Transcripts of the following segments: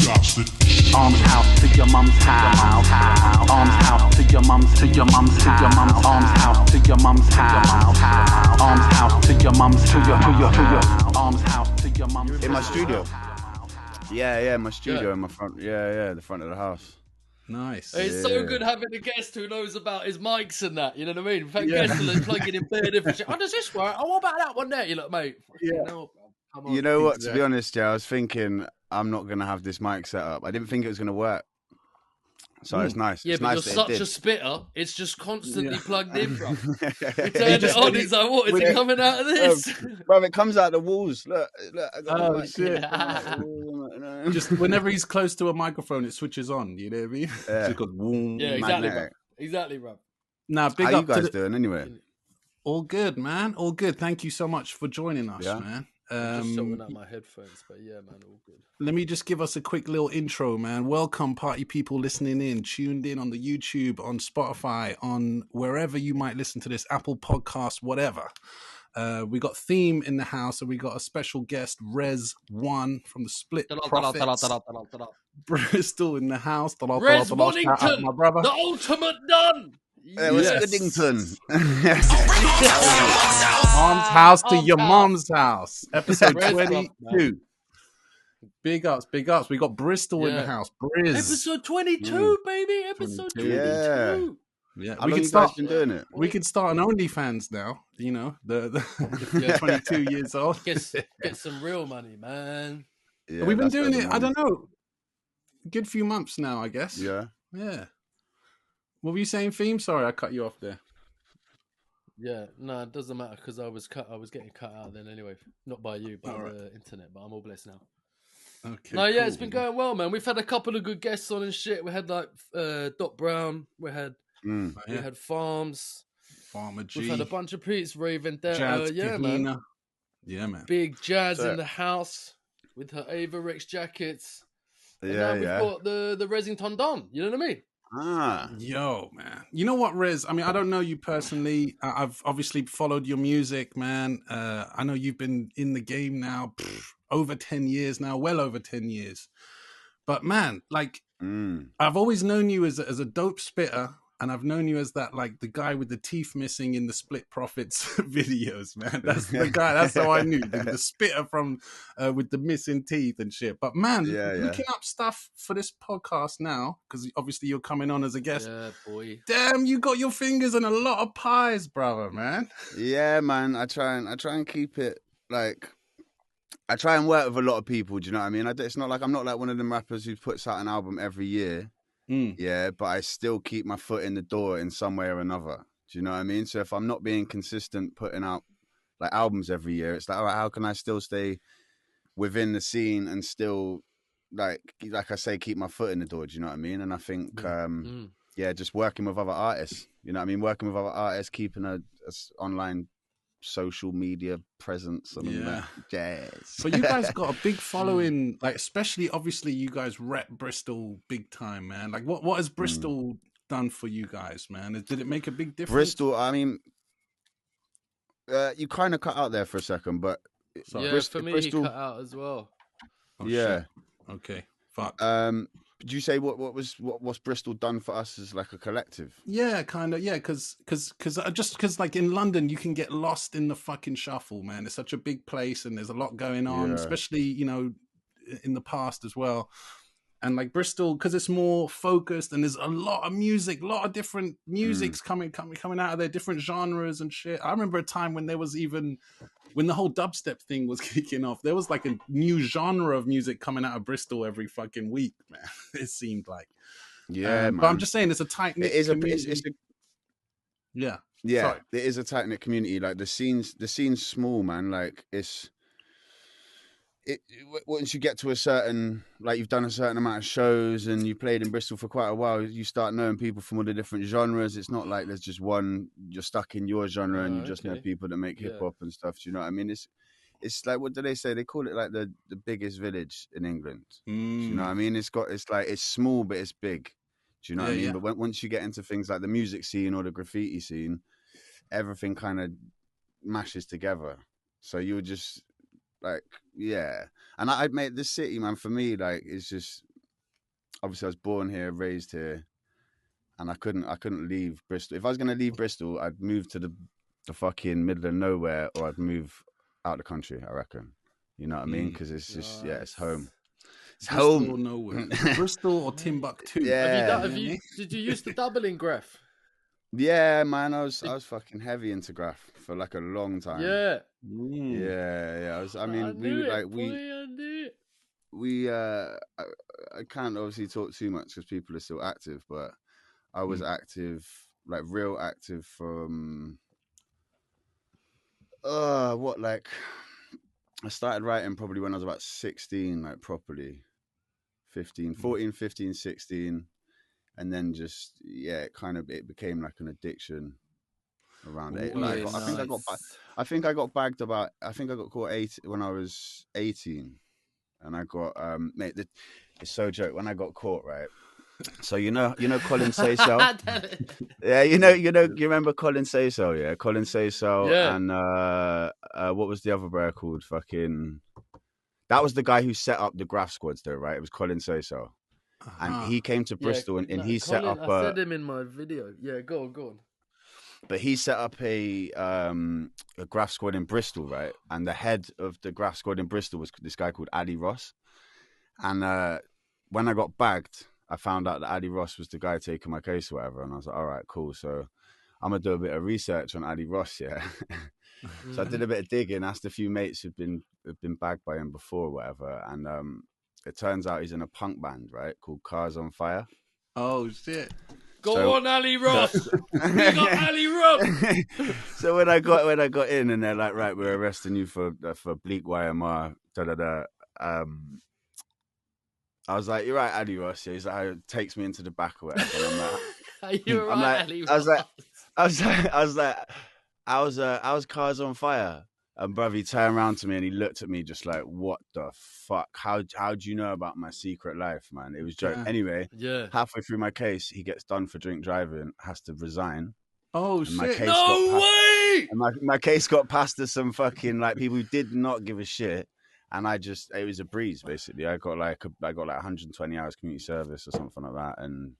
Almshouse to your mum's house. Almshouse to your mum's, to your mum's, to your mum's. Almshouse to your mum's house. Almshouse to your mum's, to your almshouse to your mum's. In my studio. Yeah, my studio in my front. Yeah, the front of the house. Nice. It's so good having a guest who knows about his mics and that. You know what I mean? Guests are plugging in bare different shit. Oh, does this work? Oh, what about that one there? You look, mate. Yeah. Come on. You know what? To be honest, I was thinking I'm not gonna have this mic set up. I didn't think it was gonna work. So it's nice. Yeah, it's but nice you're such a spitter. It's just constantly plugged in, bro. You turn it on. It's like, what is it coming out of this? Bro, it comes out the walls. Look. I got the mic. Shit. Just whenever he's close to a microphone, it switches on. You know what I mean? Yeah, just goes, boom. Yeah, exactly, bro. Exactly, bro. Nah, big How up you guys doing anyway? All good, man. All good. Thank you so much for joining us, man. Just sorting out my headphones, but yeah, man, all good. Let me just give us a quick little intro, man. Welcome, party people listening in, tuned in on the YouTube, on Spotify, on wherever you might listen to this, Apple Podcasts, whatever. We got Theme in the house, and we got a special guest, Res1 from the Split Prophets. Bristol in the house. Res Wannington, my brother. the ultimate done. What's Goodington? Mom's house to your mom's house. Episode 22. Big ups. We got Bristol in the house. Briz. Episode 22, baby. Episode 22. Yeah. How long you guys been doing it? We can start an OnlyFans now. You know, if you're 22 years old. Get some real money, man. Yeah, we've been doing it, I don't know, a good few months now, I guess. Yeah. What were you saying, Theme? Sorry, I cut you off there. Yeah, no, it doesn't matter because I was getting cut out then anyway. Not by you, by the internet, but I'm all blessed now. Okay. No, yeah, it's been going well, man. We've had a couple of good guests on and shit. We had like Doc Brown, we had Farms, Farmer G. We've had a bunch of Pete's Raven there. Jazz man. Yeah, man. Big Jazz in the house with her Ava Rex jackets. And now we've got the Resington Don. You know what I mean? Yo, man. You know what, Rez? I mean, I don't know you personally. I've obviously followed your music, man. I know you've been in the game now over 10 years now, well over 10 years. But man, like, I've always known you as a dope spitter. And I've known you as that, like the guy with the teeth missing in the Split Prophets videos, man. That's the guy. That's how I knew the spitter from with the missing teeth and shit. But man, looking up stuff for this podcast now, because obviously you're coming on as a guest. Yeah, boy. Damn, you got your fingers in a lot of pies, brother, man. Yeah, man. I try and keep it like. I try and work with a lot of people. Do you know what I mean? It's not like I'm not like one of them rappers who puts out an album every year. Yeah, but I still keep my foot in the door in some way or another. Do you know what I mean? So if I'm not being consistent putting out like albums every year, it's like, all right, how can I still stay within the scene and still like I say, keep my foot in the door? Do you know what I mean? And I think, just working with other artists. You know what I mean? Working with other artists, keeping a online social media presence and all that jazz. But you guys got a big following, like especially obviously you guys rep Bristol big time, man. Like what has Bristol done for you guys, man? Did it make a big difference? Bristol, I mean, you kind of cut out there for a second, but for me, Bristol... he cut out as well. Oh, shit. Okay, fuck. Did you say what's Bristol done for us as like a collective? Yeah, kind of. Yeah, because like in London, you can get lost in the fucking shuffle, man. It's such a big place, and there's a lot going on, especially in the past as well. And like Bristol, because it's more focused, and there's a lot of music, a lot of different musics coming out of there, different genres and shit. I remember a time when when the whole dubstep thing was kicking off, there was like a new genre of music coming out of Bristol every fucking week, man. It seemed like. Yeah, man. But I'm just saying, it's a tight-knit community. Yeah. Sorry. It is a tight-knit community. Like the scene's small, man. Like once you get to a certain, like you've done a certain amount of shows and you played in Bristol for quite a while, you start knowing people from all the different genres. It's not like there's just one, you're stuck in your genre and you just know people that make hip hop and stuff. Do you know what I mean? It's like, what do they say? They call it like the biggest village in England. Do you know what I mean? It's small, but it's big. Do you know what I mean? Yeah. But once you get into things like the music scene or the graffiti scene, everything kind of mashes together. So you would just, like, and I made this city, man, for me, like, it's just obviously I was born here, raised here, and I couldn't leave Bristol. If I was gonna leave Bristol, I'd move to the fucking middle of nowhere, or I'd move out the country. I reckon. You know what I mean? Because it's just it's home. It's Bristol home. or nowhere. Bristol or Timbuktu. Yeah. Did you used to double in Graff? Yeah, man. I was fucking heavy into Graff for like a long time. Yeah. Yeah. I knew I can't obviously talk too much because people are still active, but I was active, like real active from I started writing probably when I was about 16, like properly 14, 15, 16, and then just it became like an addiction around it. Like nice. I think I got caught when I was 18, and I got mate, it's so joke when I got caught, right? So you know Colin Say-So? Yeah, you remember Colin Say-So? Yeah, Colin Say-So, and what was the other bro called? Fucking, that was the guy who set up the Graff squads, though, right? It was Colin Say-So, and he came to Bristol and he set up. I said him in my video. Yeah, go on. But he set up a Graff squad in Bristol, right? And the head of the Graff squad in Bristol was this guy called Ali Ross. And when I got bagged, I found out that Ali Ross was the guy taking my case or whatever. And I was like, all right, cool. So I'm going to do a bit of research on Ali Ross, yeah. So I did a bit of digging, asked a few mates who've been bagged by him before or whatever. And it turns out he's in a punk band, right, called Cars on Fire. Oh, shit. Go on, Ali Ross. We got Ali Ross. So when I got in, and they're like, right, we're arresting you for Bleak YMR. I was like, you're right, Ali Ross. Yeah. He's like, takes me into the back or whatever. And I'm like, you're right, Ali Ross. I was Cars on Fire. And brother, he turned around to me and he looked at me just like, what the fuck? How do you know about my secret life, man? It was joke. Yeah. Anyway, halfway through my case, he gets done for drink driving, has to resign. Oh, shit. No way! And my case got passed to some fucking like people who did not give a shit. And it was a breeze, basically. I got like 120 hours community service or something like that. And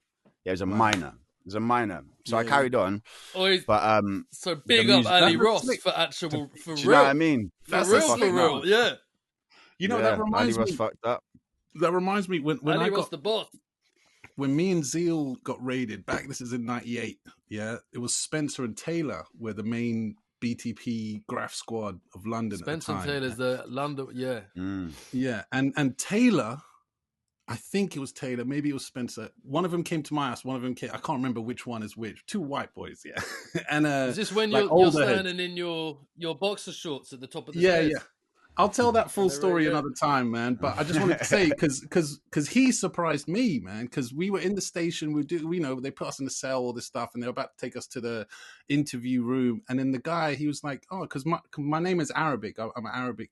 yeah, it was a minor. It was a minor. So I carried on. But so big up Ali Ross for real. Do you know what I mean? For real, yeah. You know, that reminds Ali me. Ross fucked up. That reminds me when Ali I Ross got the boss. When me and Zeal got raided back. This is in '98. Yeah, it was Spencer and Taylor were the main BTP Graff squad of London. Spencer at the time. and Taylor's the London, yeah. Yeah, and Taylor, I think it was Taylor, maybe it was Spencer. One of them came to my house, one of them came, I can't remember which one is which. Two white boys, yeah. And is this when like you're standing in your boxer shorts at the top of the stairs? Yeah. I'll tell that full story another time, man. But I just wanted to say, because he surprised me, man. Because we were in the station, they put us in the cell, all this stuff, and they were about to take us to the interview room. And then the guy, he was like, "Oh, because my name is Arabic. I'm an Arabic,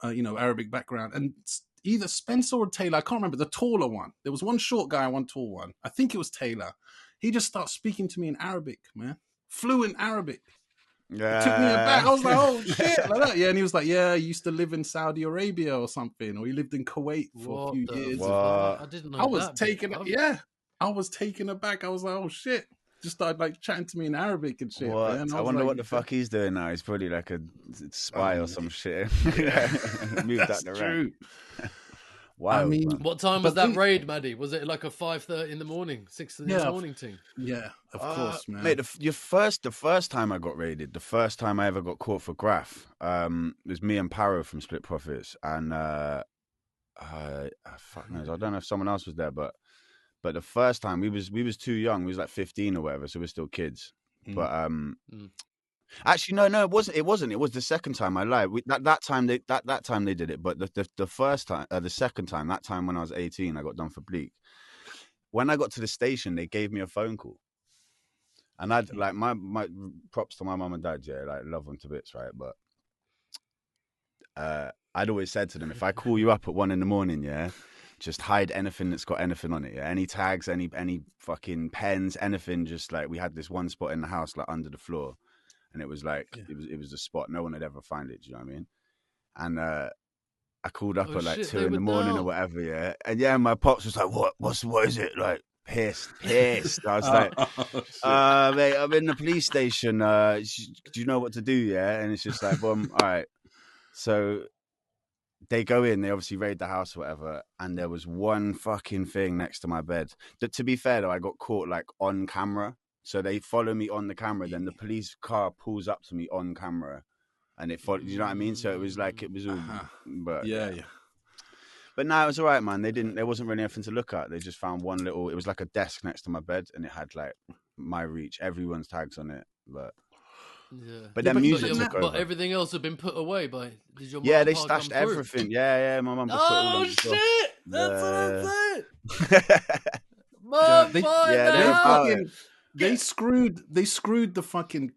Arabic background." And either Spencer or Taylor, I can't remember, the taller one. There was one short guy, one tall one. I think it was Taylor. He just started speaking to me in Arabic, man, fluent Arabic. Yeah. It took me aback. I was like, oh shit, like that. Yeah, and he was like, yeah, he used to live in Saudi Arabia or something, or he lived in Kuwait for a few years. I didn't know. I was taken aback. I was like, oh shit. Just started like chatting to me in Arabic and shit. What? Man. I wonder what the fuck he's doing now. He's probably like a spy or some shit. Move that direction. True. Wow. I mean, what time was that raid, Maddie? Was it like a 5:30 in the morning, 6 in the morning thing? Yeah, of course, man. Mate, the first time I got raided, the first time I ever got caught for Graff, was me and Paro from Split Profits, and fuck knows, I don't know if someone else was there, but the first time we was too young, we was like 15 or whatever, so we're still kids. But actually, no, it wasn't. It was the second time. I lied. That time they did it. But the first time, the second time, that time when I was 18, I got done for Bleak. When I got to the station, they gave me a phone call, and I'd like my props to my mum and dad. Yeah, like love them to bits, right? But I'd always said to them, if I call you up at 1 a.m, yeah, just hide anything that's got anything on it. Yeah, any tags, any fucking pens, anything. Just like we had this one spot in the house, like under the floor. And it was like it was a spot no one would ever find it. Do you know what I mean? And I called up at like shit, 2 in the morning or whatever, yeah. And yeah, my pops was like, what is it? Like, pissed. I was like, mate, I'm in the police station. Do you know what to do, yeah? And it's just like, boom, all right. So they go in, they obviously raid the house or whatever, and there was one fucking thing next to my bed. To be fair, though, I got caught like on camera. So they follow me on the camera, then the police car pulls up to me on camera. And it followed, you know what I mean? So it was like, it was all, but yeah. But no, it was all right, man. There wasn't really anything to look at. They just found one little, it was like a desk next to my bed, and it had like my reach, everyone's tags on it. But then music took over. But everything else had been put away by, did your they stashed everything. Yeah, my mum just put it all on the floor. Shit! That's what I'm saying! They screwed the fucking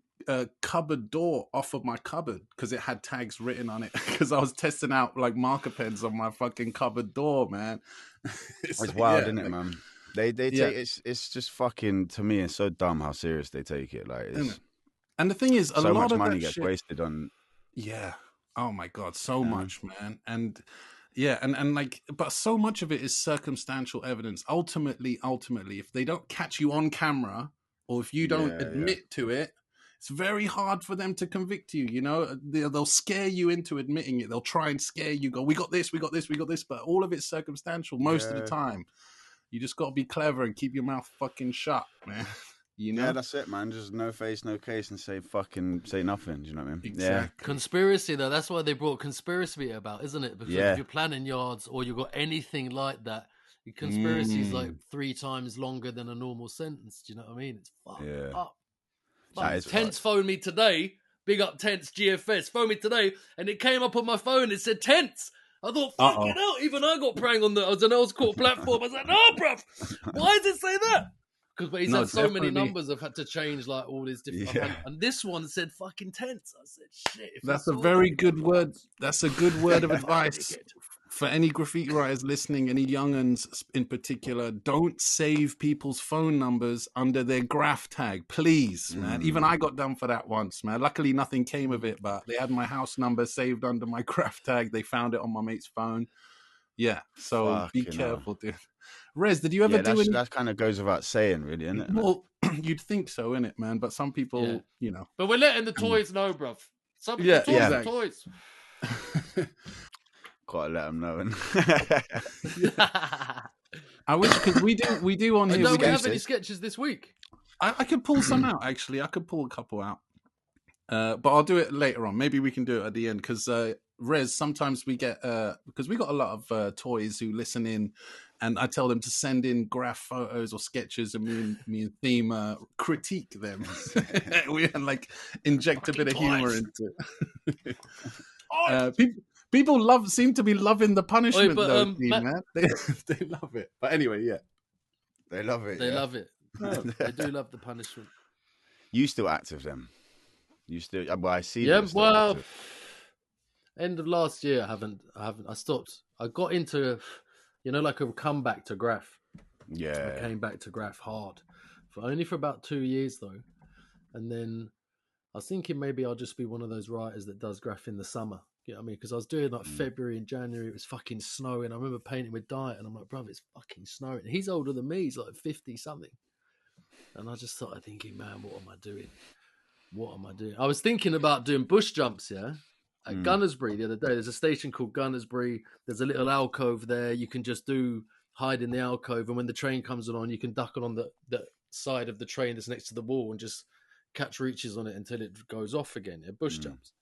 cupboard door off of my cupboard because it had tags written on it because I was testing out like marker pens on my fucking cupboard door, man. It's wild, isn't it, man? They take it's just fucking, to me, it's so dumb how serious they take it. Like, and the thing is, a lot much of money that gets shit, wasted on. Yeah. Oh my god, so much, man. And yeah, and like, but so much of it is circumstantial evidence. Ultimately, if they don't catch you on camera, or if you don't admit to it, it's very hard for them to convict you. You know, they'll scare you into admitting it. They'll try and scare you. Go, we got this. But all of it's circumstantial most of the time. You just got to be clever and keep your mouth fucking shut, man. You know? Yeah, that's it, man. Just no face, no case, and say nothing. Do you know what I mean? Exactly. Yeah. Conspiracy, though. That's why they brought conspiracy about, isn't it? Because if you're planning yards or you've got anything like that, the conspiracy is like 3 times longer than a normal sentence. Do you know what I mean? It's fucked up. Tense phoned me today. Big up Tense GFS. Phoned me today, and it came up on my phone. It said Tense. I thought, fucking hell. Even I got praying on the Else Court platform. I was like, no, bruv. Why does it say that? Because he's had so many numbers. I've had to change like all these different. And this one said fucking Tense. I said, shit. That's a very good word. That's a good word of advice. For any graffiti writers listening, any young uns in particular, don't save people's phone numbers under their Graff tag, please, man. Even I got done for that once, man. Luckily, nothing came of it, but they had my house number saved under my Graff tag. They found it on my mate's phone. Yeah, so be careful, dude. Rez, did you ever do any... That kind of goes without saying, really, isn't it? Well, you'd think so, innit, man? But some people, you know. But we're letting the toys know, bruv. Some toys. Gotta let them know. I wish, because we do on here. Don't we have any sketches this week? I could pull some out, actually. I could pull a couple out. But I'll do it later on. Maybe we can do it at the end, because Rez, sometimes we get, because we got a lot of toys who listen in, and I tell them to send in Graff photos or sketches, and me and Theme critique them. We like inject a bit of humor into it. People seem to be loving the punishment, though, man. They love it. But anyway, yeah. They love it. They love it. They do love the punishment. You still active, then? You still... Well, I see. Yeah, well, end of last year, I haven't. I stopped. I got into, like a comeback to Graff. Yeah. I came back to Graff hard. Only for about 2 years, though. And then I was thinking maybe I'll just be one of those writers that does Graff in the summer. You know what I mean? Because I was doing like February and January, it was fucking snowing. I remember painting with Diet, and I'm like, bruv, it's fucking snowing. He's older than me, he's like 50 something. And I just started thinking, man, what am I doing? I was thinking about doing bush jumps, at Gunnersbury the other day. There's a station called Gunnersbury. There's a little alcove there. You can just hide in the alcove, and when the train comes along, you can duck on the side of the train that's next to the wall and just catch reaches on it until it goes off again. Bush jumps.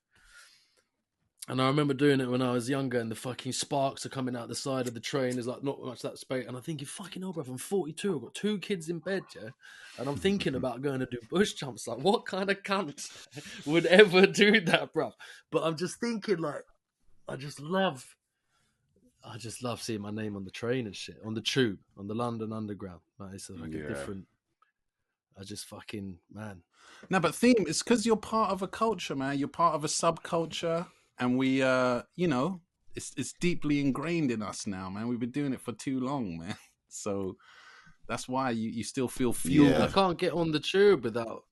And I remember doing it when I was younger, and the fucking sparks are coming out the side of the train. There's like not much that space. And I'm thinking, fucking hell, bruv, I'm 42. I've got 2 kids in bed, and I'm thinking about going to do bush jumps. Like, what kind of cunt would ever do that, bruv? But I'm just thinking, like, I just love seeing my name on the train and shit, on the tube, on the London Underground. Like, it's like a different... I just fucking, man. No, but Theme, it's because you're part of a culture, man. You're part of a subculture. And we, it's deeply ingrained in us now, man. We've been doing it for too long, man. So that's why you still feel fueled. Yeah. I can't get on the tube without...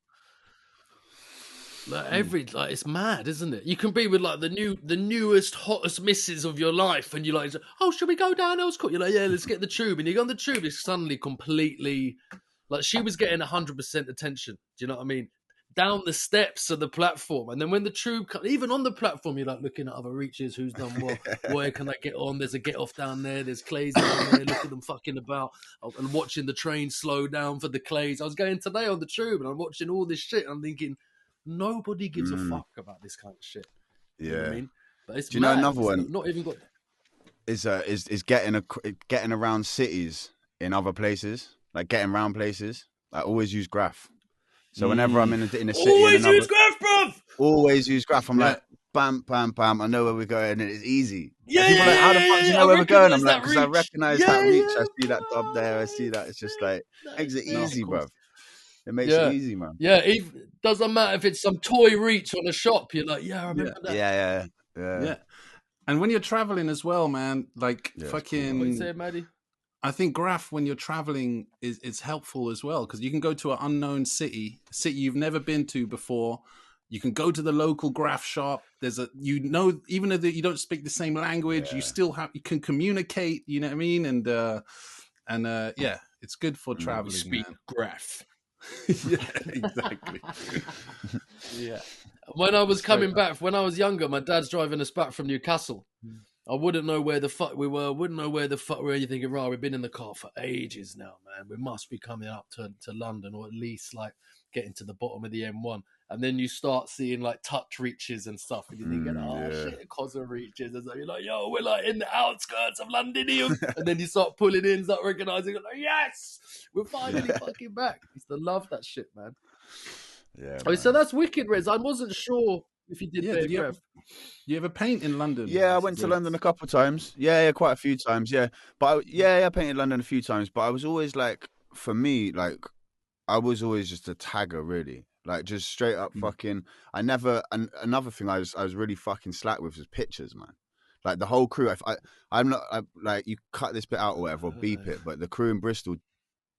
Like it's mad, isn't it? You can be with like the newest, hottest misses of your life, and you're like, oh, should we go down Earl's Court? You're like, yeah, let's get the tube, and you go on the tube. It's suddenly completely like she was getting 100% attention. Do you know what I mean? Down the steps of the platform, and then when the tube comes, even on the platform, you're like looking at other reaches, who's done what, where can I get on? There's a get off down there, there's Clays down there, look at them fucking about, and watching the train slow down for the Clays. I was going today on the tube, and I'm watching all this shit, and I'm thinking, nobody gives a fuck about this kind of shit. You know what I mean? But it's Do you know mad. another It's one? not even got Is getting around cities in other places, like getting around places. I always use Graff. So whenever I'm in a city, always use Graff, bruv. Always use Graff. I'm like, bam, bam, bam. I know where we're going, and it's easy. Yeah, people are like, how the fuck do you know where we're going? I'm like, because I recognize that reach. Yeah, I see that dub there. I see that. It's just like makes it easy, bruv. It makes Yeah. it easy, man. Yeah, it doesn't matter if it's some toy reach on a shop. You're like, yeah, I remember that. Yeah. And when you're traveling as well, man, like fucking. Cool. What you say, Maddie? I think Graff, when you're traveling, is helpful as well, because you can go to an unknown city you've never been to before. You can go to the local Graff shop. There's even though you don't speak the same language, you can communicate. You know what I mean? And it's good for traveling. Speak Graff. Yeah, exactly. Yeah. When I was coming back, when I was younger, my dad's driving us back from Newcastle. I wouldn't know where the fuck we were. Wouldn't know where the fuck we were. You're thinking, right, we've been in the car for ages now, man. We must be coming up to London, or at least like getting to the bottom of the M1. And then you start seeing like touch reaches and stuff, and you're thinking, shit, Cosmo reaches. And so you're like, yo, we're like in the outskirts of London. And then you start pulling in, start recognizing, like, yes, we're finally fucking back. I used to love that shit, man. Yeah. Oh, so that's wicked, Rez. I wasn't sure if you did. Did you ever paint in London? Yeah, I went to London a couple of times. Yeah, quite a few times. Yeah, but I painted London a few times. But I was always like, for me, like, I was always just a tagger, really. Like, just straight up fucking. I never. Another thing I was really fucking slack with was pictures, man. Like the whole crew. I'm not like, you cut this bit out or whatever, or beep it. But the crew in Bristol,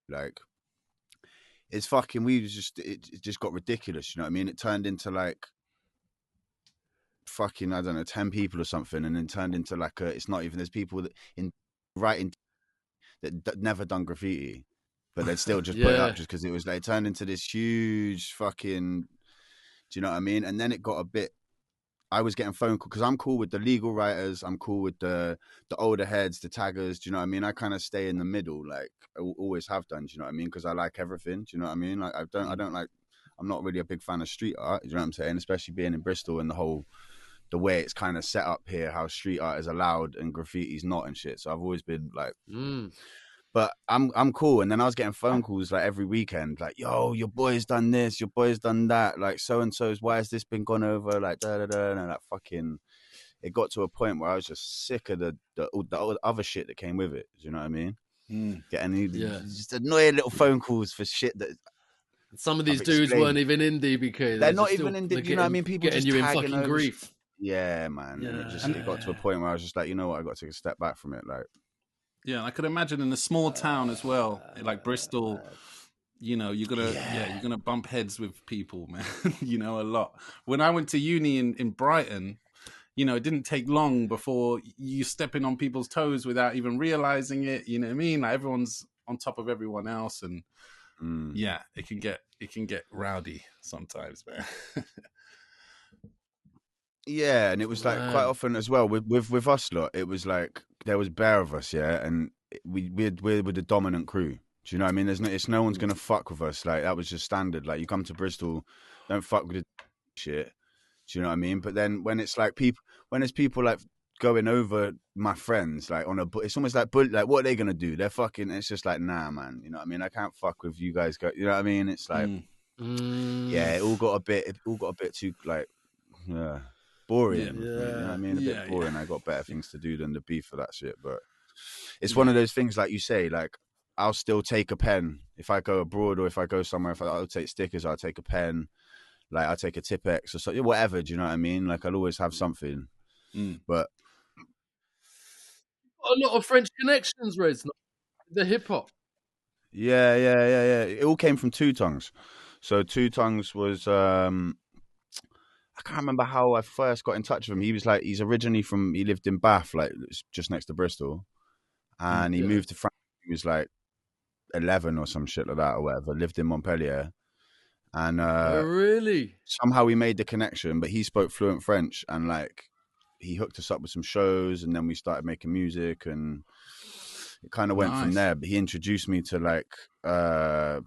like, it's fucking. It just got ridiculous. You know what I mean? It turned into like fucking, I don't know, 10 people or something, and then turned into like it's not even. There's people that writing that never done graffiti, but they'd still just put it up just because it was like, it turned into this huge fucking, do you know what I mean? And then it got a bit, I was getting phone calls, because I'm cool with the legal writers, I'm cool with the older heads, the taggers, do you know what I mean? I kind of stay in the middle, like I always have done, do you know what I mean? Because I like everything, do you know what I mean? Like I don't like, I'm not really a big fan of street art, do you know what I'm saying? Especially being in Bristol and the way it's kind of set up here, how street art is allowed and graffiti's not and shit. So I've always been like, but I'm cool. And then I was getting phone calls like every weekend, like, yo, your boy's done this, your boy's done that, like so and so's, why has this been gone over, like da da da, and that fucking. It got to a point where I was just sick of the other shit that came with it. Do you know what I mean? Getting just annoying little phone calls for shit that. Some of these dudes weren't even in DBK. They're not even in DBK. You know what I mean? People getting just you in fucking over. grief. Yeah, man. Yeah. And it got to a point where I was just like, you know what? I got to take a step back from it. Like, yeah, I could imagine in a small town as well, like Bristol. You know, you're gonna bump heads with people, man. You know, a lot. When I went to uni in Brighton, you know, it didn't take long before you stepping on people's toes without even realizing it. You know what I mean? Like everyone's on top of everyone else, and yeah, it can get rowdy sometimes, man. Yeah, and it was like quite often as well with us lot. It was like there was bare of us, yeah, and we're with the dominant crew. Do you know what I mean? It's no one's gonna fuck with us. Like that was just standard. Like you come to Bristol, don't fuck with the shit. Do you know what I mean? But then when it's like when there's people like going over my friends, like on it's almost like like what are they gonna do? They're fucking. It's just like, nah, man. You know what I mean? I can't fuck with you guys. You know what I mean? It's like, yeah, it all got a bit too like, boring. Yeah. You know what I mean? A bit boring. Yeah. I got better things to do than the beef for that shit. But it's one of those things, like you say, like I'll still take a pen if I go abroad or if I go somewhere. If I'll take stickers, I'll take a pen. Like I'll take a Tipex or something, whatever. Do you know what I mean? Like I'll always have something. But a lot of French connections, Rez. The hip hop. Yeah. It all came from Two Tongues. So Two Tongues was I can't remember how I first got in touch with him. He was like, he lived in Bath, like just next to Bristol. And he moved to France. He was like 11 or some shit like that or whatever, lived in Montpellier. And really? Somehow we made the connection, but he spoke fluent French and like he hooked us up with some shows and then we started making music and it kind of went from there. But he introduced me to like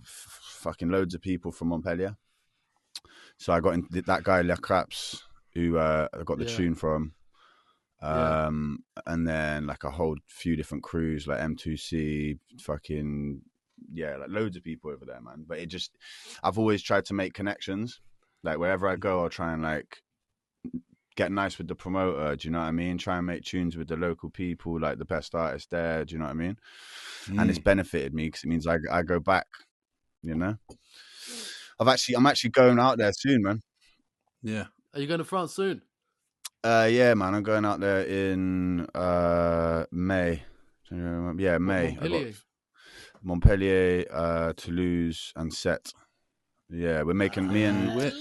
fucking loads of people from Montpellier. So I got into that guy, Le Craps, who I got the tune from. And then like a whole few different crews like M2C, fucking, like loads of people over there, man. But I've always tried to make connections. Like wherever I go, I'll try and like get nice with the promoter. Do you know what I mean? Try and make tunes with the local people, like the best artists there. Do you know what I mean? And it's benefited me because it means I go back, you know? I'm actually going out there soon, man. Yeah. Are you going to France soon? Yeah, man. I'm going out there in May. Yeah, May. Montpellier, Toulouse, and Sète. Yeah, we're making me and.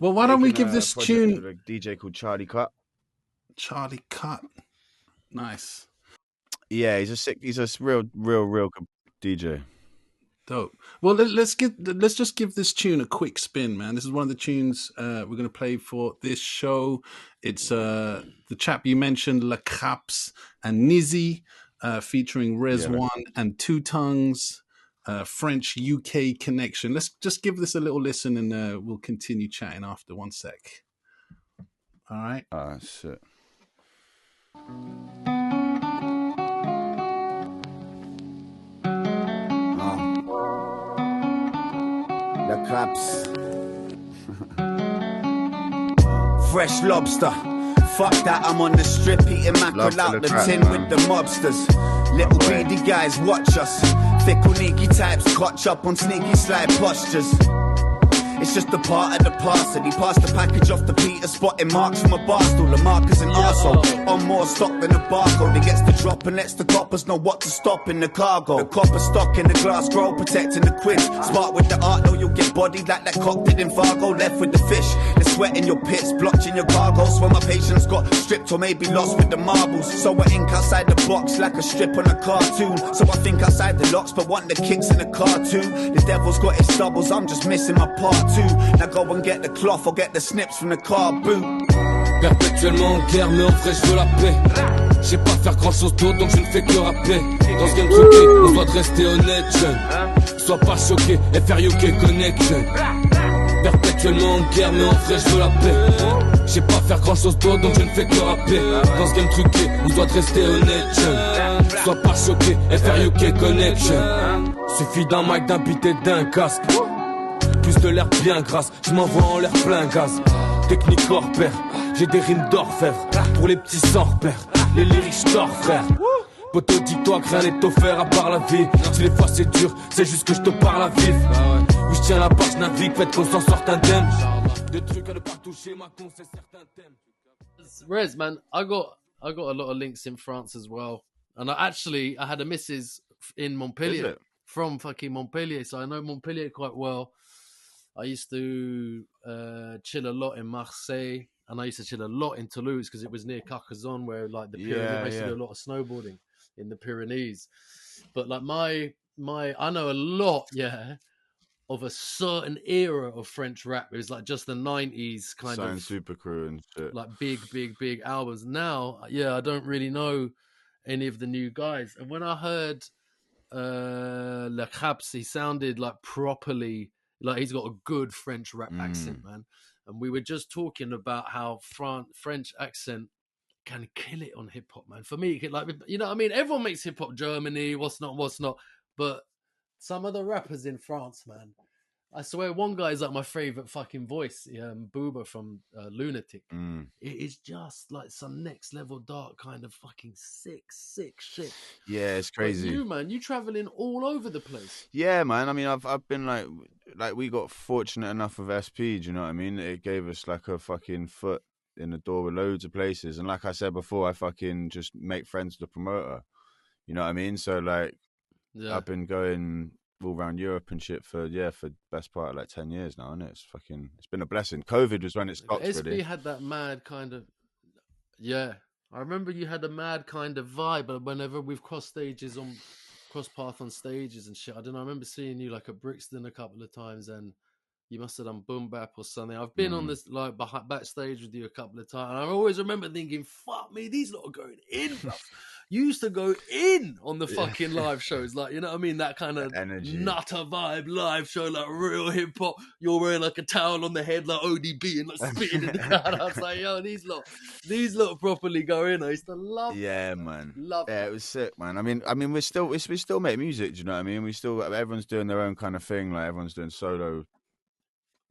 Well, why don't we give this tune? With a DJ called Charlie Cut. Charlie Cut. Nice. Yeah, he's a real good DJ. Dope. Well, let's just give this tune a quick spin, man. This is one of the tunes we're going to play for this show. It's the chap you mentioned, Le Craps and Nizzy, featuring Res One and Two Tongues, French UK connection. Let's just give this a little listen, and we'll continue chatting after. 1 sec. All right. Shit. The Craps. Fresh lobster. Fuck that, I'm on the strip eating mackerel out the tin with the mobsters. Little greedy guys watch us. Fickle sneaky types clutch up on sneaky slide postures. It's just a part of the parcel. He passed the package off the Peter, spotting marks from a bar stool. The marker's an arsehole, on more stock than a barcode. He gets the drop and lets the coppers know what to stop in the cargo. The copper stock in the glass grow, protecting the quids. Spark with the art, though you'll get bodied like that cock did in Fargo. Left with the fish, the sweat in your pits, blotch in your cargo. Swear my patience got stripped or maybe lost with the marbles. So I ink outside the box like a strip on a cartoon. So I think outside the locks, but want the kicks in the cartoon. The devil's got his doubles, I'm just missing my part. Now go and get the cloth or get the snips from the car boot. Perpétuellement en guerre mais en vrai je veux la paix. Je sais pas faire grand chose d'autre donc je ne fais que rapper. Dans ce game truqué, on doit rester honnête jeune. Sois pas choqué, FR UK Connection. Perpétuellement en guerre mais en vrai je veux la paix. Je sais pas faire grand chose d'autre donc je ne fais que rapper. Dans ce game truqué, on doit rester honnête jeune. Sois pas choqué, FR UK Connection. Suffit d'un mic, d'un beat et d'un casque. Plus de l'air bien grasse, je m'envoie en l'air plein gaz. Technique hors pair, j'ai des rimes d'orfèvre. Pour les petits sans repère, les lyrics j'tors frère. Poto dis-toi que rien n'est offert à part la vie. Si les fois c'est dur, c'est juste que je te parle à vif. Oui je tiens la barre, je navigue, faites qu'on s'en sorte indemne. Des trucs à ne pas toucher, ma con c'est certains thèmes. Rez man, I got a lot of links in France as well. And I had a missus in Montpellier. From fucking Montpellier, so I know Montpellier quite well. I used to chill a lot in Marseille, and I used to chill a lot in Toulouse because it was near Carcassonne, where like the Pyrenees, I used to do a lot of snowboarding in the Pyrenees. But like my I know a lot, of a certain era of French rap. It was like just the 90s kind of Super Crew and shit. Like big albums. Now, I don't really know any of the new guys. And when I heard Le Craps, he sounded like properly. Like he's got a good French rap accent, man. And we were just talking about how French accent can kill it on hip hop, man. For me, like, you know what I mean? Everyone makes hip hop Germany, what's not. But some of the rappers in France, man, I swear one guy is like my favorite fucking voice, Booba from Lunatic. It is just like some next level dark kind of fucking sick shit. Yeah, it's crazy. But you, man, you traveling all over the place. Yeah, man. I mean, I've been like we got fortunate enough with SP. Do you know what I mean? It gave us like a fucking foot in the door with loads of places. And like I said before, I fucking just make friends with the promoter. You know what I mean? So like, I've been going all around Europe and shit for best part of like 10 years now, isn't it? It's been a blessing. COVID was when it stopped. SB really. had that mad kind of, yeah. I remember you had a mad kind of vibe, but whenever we've crossed path on stages and shit, I don't know. I remember seeing you like at Brixton a couple of times, and you must have done boom bap or something. I've been on this like backstage with you a couple of times, and I always remember thinking, "Fuck me, these lot are going in, bro." You used to go in on the fucking live shows, like, you know what I mean? That kind of energy, nutter vibe live show, like real hip hop. You're wearing like a towel on the head, like ODB, and like spitting in the crowd. I was like, yo, these lot properly go in. I used to love. Yeah, man. Love. Yeah, it was sick, man. I mean, we still make music. Do you know what I mean? Everyone's doing their own kind of thing. Like everyone's doing solo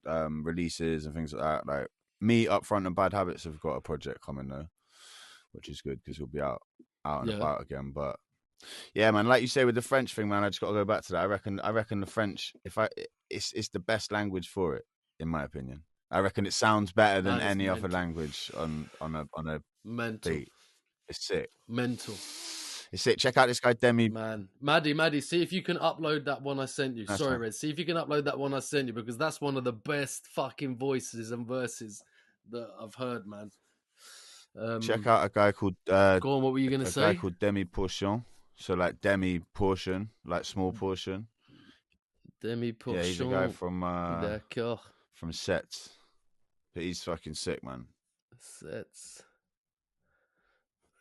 releases and things like that. Like me, Upfront and Bad Habits have got a project coming though, which is good because we'll be out and about again. But yeah, man, like you say with the French thing, man, I just got to go back to that. I reckon the French, it's the best language for it, in my opinion. I reckon it sounds better than any other language on a mental beat. It's sick. Mental. It's sick. Check out this guy Demi. Man, Maddie, see if you can upload that one I sent you. Sorry, Red. See if you can upload that one I sent you, because that's one of the best fucking voices and verses that I've heard, man. Check out a guy called go on, what were you gonna say? A guy called Demi Portion. So like demi portion, like small portion. Demi Portion. Yeah, he's a guy from Sets. But he's fucking sick, man. Sets.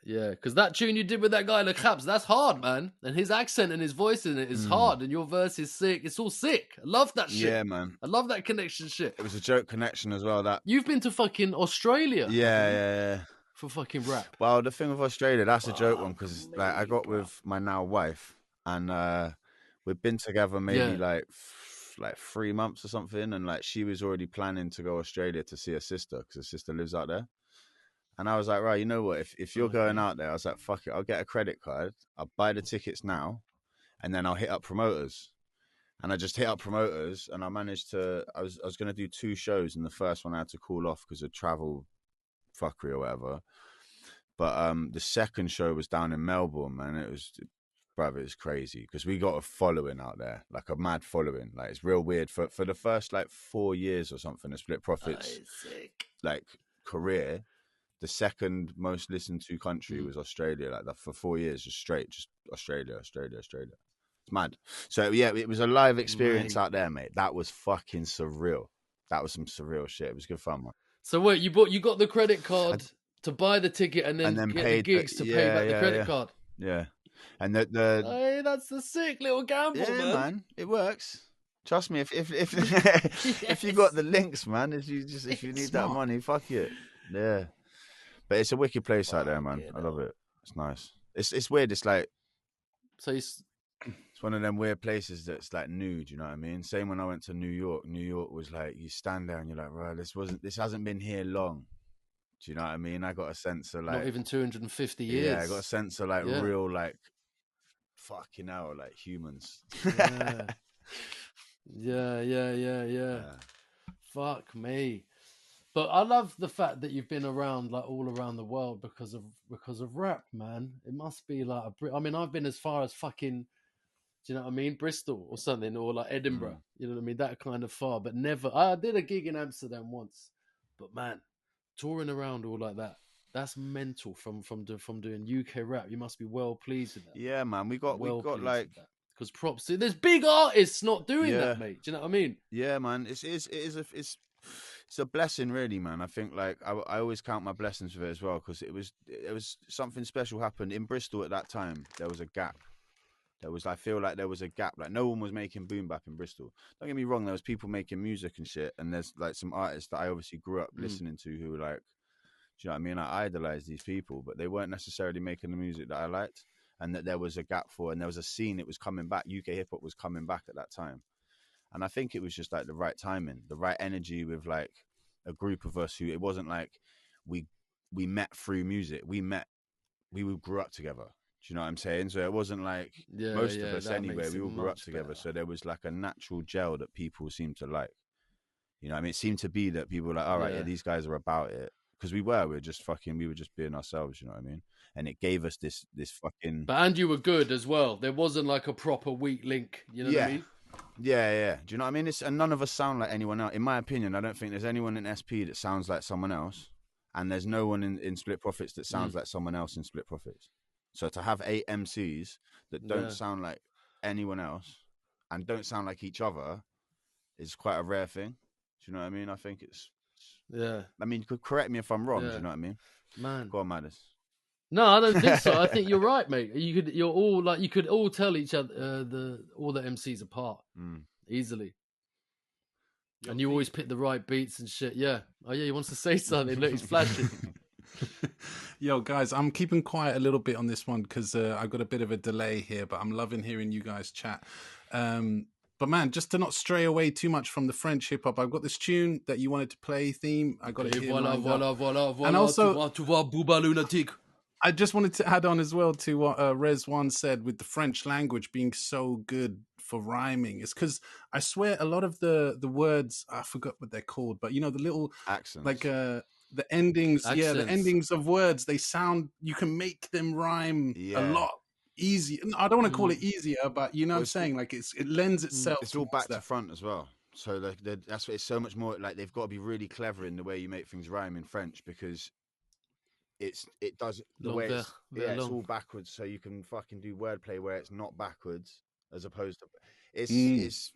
Yeah, because that tune you did with that guy, Le Caps, that's hard, man. And his accent and his voice in it is hard, and your verse is sick. It's all sick. I love that shit. Yeah, man. I love that connection shit. It was a joke connection as well. That you've been to fucking Australia. Yeah. For fucking rap. Well, the thing with Australia, that's a joke one, because like I got with my now wife, and we've been together maybe like 3 months or something, and like she was already planning to go Australia to see her sister because her sister lives out there. And I was like, right, you know what? If you're going out there, I was like, fuck it, I'll get a credit card, I'll buy the tickets now, and then I'll hit up promoters. And I just hit up promoters, and I managed to. I was going to do 2 shows, and the first one I had to call off because of travel fuckery or whatever. But the second show was down in Melbourne, man. It was crazy because we got a following out there, like a mad following. Like it's real weird for the first like 4 years or something. The Split Profits like career. The second most listened to country was Australia. Like that for 4 years, just Australia. It's mad. So yeah, it was a live experience out there, mate. That was fucking surreal. That was some surreal shit. It was good fun, man. So wait, you got the credit card to buy the ticket and then get the gigs to pay back the credit card. Yeah, and hey, that's a sick little gamble, man. It works. Trust me. If if you got the links, man. If you need that money, fuck it. Yeah, but it's a wicked place out there, man. I love it. It's nice. It's weird. It's like it's one of them weird places that's like new. Do you know what I mean? Same when I went to New York. New York was like you stand there and you're like, right, this hasn't been here long. Do you know what I mean? I got a sense of like not even 250 years. Yeah, I got a sense of like real like fucking hell, like humans. Yeah. Fuck me. But I love the fact that you've been around like all around the world because of rap, man. It must be like I mean, I've been as far as fucking, do you know what I mean, Bristol or something, or like Edinburgh. You know what I mean, that kind of far. But never. I did a gig in Amsterdam once, but man, touring around all like that. That's mental from doing UK rap. You must be well pleased with that. Yeah, man. We got like because props. There's big artists not doing that, mate. Do you know what I mean? Yeah, man. It's a blessing, really, man. I think like I always count my blessings with it as well, because it was something special happened in Bristol at that time. There was a gap. I feel like there was a gap. Like no one was making boom bap in Bristol. Don't get me wrong. There was people making music and shit, and there's like some artists that I obviously grew up listening to who were like, do you know what I mean? I idolized these people, but they weren't necessarily making the music that I liked, and that there was a gap for, and there was a scene. It was coming back. UK hip hop was coming back at that time. And I think it was just like the right timing, the right energy with like a group of us who, it wasn't like we met through music. We grew up together. Do you know what I'm saying? So it wasn't like most of us anyway, we all grew up together. So there was like a natural gel that people seemed to like. You know what I mean? It seemed to be that people were like, all right, these guys are about it. Because we were just being ourselves, you know what I mean? And it gave us this fucking... But and you were good as well. There wasn't like a proper weak link, you know what I mean? Yeah. Do you know what I mean? And none of us sound like anyone else. In my opinion, I don't think there's anyone in SP that sounds like someone else, and there's no one in Split Profits that sounds like someone else in Split Profits. So to have 8 MCs that don't sound like anyone else and don't sound like each other is quite a rare thing. Do you know what I mean? I think it's... Yeah. I mean, you could correct me if I'm wrong. Do you know what I mean? Man. Go on, Madness. No, I don't think so. I think you're right, mate. You could all tell each other all the MCs apart easily. And you always pick the right beats and shit. Yeah. Oh yeah, he wants to say something. Look, he's flashing. Yo, guys, I'm keeping quiet a little bit on this one because I've got a bit of a delay here, but I'm loving hearing you guys chat. But man, just to not stray away too much from the French hip hop, I've got this tune that you wanted to play, Theme. I got it here. Voilà. And also, tu vois, Booba Lunatic. I just wanted to add on as well to what Rezwan said with the French language being so good for rhyming. It's because I swear a lot of the words, I forgot what they're called, but you know, the little accents, like the endings, the endings of words, they sound, you can make them rhyme a lot easier. I don't want to call it easier, but you know what I'm saying? Like it lends itself. It's all back to front as well. So that's what it's so much more like. They've got to be really clever in the way you make things rhyme in French because it does the way it's all backwards, so you can fucking do wordplay where it's not backwards as opposed to it's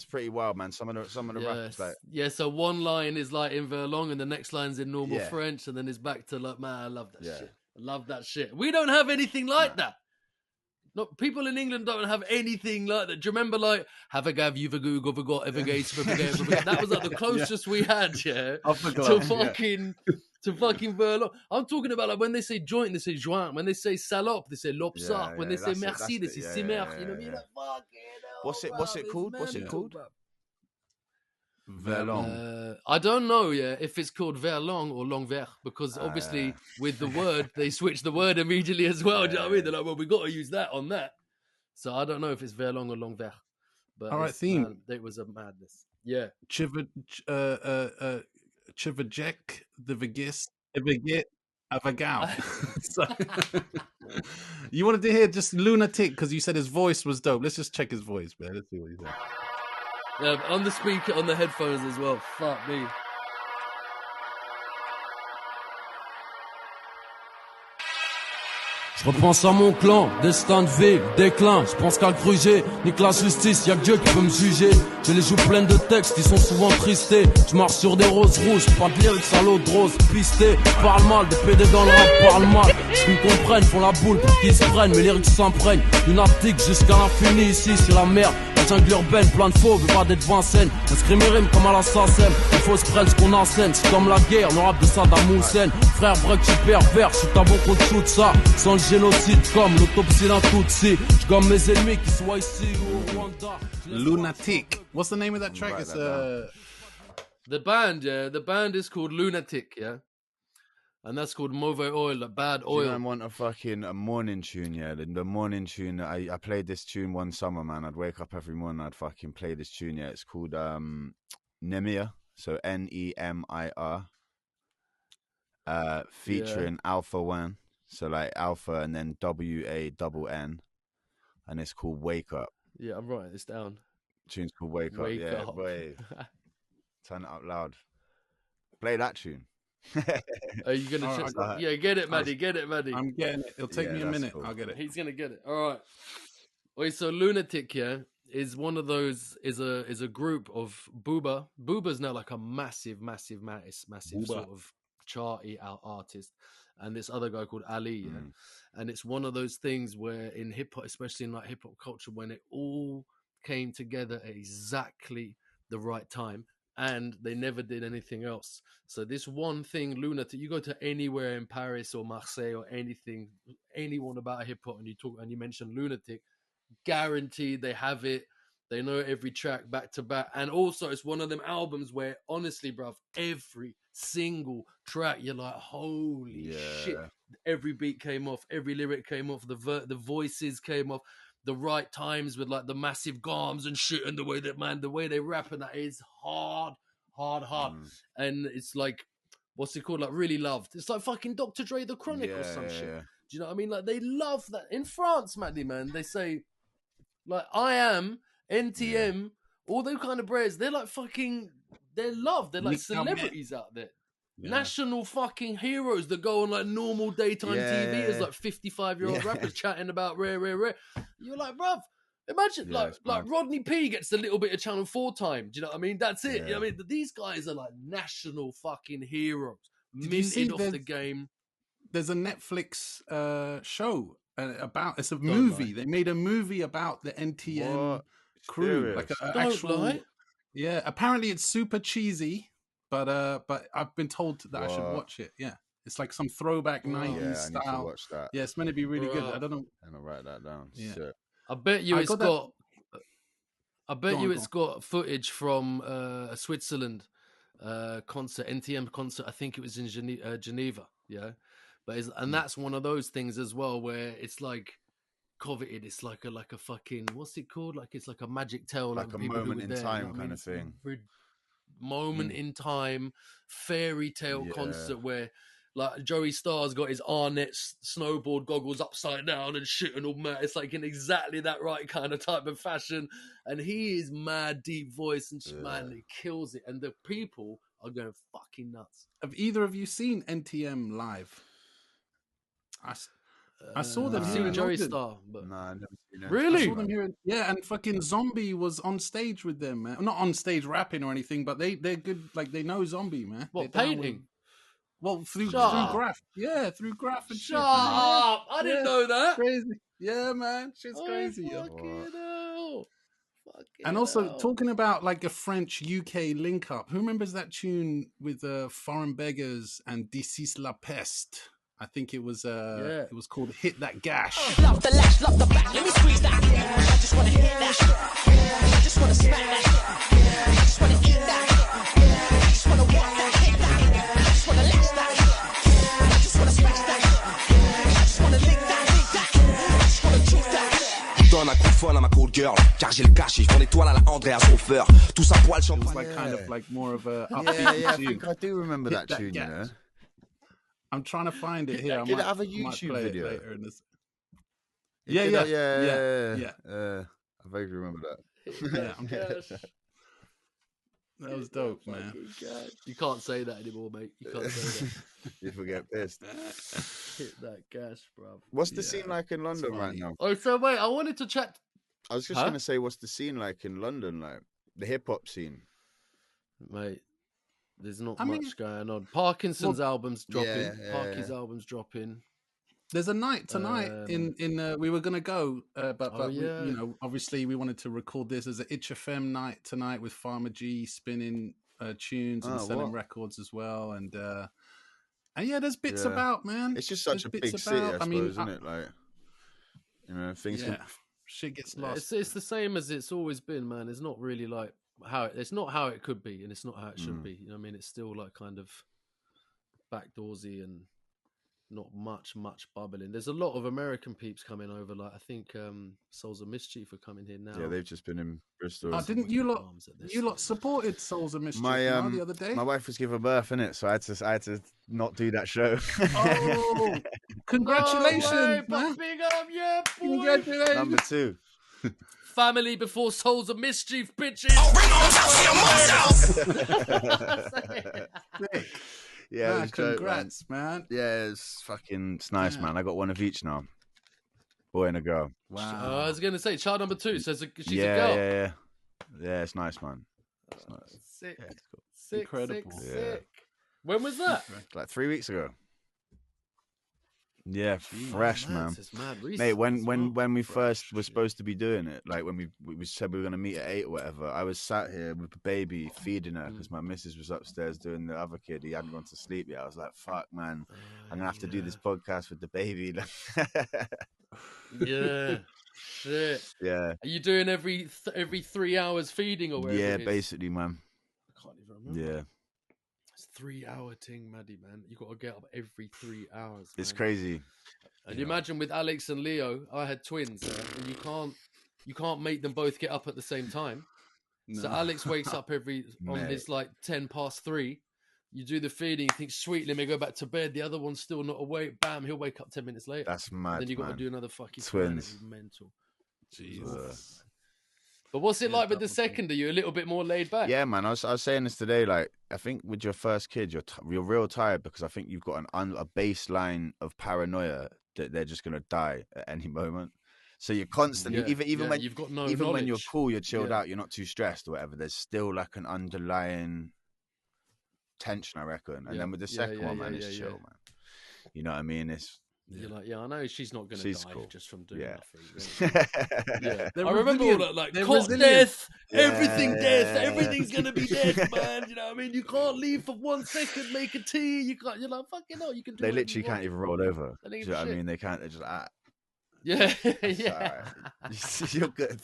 pretty wild, man. Some of the rappers like so one line is like in Verlong and the next line's in normal French and then it's back to like, man, I love that shit. I love that shit. We don't have anything like that. Not people in England don't have anything like that. Do you remember like have a gav, you've a Google, got ever gates, that was like the closest we had, to fucking Verlong. I'm talking about like when they say joint, they say joint. When they say salope, they say lopsar. When they say merci, they say simer. You know what I mean? Like, fucking hell, what's it called? What's it called? Verlong. I don't know, if it's called Verlong or Longuevert, because obviously with the word, they switch the word immediately as well. Do you know what I mean? They're like, well, we got to use that on that. So I don't know if it's Verlong or Longuevert. But all right, Theme. Man, it was a madness. Yeah. Chivajek, the Vigis, Evigit, Avagal. You wanted to hear just Lunatic because you said his voice was dope. Let's just check his voice, man. Let's see what he said. Yeah, on the speaker, on the headphones as well. Fuck me. Je repense à mon clan, destin de ville, déclin. Je pense qu'à gruger, nique la justice, y'a que Dieu qui peut me juger. J'ai les joues pleines de textes, ils sont souvent tristés. Je marche sur des roses rouges, pas de lyrics à l'eau de rose, pisté. Parle mal, des PD dans le rap, parle mal. Ils me comprennent, font la boule pour qu'ils se prennent. Mes lyrics s'imprègnent, lunatique jusqu'à l'infini. Ici, c'est la merde. La jungle urbaine, plein de faux, veut pas d'être Vincennes. On se crime et rime comme à la SACEM. Il faut se prendre ce qu'on enseigne, c'est comme la guerre, le rap de Saddam Hussein. Frère break, tu pervers, je suis ta bon qu'on te shoot ça. Sans le génocide comme l'autopsie d'un Tutsi. Je gomme mes ennemis qui soient ici ou au Rwanda. Lunatic. What's the name of that track? It's the band is called Lunatic, and that's called Mauvais Oil, like bad oil. Do you want a morning tune? The morning tune. I played this tune one summer, man. I'd wake up every morning, I'd fucking play this tune. It's called Nemir, so Nemir, featuring Alpha One. So like Alpha and then WANN, and it's called Wake Up. Yeah, I'm writing this down. Tune's called Wake Up. Boy. Turn it up loud. Play that tune. Are you gonna? Get it, Maddie. Get it, Maddie. I'm getting it. It'll take me a minute. Cool. I'll get it. He's gonna get it. All right. Wait. So Lunatic, is one of those. Is a group of Booba. Booba's now like a massive Booba. Sort of charty artist. And this other guy called Ali, and it's one of those things where in hip hop, especially in like hip hop culture, when it all came together at exactly the right time, and they never did anything else. So this one thing, Lunatic, you go to anywhere in Paris or Marseille or anyone about hip hop, and you mention Lunatic, guaranteed they have it. They know every track back to back. And also it's one of them albums where honestly, bruv, every single track, you're like, holy shit. Every beat came off, every lyric came off, the voices came off, the right times with like the massive garms and shit, and the way they rap and that is hard. And it's like, what's it called? Like really loved. It's like fucking Dr. Dre The Chronic or some shit. Do you know what I mean? Like they love that. In France, Maddie, man, they say, like, I am NTM, all those kind of brands, they're like fucking, they're loved. They're like Nick celebrities out there. Yeah. National fucking heroes that go on like normal daytime TV as like 55-year-old rappers chatting about rare. You're like, bruv, imagine like Rodney P gets a little bit of Channel 4 time. Do you know what I mean? That's it. You know what I mean? These guys are like national fucking heroes. Minted off the game. There's a Netflix show about, it's a movie. They made a movie about the NTM crew. Like an actual. Yeah, apparently it's super cheesy. But I've been told that I should watch it. Yeah, it's like some throwback 90s style. I need to watch that. Yeah, it's meant to be really good. I don't know. I'm gonna write that down. Yeah. Shit. I bet you it's got. I bet you it's got footage from a Switzerland concert, NTM concert. I think it was in Geneva. Yeah, but that's one of those things as well where it's like coveted. It's like a fucking, what's it called? Like it's like a magic tale, like a moment in time kind of thing. Moment in time fairy tale concert where like Joey Starr's got his Arnett snowboard goggles upside down and shit and all mad. It's like in exactly that right kind of type of fashion, and he is mad deep voice and man, he kills it, and the people are going fucking nuts. Have either of you seen NTM live? I saw them here in Joey London. Starr, but no, I've never seen it. Really? I saw them here and fucking Zombie was on stage with them, man. Not on stage rapping or anything, but they're good. Like they know Zombie, man. What, painting? Well, through Graff. Yeah, through Graff and shit. Shut up! I didn't know that. Crazy. Yeah, man. Shit's crazy. Fucking hell. And also talking about like a French UK link up. Who remembers that tune with Foreign Beggars and D'ici La Peste? I think it was it was called Hit That Gash. Love the lash, love the back. Let me squeeze that. I just wanna hit that. I just wanna smack that. I just wanna eat that. I just wanna walk that, hit that. I just wanna lash that. I just wanna scratch that. I just wanna lick that. I just wanna choose that. Donne un coup de folle à ma cool girl, car j'ai le cash, ils font l'étoile à la Andreas Hofer. Tout ça poil champagne. It was like kind of like more of a I think I do remember that tune, you know. I'm trying to find it here. Did it have a YouTube video? Later in this. Yeah. I vaguely remember that. That was dope, man. You can't say that anymore, mate. You can't say that. People get pissed. Hit that gash, bro. What's the scene like in London right now? Oh, so wait, I wanted to chat. I was just gonna say, what's the scene like in London? Like the hip hop scene, mate. There's not much going on. Parkinson's album's dropping. Parky's album's dropping. There's a night tonight in we were gonna go, but we, you know, obviously we wanted to record this as an Itch FM night tonight with Farmer G spinning tunes and selling records as well, and yeah, there's bits about, man. It's just such a big city, I suppose, isn't it? Like, you know, things shit gets lost. It's the same as it's always been, man. It's not really like it's not how it could be, and it's not how it should be. You know what I mean? It's still like kind of backdoorsy and not much bubbling. There's a lot of American peeps coming over. Like I think Souls of Mischief are coming here now. Yeah, they've just been in Bristol. Oh, didn't you lot supported Souls of Mischief the other day? My wife was giving birth, innit? So I had to not do that show. Oh, congratulations, man! Big up, yeah, boy. Congratulations. Number 2. Family before Souls of Mischief, bitches. Yeah, congrats, man. Yeah, it's nice, man. I got one of each now. Boy and a girl. Wow. I was going to say, child number 2 says she's a girl. Yeah, it's nice, man. It's nice. Sick. Yeah, it's cool. Sick, incredible. Sick. When was that? Like 3 weeks ago. Yeah, fresh, man. Mate, when we first were supposed to be doing it, like when we said we were going to meet at 8 or whatever, I was sat here with the baby feeding her because my missus was upstairs doing the other kid. He hadn't gone to sleep yet. I was like, fuck, man, I'm going to have to do this podcast with the baby. Yeah. Shit. Yeah. Are you doing every 3 hours feeding or whatever? Yeah, basically, man. I can't even remember. Yeah. 3-hour thing, Maddie, man. You got to get up every 3 hours. Man. It's crazy. And you imagine with Alex and Leo, I had twins, and you can't make them both get up at the same time. No. So Alex wakes up on his like 3:10. You do the feeding, you think, sweet, let me go back to bed. The other one's still not awake. Bam, he'll wake up 10 minutes later. That's mad. Then you got to do another fucking twins. Mental. Jesus. But what's it Yeah, like with the that would be- second? Are you a little bit more laid back? Yeah, man. I was saying this today. Like, I think with your first kid, you're real tired because I think you've got a baseline of paranoia that they're just gonna die at any moment. So you're constantly, even when you've got no even when you're knowledge. cool, you're chilled Yeah. out, you're not too stressed or whatever. There's still like an underlying tension, I reckon. And then with the second one, man, it's chill, man. You know what I mean? It's You're like, I know she's not going to die cool. just from doing nothing. yeah. I remember all that, like, cot death, everything death, everything's going to be death, man. You know what I mean? You can't leave for 1 second, make a tea. You can't, you're like, fucking no, you can do They whatever literally you want. can't even roll over. They Do don't you know what I shit. mean? They can't, they're just, Yeah, Right. You're good.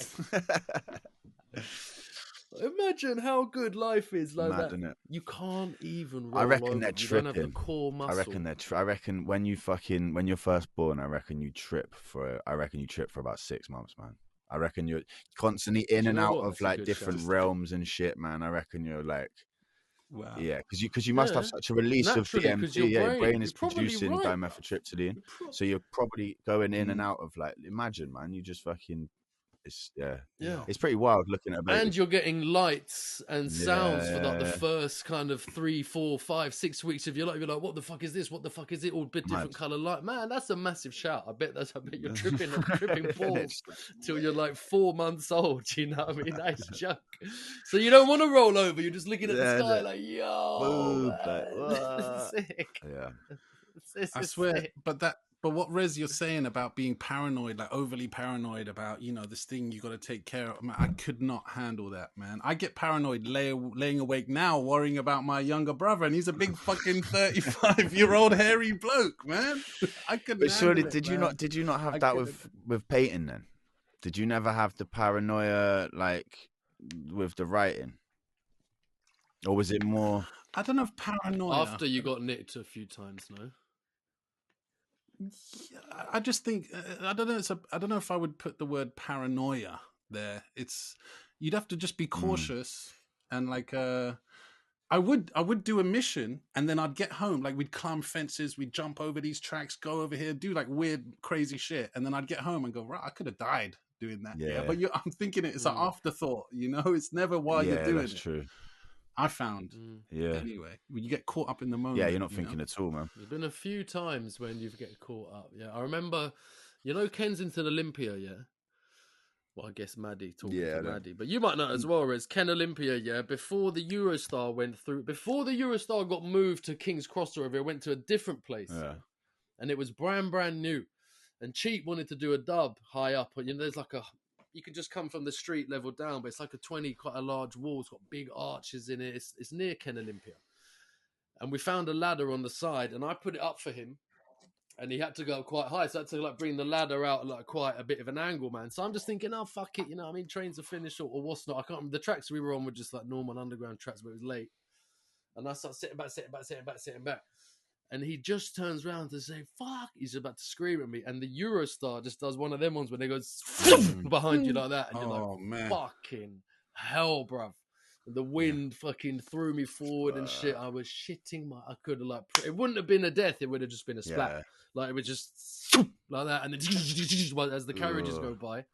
Imagine how good life is like Mad, that. innit? You can't even roll I reckon over. they're You don't have tripping. the core muscle. I reckon I reckon when you're first born, I reckon you trip for about 6 months, man. I reckon you're constantly in and out of like different realms and shit, man. I reckon you're like, wow. Yeah, because you must have such a release of Naturally, 'cause DMT. Your brain is you're probably producing right, dimethyltryptamine, so you're probably going in and out of like. Imagine, man, you just fucking. It's It's pretty wild looking at a baby. And you're getting lights and sounds for like the Yeah. first kind of 3, 4, 5, 6 weeks of your life. You're like, what the fuck is this? What the fuck is it? All bit different color light. Man, that's a massive shout. I bet you're tripping balls till you're like 4 months old. You know what I mean? That's junk. So you don't want to roll over. You're just looking at the sky like, yo, man. Sick. Yeah. I swear, but what Rez you're saying about being paranoid, like overly paranoid about, this thing you got to take care of, man, I could not handle that, man. I get paranoid laying awake now worrying about my younger brother, and he's a big fucking 35-year-old hairy bloke, man. I couldn't But surely, handle it, did you not have that with Peyton then? Did you never have the paranoia like with the writing? Or was it more? I don't know if paranoia. After you got nicked a few times, no? I just think I don't know. I don't know if I would put the word paranoia there. You'd have to just be cautious and like I would do a mission and then I'd get home, like we'd climb fences, we'd jump over these tracks, go over here, do like weird crazy shit, and then I'd get home and go, right, I could have died doing that. Yeah, but I'm thinking it's an afterthought. It's never while you're doing it. That's true. I found. Yeah. Anyway, when you get caught up in the moment. Yeah, you're not thinking at all, man. There's been a few times when you get caught up. Yeah, I remember, Kensington Olympia, yeah? Well, I guess Maddie talking to Maddie. But you might know as well, as Ken Olympia, yeah? Before the Eurostar got moved to King's Cross or whatever, it went to a different place. Yeah. And it was brand new. And Cheap wanted to do a dub high up. There's like you can just come from the street level down, but it's like quite a large wall. It's got big arches in it. It's near Ken Olympia. And we found a ladder on the side, and I put it up for him, and he had to go quite high, so I had to bring the ladder out at quite a bit of an angle, man. So I'm just thinking, oh, fuck it, trains are finished or what's not. I can't remember. The tracks we were on were just like normal underground tracks, but it was late. And I start sitting back. And he just turns around to say, fuck. He's about to scream at me. And the Eurostar just does one of them ones where they go behind you like that. And you're like, man. Fucking hell, bruv. And the wind fucking threw me forward and shit. I was shitting I could have it wouldn't have been a death. It would have just been a splat. Yeah. Like it was just like that. And then as the carriages go by.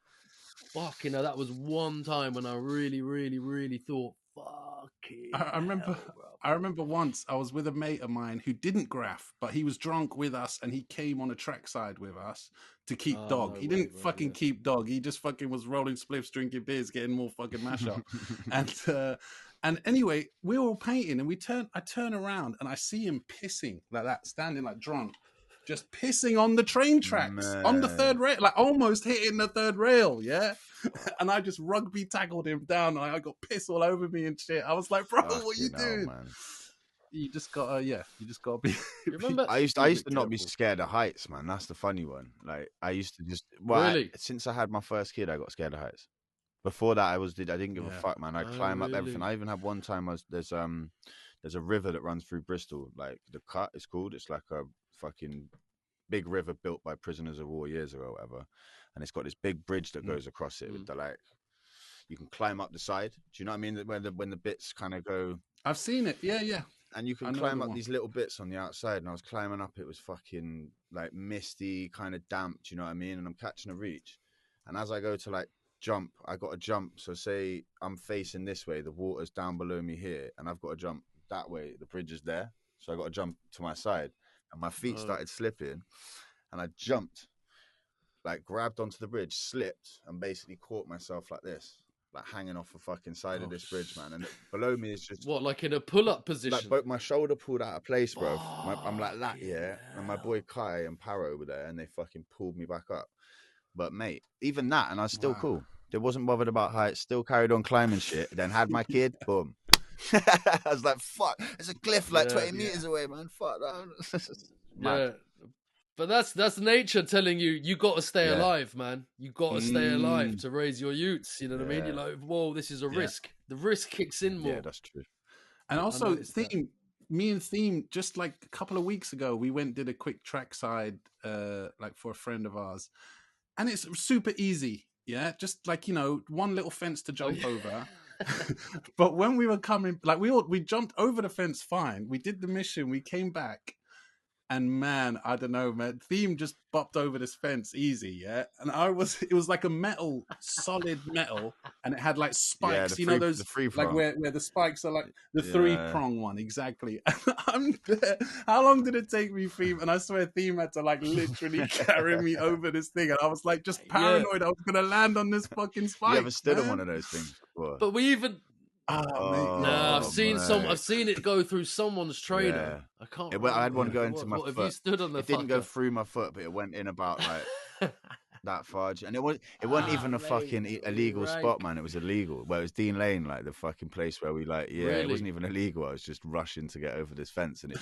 Fucking hell, that was one time when I really, really, really thought, fucking I remember once I was with a mate of mine who didn't graff, but he was drunk with us and he came on a trackside with us to keep dog. He didn't fucking keep dog. He just fucking was rolling spliffs, drinking beers, getting more fucking mash up. And anyway, we were all painting and I turn around and I see him pissing like that, standing like drunk. Just pissing on the train tracks, on the third rail, like almost hitting the third rail, yeah? And I just rugby tackled him down. And I got piss all over me and shit. I was like, bro, what are you doing? Man. You just gotta be. Remember, I used to not be scared of heights, man. That's the funny one. Like I used to just since I had my first kid, I got scared of heights. Before that, I didn't give a fuck, man. I'd climb up everything. I even had one time there's a river that runs through Bristol, like the Cut. It's called. It's like a fucking big river built by prisoners of war years ago, or whatever. And it's got this big bridge that goes across it with the you can climb up the side. Do you know what I mean? When the bits kind of go. I've seen it. Yeah. And you can climb up these little bits on the outside. And I was climbing up. It was fucking like misty, kind of damp. Do you know what I mean? And I'm catching a reach. And as I go to like jump. I got to jump. So say I'm facing this way, the water's down below me here, and I've got to jump that way. The bridge is there, so I got to jump to my side, and my feet started slipping, and I jumped, like grabbed onto the bridge, slipped, and basically caught myself like this. Like hanging off the fucking side of this bridge, man. And below me is just... What, like in a pull-up position? Like both my shoulder pulled out of place, bro. I'm like that, yeah. And my boy Kai and Paro were there, and they fucking pulled me back up. But, mate, even that, and I was still cool. They wasn't bothered about height, still carried on climbing shit. Then had my kid, boom. I was like, fuck. There's a cliff like 20 meters away, man. Fuck that. Yeah. But that's nature telling you got to stay alive, man. You got to stay alive to raise your youths. You know what I mean? You're like, whoa, this is a risk. The risk kicks in more. Yeah, that's true. And also, me and Theme, just like a couple of weeks ago, we did a quick trackside, like for a friend of ours, and it's super easy. Yeah, just like, you know, one little fence to jump over. But when we were coming, like we jumped over the fence fine. We did the mission. We came back. And man, I don't know, man. Theme just bopped over this fence easy, yeah. And it was like a metal, solid metal, and it had like spikes. You know those, like where the spikes are like the 3-prong one, exactly. And I'm there. How long did it take me, Theme? And I swear, Theme had to like literally carry me over this thing, and I was like just paranoid I was gonna land on this fucking spike. You ever stood on one of those things before? But we even. I've seen it go through someone's trainer. I can't. I had one go into my foot. If you stood on the it didn't go through my foot, but it went in about like that far. And it wasn't even a fucking illegal spot, man. It was illegal. Well, it was Dean Lane, like the fucking place where we it wasn't even illegal. I was just rushing to get over this fence, and it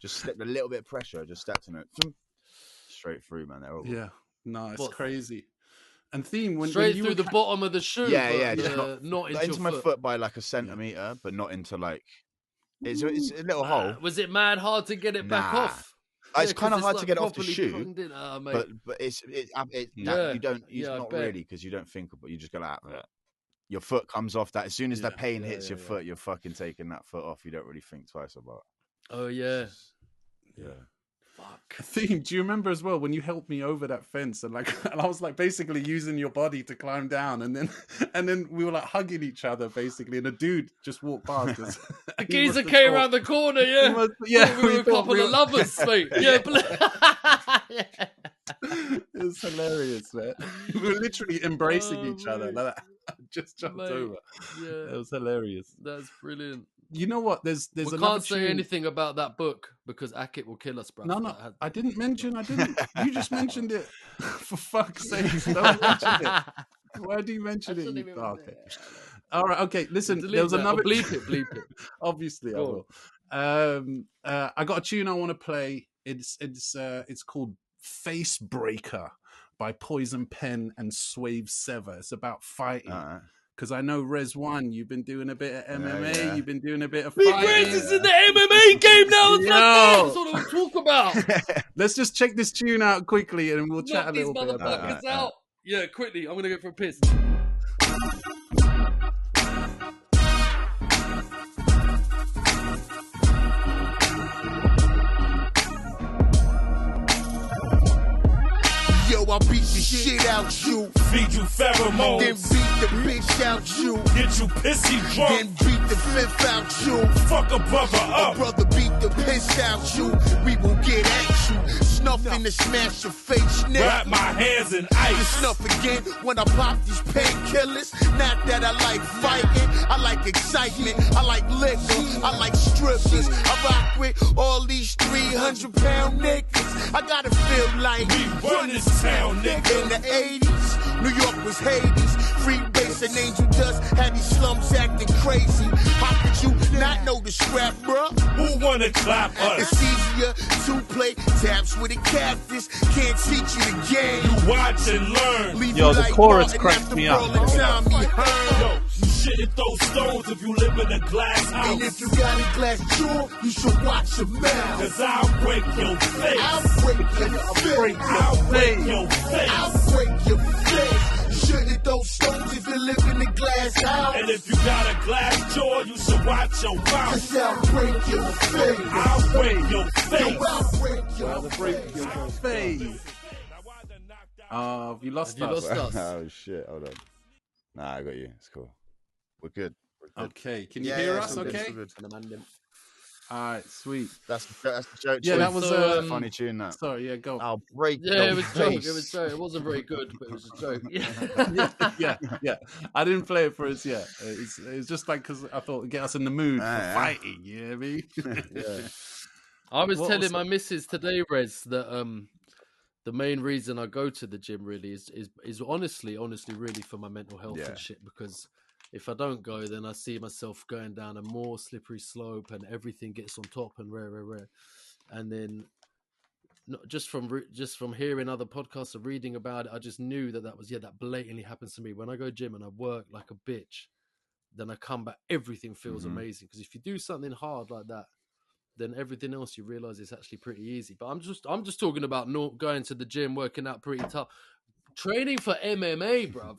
just slipped a little bit of pressure. I just stepped on it, straight through, man. Yeah, no, it's crazy. And Theme, when straight you through the bottom of the shoe, just not into my foot by like a centimeter, but not into like it's a little hole. Was it mad hard to get it back off? It's kind of hard to get off the shoe, but not really, because you don't think about it. You just go like that. Your foot comes off that. As soon as that pain hits your foot, you're fucking taking that foot off. You don't really think twice about it. Oh yeah. Fuck. Theme, do you remember as well when you helped me over that fence and I was like basically using your body to climb down, and then we were like hugging each other basically, and a dude just walked past us. The geezer came around the corner, we were a couple of lovers, mate. It was hilarious, man. We were literally embracing each other like that. Just jumped over. Yeah, it was hilarious. That's brilliant. You know what? There's we can't say anything about that book because Akit will kill us, bro. No, I didn't. You just mentioned it. For fuck's sake, don't mention it. Why do you mention it? You okay. All right, okay. Listen, there was another. Bleep it. Obviously, I will. I got a tune I want to play. It's called Face Breaker by Poison Pen and Swave Sever. It's about fighting. Because I know Res1, you've been doing a bit of MMA, you've been doing a bit of fighting. Big Rez is in the MMA game now. That's what I talk about. Let's just check this tune out quickly and we'll chat a little bit about it. Out. Yeah, quickly. I'm going to go for a piss. I'll beat the shit out you. Feed you pheromones. Then beat the bitch out you. Get you pissy drunk. Then beat the fifth out you. Fuck a brother up. A brother beat the piss out you. We will get at you. Snuffing to smash your face, nigga. Wrap my hands in ice. You snuff again when I pop these painkillers. Not that I like fighting. I like excitement. I like liquor. I like strippers. I rock with all these 300-pound niggas. I gotta feel like we run this town, nigga. In the 80s, New York was Hades. Free base and angel dust had these slums acting crazy. How could you not know the scrap, bruh? Who wanna clap us? It's easier to play taps with a cactus. Can't teach you the game. You watch and learn. Leave Yo, the chorus cracked me up. Yo, you shouldn't throw stones if you live in a glass house. And if you got a glass jewel, you should watch your mouth. Cause I'll break your face. I'll break your face. I'll break your face. I'll break your face. You shouldn't throw stones if you live in a glass house. And if you got a glass jaw, you should watch your mouth. Cause I'll break your face. I'll break your face. I'll break your face. You lost us. Oh shit, hold on. Nah, I got you. It's cool. We're good. Okay, can you hear us? Okay. Good. All right, sweet. That's the joke. Yeah, that was a funny tune. That. Sorry, yeah, go. I'll break. Yeah, your it was a joke. face. It was a joke. It wasn't very good, but it was a joke. yeah. I didn't play it for us yet. It's just like because I thought it'd get us in the mood for fighting. You know what I mean? Yeah. I was telling my missus today, Rez, that the main reason I go to the gym really is honestly really for my mental health and shit. Because if I don't go, then I see myself going down a more slippery slope, and everything gets on top and rare. And then just from hearing other podcasts or reading about it, I just knew that was that blatantly happens to me when I go gym and I work like a bitch. Then I come back, everything feels amazing. Because if you do something hard like that, then everything else you realize is actually pretty easy. But I'm just talking about not going to the gym, working out pretty tough, training for MMA, bruv.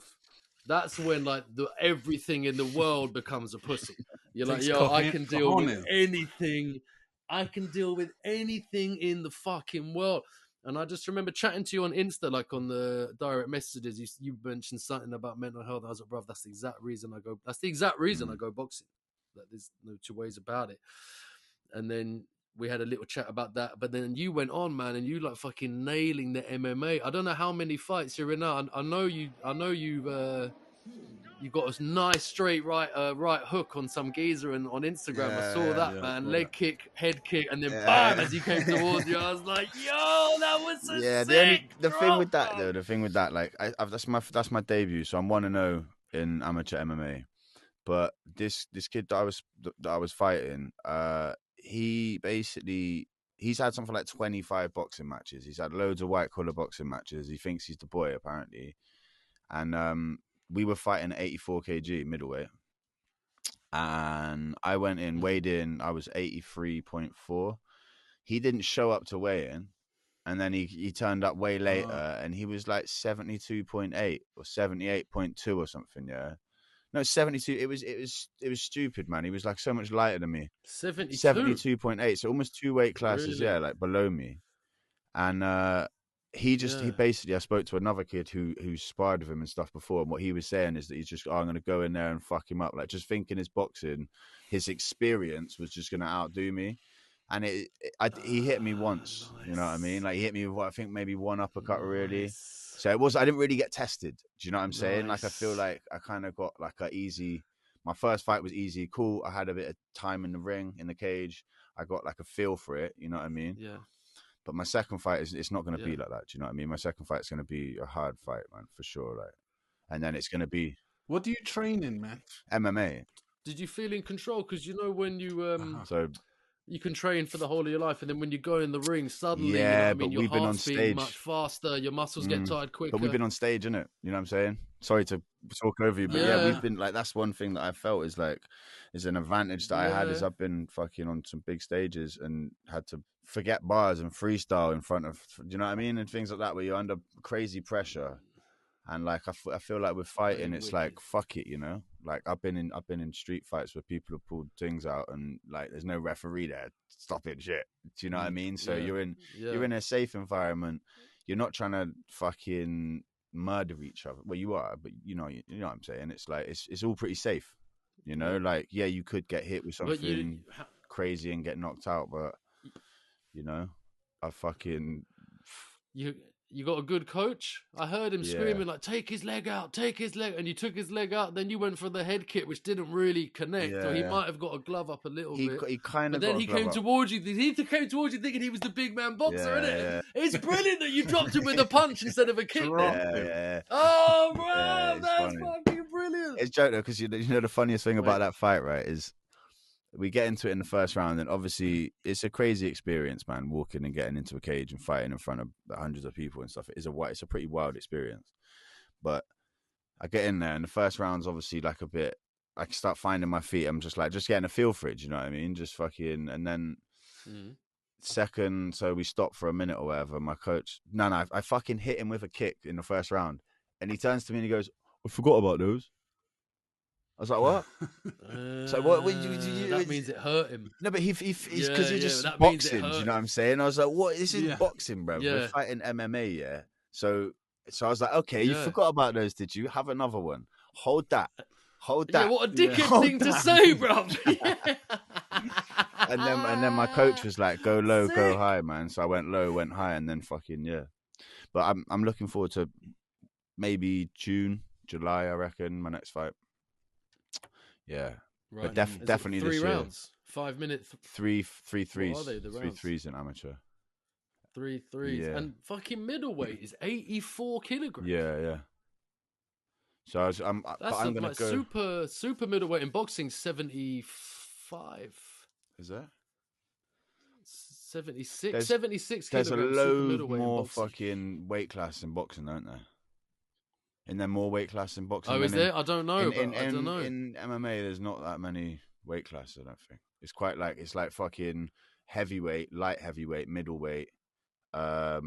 That's when like everything in the world becomes a pussy. You're like, yo, I can deal with anything. I can deal with anything in the fucking world. And I just remember chatting to you on Insta, like on the direct messages. You mentioned something about mental health. I was like, bruv, that's the exact reason I go. That's the exact reason I go boxing. Like, there's no two ways about it. And then we had a little chat about that. But then you went on, man, and you like fucking nailing the MMA. I don't know how many fights you're in now. I know you got a nice straight right hook on some geezer on Instagram. I saw that, man. Leg kick, head kick, and then bam, as he came towards you, I was like, yo, that was so sick. The thing with that, like, that's my debut, so I'm 1-0 in amateur MMA. But this kid that I was fighting, he's had something like 25 boxing matches. He's had loads of white collar boxing matches. He thinks he's the boy, apparently. And we were fighting at 84 kg middleweight. And I went in, weighed in, I was 83.4. He didn't show up to weigh in. And then he turned up way later, and he was like 72.8 or 78.2 or something, yeah. No, 72. It was stupid, man. He was like so much lighter than me. 72.8. So almost 2 weight classes, really? Like below me. And he basically, I spoke to another kid who sparred with him and stuff before, and what he was saying is that he's just, I'm going to go in there and fuck him up. Like, just thinking his boxing, his experience was just going to outdo me. And he hit me once, nice. You know what I mean? Like, he hit me with, I think, maybe one uppercut, really. So I didn't really get tested. Do you know what I'm saying? Like, I feel like I kind of got like my first fight was easy, cool. I had a bit of time in the ring, in the cage. I got like a feel for it, you know what I mean? Yeah. But my second fight it's not going to be like that. Do you know what I mean? My second fight's going to be a hard fight, man, for sure. Like, and then it's going to be. What do you train in, man? MMA. Did you feel in control? Because you know when you so. You can train for the whole of your life, and then when you go in the ring, suddenly, you know what I mean, your heart's beating much faster, your muscles get tired quicker. But we've been on stage, innit? You know what I'm saying? Sorry to talk over you, but yeah, we've been like, that's one thing that I felt is an advantage that I had is I've been fucking on some big stages and had to forget bars and freestyle in front of, do you know what I mean? And things like that where you're under crazy pressure. And like I feel like with fighting, it's like fuck it, you know. Like I've been in street fights where people have pulled things out and like there's no referee there stopping shit. Do you know what I mean? So you're in a safe environment. You're not trying to fucking murder each other. Well, you are, but you know what I'm saying. It's like it's all pretty safe. You know, like you could get hit with something crazy and get knocked out, but you know, I fucking You got a good coach? I heard him screaming like, take his leg out, and you took his leg out, then you went for the head kick, which didn't really connect, or he might have got a glove up a little bit. He kind of But then he came towards you thinking he was the big man boxer, innit? Yeah. It's brilliant that you dropped him with a punch instead of a kick. Oh, bro, that's fucking brilliant. It's joke though, because you know the funniest thing about that fight, right, is we get into it in the first round, and obviously it's a crazy experience, man, walking and getting into a cage and fighting in front of hundreds of people and stuff. It's a pretty wild experience. But I get in there, and the first round's obviously like a bit, I start finding my feet. I'm just getting a feel for it, you know what I mean? Just fucking, and then second, so we stop for a minute or whatever. My coach, I fucking hit him with a kick in the first round. And he turns to me and he goes, I forgot about those. I was like, what? So what? That means it hurt him. No, but he's because he's just boxing. Do you know what I'm saying? I was like, what? This is boxing, bro. We're fighting MMA, yeah. So I was like, okay, you forgot about those, did you? Have another one. hold that. Yeah, what a dickhead thing to say, bro. And then my coach was like, go low, go high, man. So I went low, went high, and then fucking yeah. But I'm looking forward to maybe June, July, I reckon, my next fight. Yeah. Right. But definitely three this rounds, 5 minutes. year. Three threes. What are they, the Three rounds? threes in amateur. 3 threes. Yeah. And fucking middleweight is 84 kilograms. Yeah. So I'm That's gonna like go super middleweight in boxing, 75. Is that? 76. 76 There's a kilograms. Super load middleweight in more boxing. fucking weight class in boxing, don't there? And then more weight class in boxing. Oh, is there? I don't know. I don't know. In MMA, there's not that many weight classes. I don't think it's quite like fucking heavyweight, light heavyweight, middleweight. Fuck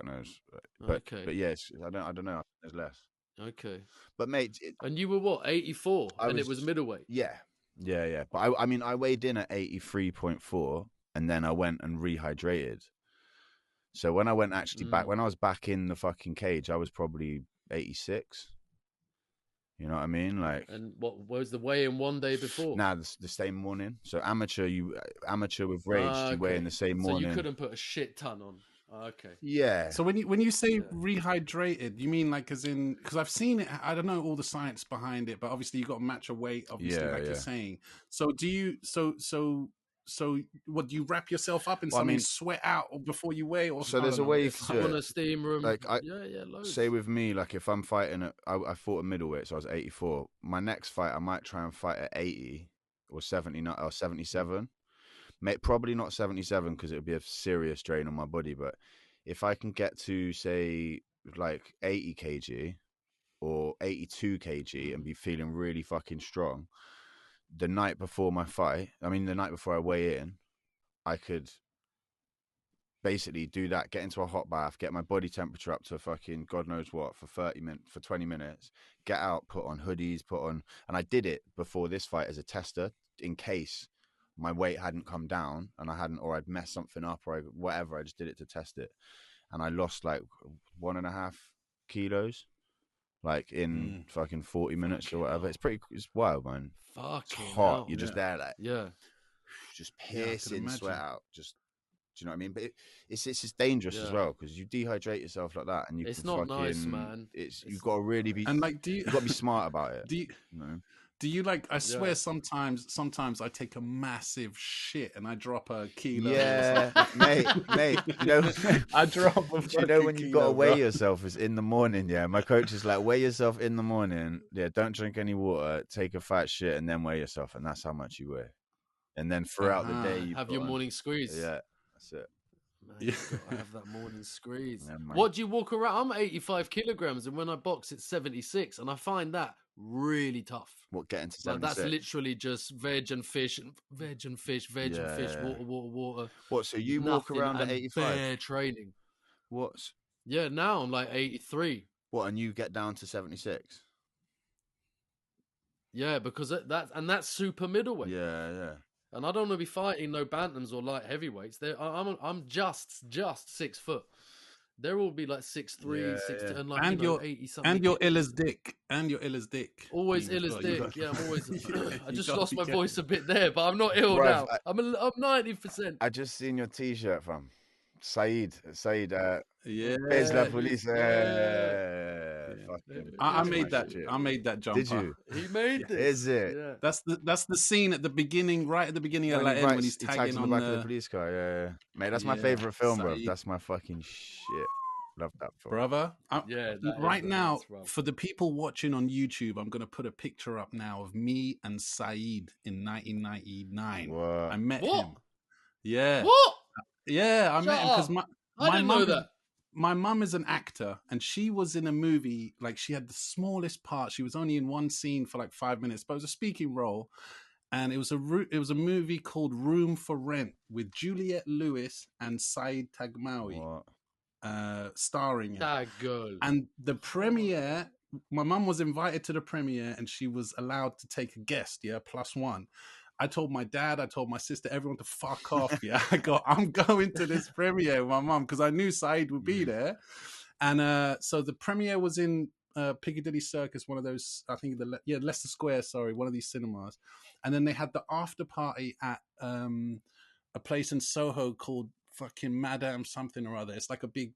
knows. But yeah, I don't know. There's less. Okay. But mate, and you were what, 84, and it was middleweight. Yeah. But I mean, I weighed in at 83.4, and then I went and rehydrated. So when I went back, when I was back in the fucking cage, I was probably 86. You know what I mean? Like, and what was the weigh-in one day before? Nah, the same morning. So amateur with rage, you weigh in the same morning. So you couldn't put a shit ton on. Okay. Yeah. So when you say rehydrated, you mean like as in, because I've seen it, I don't know all the science behind it, but obviously you got to match a weight, obviously, you're saying. So do you so what, do you wrap yourself up in something, sweat out before you weigh, or so there's a way to do it. On a steam room. Like loads. Say with me, like if I'm fighting I fought a middleweight, so I was 84. My next fight I might try and fight at 80 or 79 or 77. Probably not 77 because it would be a serious drain on my body. But if I can get to say like 80 kg or 82 kg and be feeling really fucking strong, the night before my fight, the night before I weigh in, I could basically do that, get into a hot bath, get my body temperature up to fucking God knows what for 20 minutes, get out, put on hoodies, and I did it before this fight as a tester in case my weight hadn't come down and I'd messed something up or whatever. I just did it to test it. And I lost like 1.5 kilos, like in fucking 40 minutes or whatever. It's wild, man. It's hot. Hell. You're just there like, just piercing sweat out. Just, do you know what I mean? But it's just dangerous as well, because you dehydrate yourself like that and it's not nice, man. You've got to really be, and like, you've got to be smart about it. Do you like? I swear, sometimes I take a massive shit and I drop a kilo. Yeah, mate. You know, I drop. You know when you've got to weigh yourself is in the morning. Yeah, my coach is like, weigh yourself in the morning. Yeah, don't drink any water. Take a fat shit and then weigh yourself, and that's how much you weigh. And then throughout the day, you have your morning squeeze. Yeah, that's it. Man, I have that morning squeeze. Yeah, what do you walk around? I'm 85 kilograms, and when I box, it's 76, and I find that really tough. What, getting to 76? That's literally just veg and fish, water. What? So you walk around at 85? Bare training. What's? Yeah, now I'm like 83. What? And you get down to 76? Yeah, because that's super middleweight. Yeah. And I don't want to be fighting no bantams or light heavyweights. I'm just 6 foot. There will be like 6'3", 6'2", and like you're 80 something. And you're ill as dick. Always ill as dick. Yeah, I'm always. I just lost my voice a bit there, but I'm not ill now. I'm 90%. I just seen your T-shirt, fam. Saïd. It's la police. I made that. I made that jumper. Did you? He made this. Is it? Yeah. That's the scene at the beginning, right at the beginning of Latin, when he's tagging on the back of the police car. Yeah. Mate, that's my favorite film, bro. That's my fucking shit. Love that film, brother. Right now, nice, for the people watching on YouTube, I'm going to put a picture up now of me and Saïd in 1999. What? I met him. Yeah. What? Yeah, I met him because I didn't know that. My mum is an actor, and she was in a movie. Like, she had the smallest part. She was only in one scene for like 5 minutes, but it was a speaking role. And it was a movie called Room for Rent with Juliette Lewis and Saïd Taghmaoui starring it. And the premiere, my mum was invited to the premiere, and she was allowed to take a guest, +1. I told my dad, I told my sister, everyone to fuck off. Yeah, I'm going to this premiere with my mum because I knew Saïd would be there. And so the premiere was in Piccadilly Circus, one of those, I think Leicester Square, sorry, one of these cinemas, and then they had the after party at a place in Soho called fucking Madame something or other. It's like a big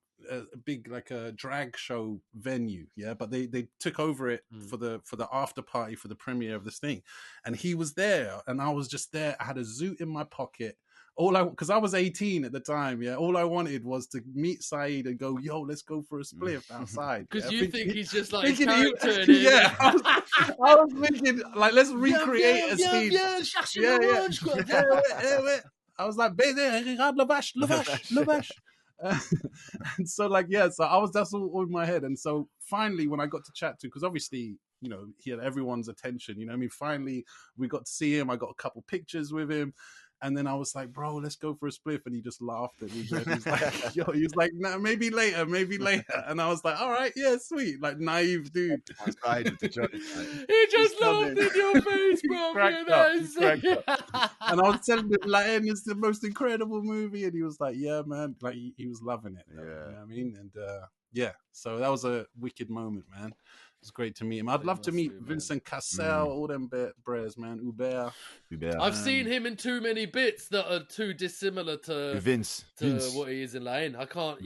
like a drag show venue, yeah. But they took over it for the after party for the premiere of this thing, and he was there, and I was just there. I had a zoot in my pocket. Because I was 18 at the time, yeah. All I wanted was to meet Saïd and go, yo, let's go for a spliff outside. Because yeah? you think he's just like a character in it. Yeah, I was thinking, like, let's recreate a scene. Yeah. I was like, lavash. And so, like, yeah, so that's all in my head. And so finally, when I got to chat to, because obviously, you know, he had everyone's attention, you know what I mean? Finally, we got to see him. I got a couple pictures with him. And then I was like, bro, let's go for a spliff. And he just laughed at me. He was like, yo, he was like, nah, maybe later. And I was like, all right, yeah, sweet. Like, naive dude. He just laughed in your face, bro. And I was telling him, like, and it's the most incredible movie. And he was like, yeah, man. Like, he was loving it. Yeah. You know what I mean? And yeah, so that was a wicked moment, man. It's great to meet him. I'd love to meet Vincent Cassel, all them bres, man. Hubert. I've seen him in too many bits that are too dissimilar to Vince. what he is in Lane. I can't.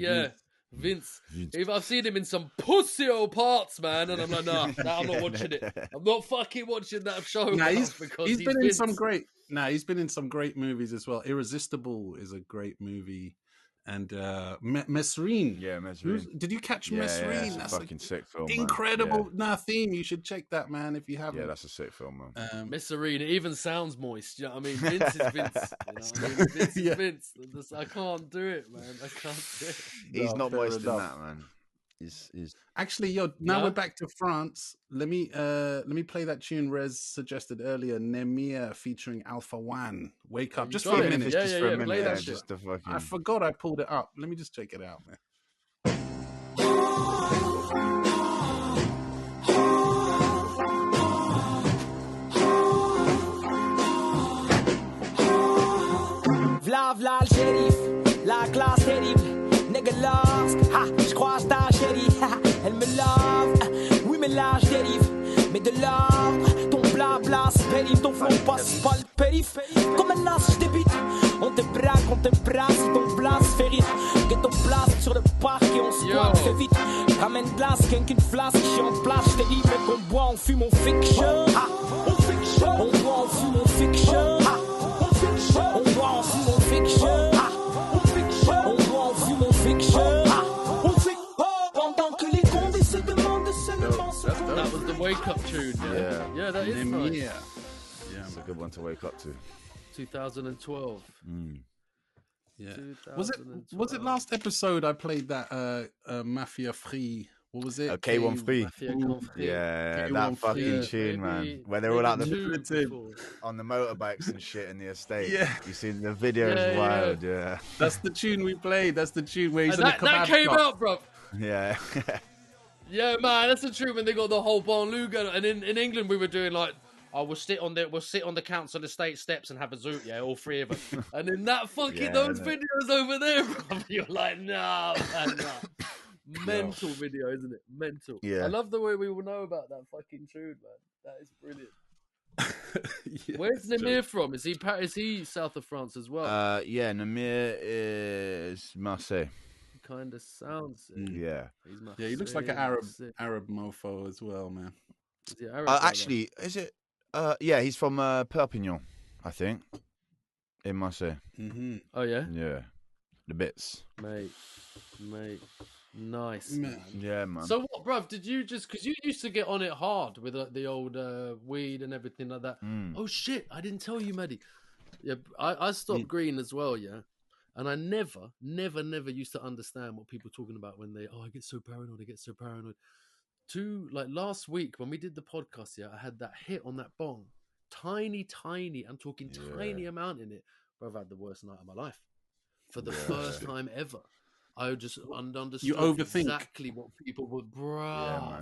Vince. I've seen him in some pussy-o parts, man, and I'm like, nah, I'm not watching it. I'm not fucking watching that show. Nah, he's been in some great. He's been in some great movies as well. Irresistible is a great movie. And Mesrine. Yeah, Mesrine. Did you catch Mesrine? Yeah, that's a fucking sick film. Incredible theme. You should check that, man, if you haven't. Yeah, that's a sick film, man. Mesrine, it even sounds moist. You know what I mean? Vince is Vince. You know what I mean? Vince is Vince. I can't do it, man. I can't do it. He's not moist in that, man. He's actually, now we're back to France. Let me play that tune Rez suggested earlier, Nemir featuring Alpha One. Wake Up, just for a minute. Play that shit. I forgot I pulled it up. Let me just check it out, man. V'là v'là le shérif, la classe terrible. Nigga lost, je crois ta chérie, elle me lave, oui mais là je dérive, mais de l'ordre, ton blabla se périph, ton flow passe pas le périph, comme un as je débite, on te braque, on te brasse, ton blast fait rire, ghetto blast sur le parc et on squatte, fait vite, ramène glace, qu'une flasque, je suis en place, je t'ai dit, mais qu'on boit, on fume, on fiction, on fiction, on boit, on fume, on fiction, on fiction, on boit, on fume, on fiction. That was the wake up tune. Yeah, that is nice. Yeah, it's a good one to wake up to. 2012. Yeah. Was it last episode I played that Mafia Free? What was it? K1 Free. Yeah, that fucking tune, man. Where they're all out on the motorbikes and shit in the estate. Yeah. You seen the videos? Wild, yeah. That's the tune we played. That's the tune where he's in the kebab that came shop. out, bro. Yeah. Yeah, man, that's the truth. When they got the whole banlieue going, and in England we were doing like, we'll sit on the council estate steps and have a zoot, all three of us. And then that fucking those videos over there, bro, you're like, nah, man, nah. Mental video, isn't it? Mental. Yeah. I love the way we all know about that fucking tune, man. That is brilliant. Where's Namir from? Is he south of France as well? Yeah, Namir is Marseille. Kind of sounds it. Yeah, he looks like an Arab mofo as well, man. Is he Arab, actually, is it? Yeah, he's from Perpignan, I think, in Marseille. Mm-hmm. Oh yeah, the bits, mate, nice, man. Yeah, man. So what, bruv? Did you just because you used to get on it hard with the old weed and everything like that? Oh shit, I didn't tell you, Maddie. Yeah, I stopped green as well. Yeah. And I never used to understand what people were talking about when I get so paranoid. Last week when we did the podcast, I had that hit on that bong. Tiny, I'm talking tiny amount in it. Bro, I've had the worst night of my life. For the first time ever. I just understood exactly what people would,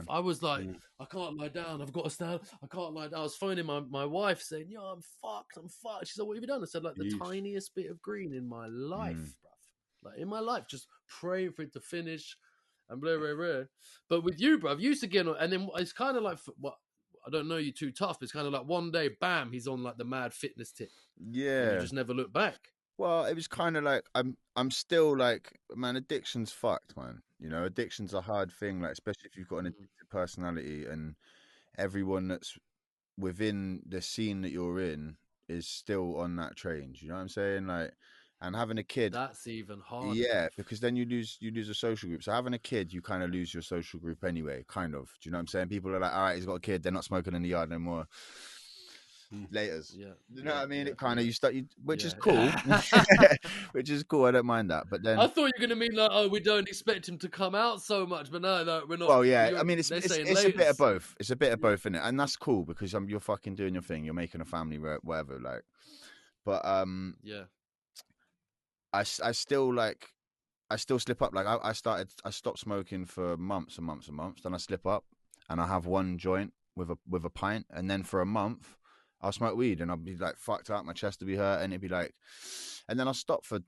I was like, I can't lie down. I've got to stand. I can't lie down. I was phoning my wife saying, yo, I'm fucked. She said, what have you done? I said, like, the tiniest bit of green in my life, bruv. Like, in my life, just praying for it to finish. and blah, blah, blah. But with you, bruv, you used to get on, and then it's kind of like, what, I don't know you too tough. It's kind of like one day, bam, he's on like the mad fitness tip. Yeah. And you just never look back. Well, it was kind of like, I'm still like, man, addiction's fucked, man. You know, addiction's a hard thing, like, especially if you've got an addicted personality, and everyone that's within the scene that you're in is still on that train. Do you know what I'm saying? Like, and having a kid, that's even harder. Yeah, because then you lose a social group. So having a kid, you kind of lose your social group anyway, kind of. Do you know what I'm saying? People are like, all right, he's got a kid, they're not smoking in the yard no more. Laters. Yeah. You know what I mean? It kind of, which is cool. Which is cool. I don't mind that. But then I thought you were going to mean like, oh, we don't expect him to come out so much, but no, we're not. Well, yeah. I mean, it's a bit of both. It's a bit of both, isn't it? And that's cool because you're fucking doing your thing. You're making a family, whatever. Like, but yeah. I still slip up. Like I stopped smoking for months and months and months. Then I slip up and I have one joint with a pint, and then for a month I'll smoke weed and I'll be like fucked up, my chest will be hurt, and it'd be like, and then I'll stop for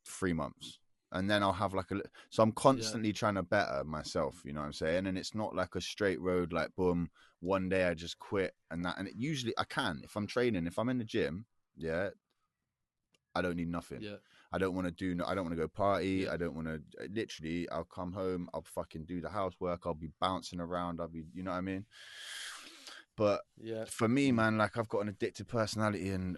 3 months, and then I'll have like so I'm constantly trying to better myself, you know what I'm saying? And it's not like a straight road, like boom, one day I just quit and it usually I can, if I'm training, if I'm in the gym, I don't need nothing. Yeah. I don't want to go party. Yeah. I don't want to, literally, I'll come home, I'll fucking do the housework, I'll be bouncing around, you know what I mean? But for me, man, like I've got an addictive personality, and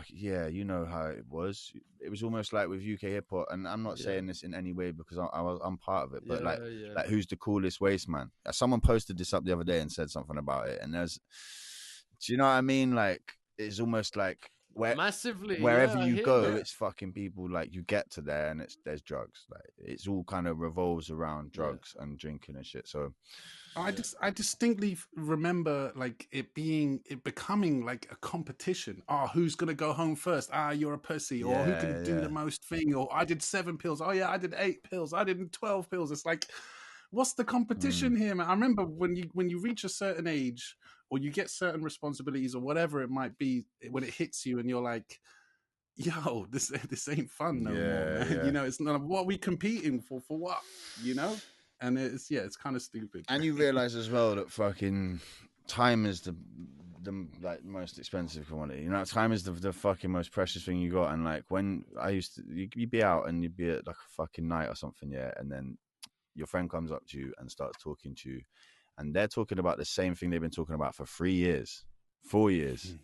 you know how it was. It was almost like with UK hip hop, and I'm not saying this in any way because I'm part of it, but like who's the coolest waste man? Someone posted this up the other day and said something about it, and do you know what I mean? Like it's almost like massively wherever you go, it's fucking people, like you get to there and there's drugs. Like it's all kind of revolves around drugs and drinking and shit. So I distinctly remember like it becoming like a competition. Who's gonna go home first? You're a pussy. Or who can do the most thing? Or I did 7 pills. Oh yeah, I did 8 pills. I did 12 pills. It's like, what's the competition here, man? I remember when you reach a certain age or you get certain responsibilities or whatever it might be, when it hits you and you're like, yo, this ain't fun no more, man. Yeah. You know, it's not, what are we competing for what, you know? And it's kind of stupid. And you realize as well that fucking time is the like most expensive commodity. You know, time is the fucking most precious thing you got. And like when I used to, you'd be out and you'd be at like a fucking night or something, and then your friend comes up to you and starts talking to you, and they're talking about the same thing they've been talking about for 3 years, 4 years,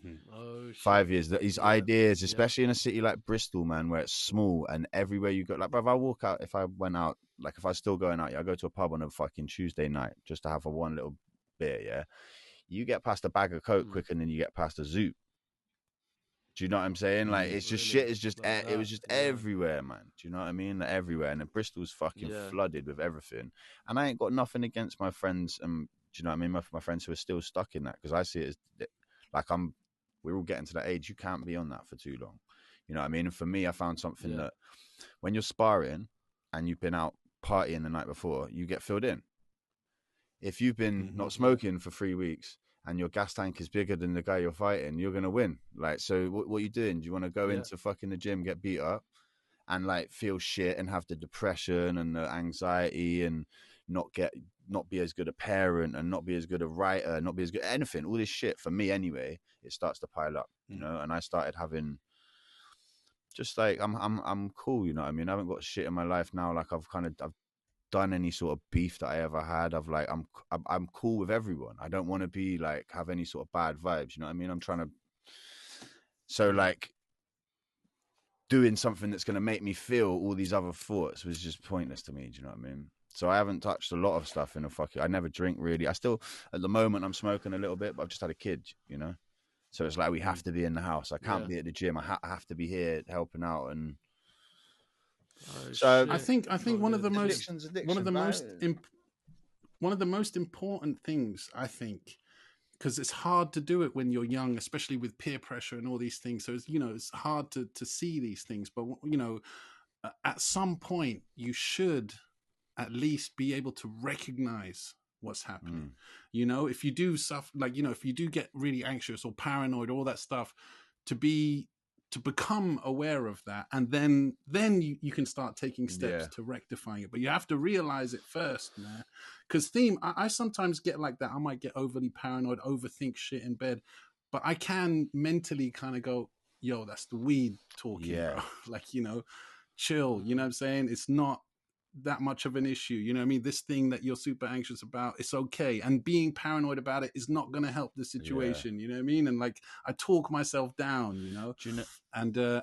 5 years. These ideas, especially in a city like Bristol, man, where it's small and everywhere you go. Like, bro, if I walk out, if I went out, like if I was still going out, I go to a pub on a fucking Tuesday night just to have one little beer, you get past a bag of Coke quicker than you get past a Zoot. Do you know what I'm saying? Like, it's just shit. It's just it was just everywhere, man. Do you know what I mean? Like, everywhere, and then Bristol's fucking flooded with everything. And I ain't got nothing against my friends. Do you know what I mean? My friends who are still stuck in that, because I see it as like we're all getting to that age. You can't be on that for too long. You know what I mean? And for me, I found something that when you're sparring and you've been out partying the night before, you get filled in. If you've been not smoking for 3 weeks and your gas tank is bigger than the guy you're fighting, you're going to win. Like, so what are you doing? Do you want to go into fucking the gym, get beat up and like feel shit and have the depression and the anxiety and not be as good a parent and not be as good a writer, not be as good at anything, all this shit, for me anyway, it starts to pile up, you know? And I started having just like, I'm cool, you know what I mean? I haven't got shit in my life now. Like I've done any sort of beef that I ever had. I'm cool with everyone. I don't want to be like, have any sort of bad vibes, you know what I mean? I'm trying to, so like doing something that's going to make me feel all these other thoughts was just pointless to me. Do you know what I mean? So I haven't touched a lot of stuff in I never drink really. I still, at the moment, I'm smoking a little bit, but I've just had a kid, you know? So it's like, we have to be in the house. I can't be at the gym. I have to be here helping out. And so I think one of the most important things, I think, because it's hard to do it when you're young, especially with peer pressure and all these things. So it's, you know, it's hard to see these things, but you know, at some point you should at least be able to recognize what's happening. You know, if you do stuff like, you know, if you do get really anxious or paranoid, all that stuff, to be to become aware of that, and then you can start taking steps to rectifying it. But you have to realize it first, man. Because I sometimes get like that. I might get overly paranoid, overthink shit in bed, but I can mentally kind of go, yo, that's the weed talking, bro. Like, you know, chill. You know what I'm saying? It's not that much of an issue. You know what I mean? This thing that you're super anxious about, it's okay. And being paranoid about it is not going to help the situation. You know what I mean? And like, I talk myself down, you know? Do you know?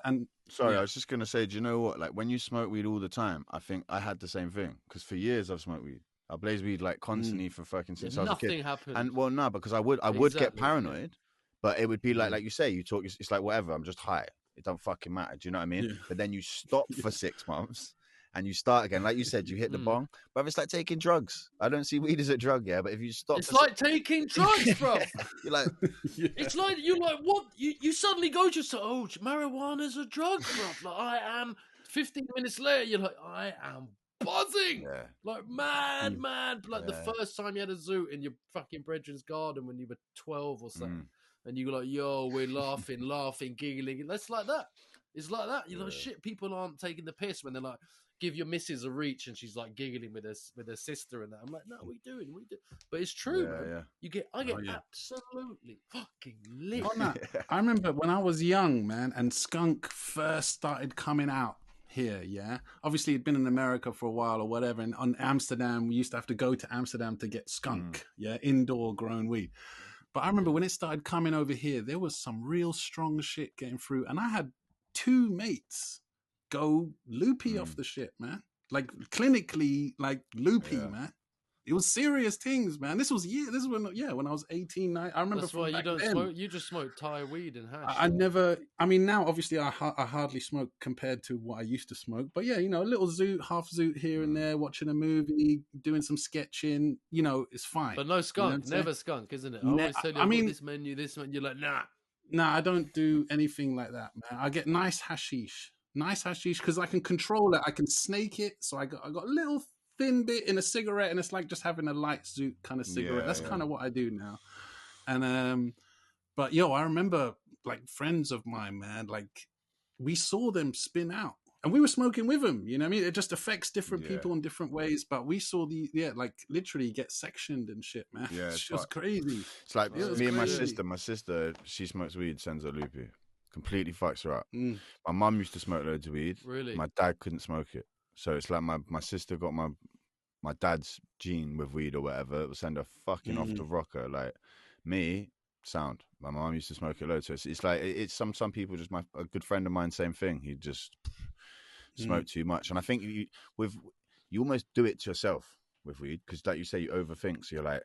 And sorry, I was just going to say, do you know what? Like, when you smoke weed all the time, I think I had the same thing. Because for years I've smoked weed. I blaze weed like constantly for fucking since I was a kid. Nothing happened. And well, no, because I would get paranoid, but it would be like you say, you talk, it's like whatever, I'm just high. It don't fucking matter. Do you know what I mean? But then you stop for 6 months. And you start again, like you said, you hit the bong. But it's like taking drugs. I don't see weed as a drug, but if you stop, it's like taking drugs, bro. You're like, it's like you're like, what? You suddenly go to oh, marijuana's a drug, bro. Like I am. 15 minutes later, you're like, I am buzzing, like mad. Like the first time you had a zoot in your fucking brethren's garden when you were 12 or something, and you were like, yo, we're laughing, giggling. It's like that. It's like that. You're like, shit. People aren't taking the piss when they're like, give your missus a reach and she's like giggling with her sister and that. I'm like, no, we do. But it's true, man. I get absolutely fucking lit. Oh, no. I remember when I was young, man, and skunk first started coming out here, obviously it'd been in America for a while or whatever, and on Amsterdam, we used to have to go to Amsterdam to get skunk, indoor grown weed. But I remember when it started coming over here, there was some real strong shit getting through, and I had 2 mates go loopy off the shit, man. Like clinically, like loopy, man. It was serious things, man. This was when I was 18, 19. I remember. That's why you don't smoke. You just smoke Thai weed and hash. I never. I mean, now obviously I hardly smoke compared to what I used to smoke. But yeah, you know, a little zoot, half zoot here and there, watching a movie, doing some sketching. You know, it's fine. But no skunk, never skunk, isn't it? I always tell you, I mean, this menu. You're like, nah. Nah, I don't do anything like that, man. I get nice hashish because I can control it. I can snake it. So I got a little thin bit in a cigarette, and it's like just having a light zoot kind of cigarette. That's kind of what I do now. And but yo, I remember like friends of mine, man, like we saw them spin out, and we were smoking with them. You know what I mean? It just affects different people in different ways. But we saw like literally get sectioned and shit, man. Yeah, it's just crazy. It's like me and my sister. My sister, she smokes weed, sends her loopy. Completely fucks her up. My mum used to smoke loads of weed. Really? My dad couldn't smoke it. So it's like my sister got my dad's gene with weed or whatever. It will send her fucking off the rocker. Like me, sound. My mum used to smoke it loads. So it's like it's some people just a good friend of mine, same thing. He just smoked too much. And I think you almost do it to yourself with weed because, like you say, you overthink. So you're like.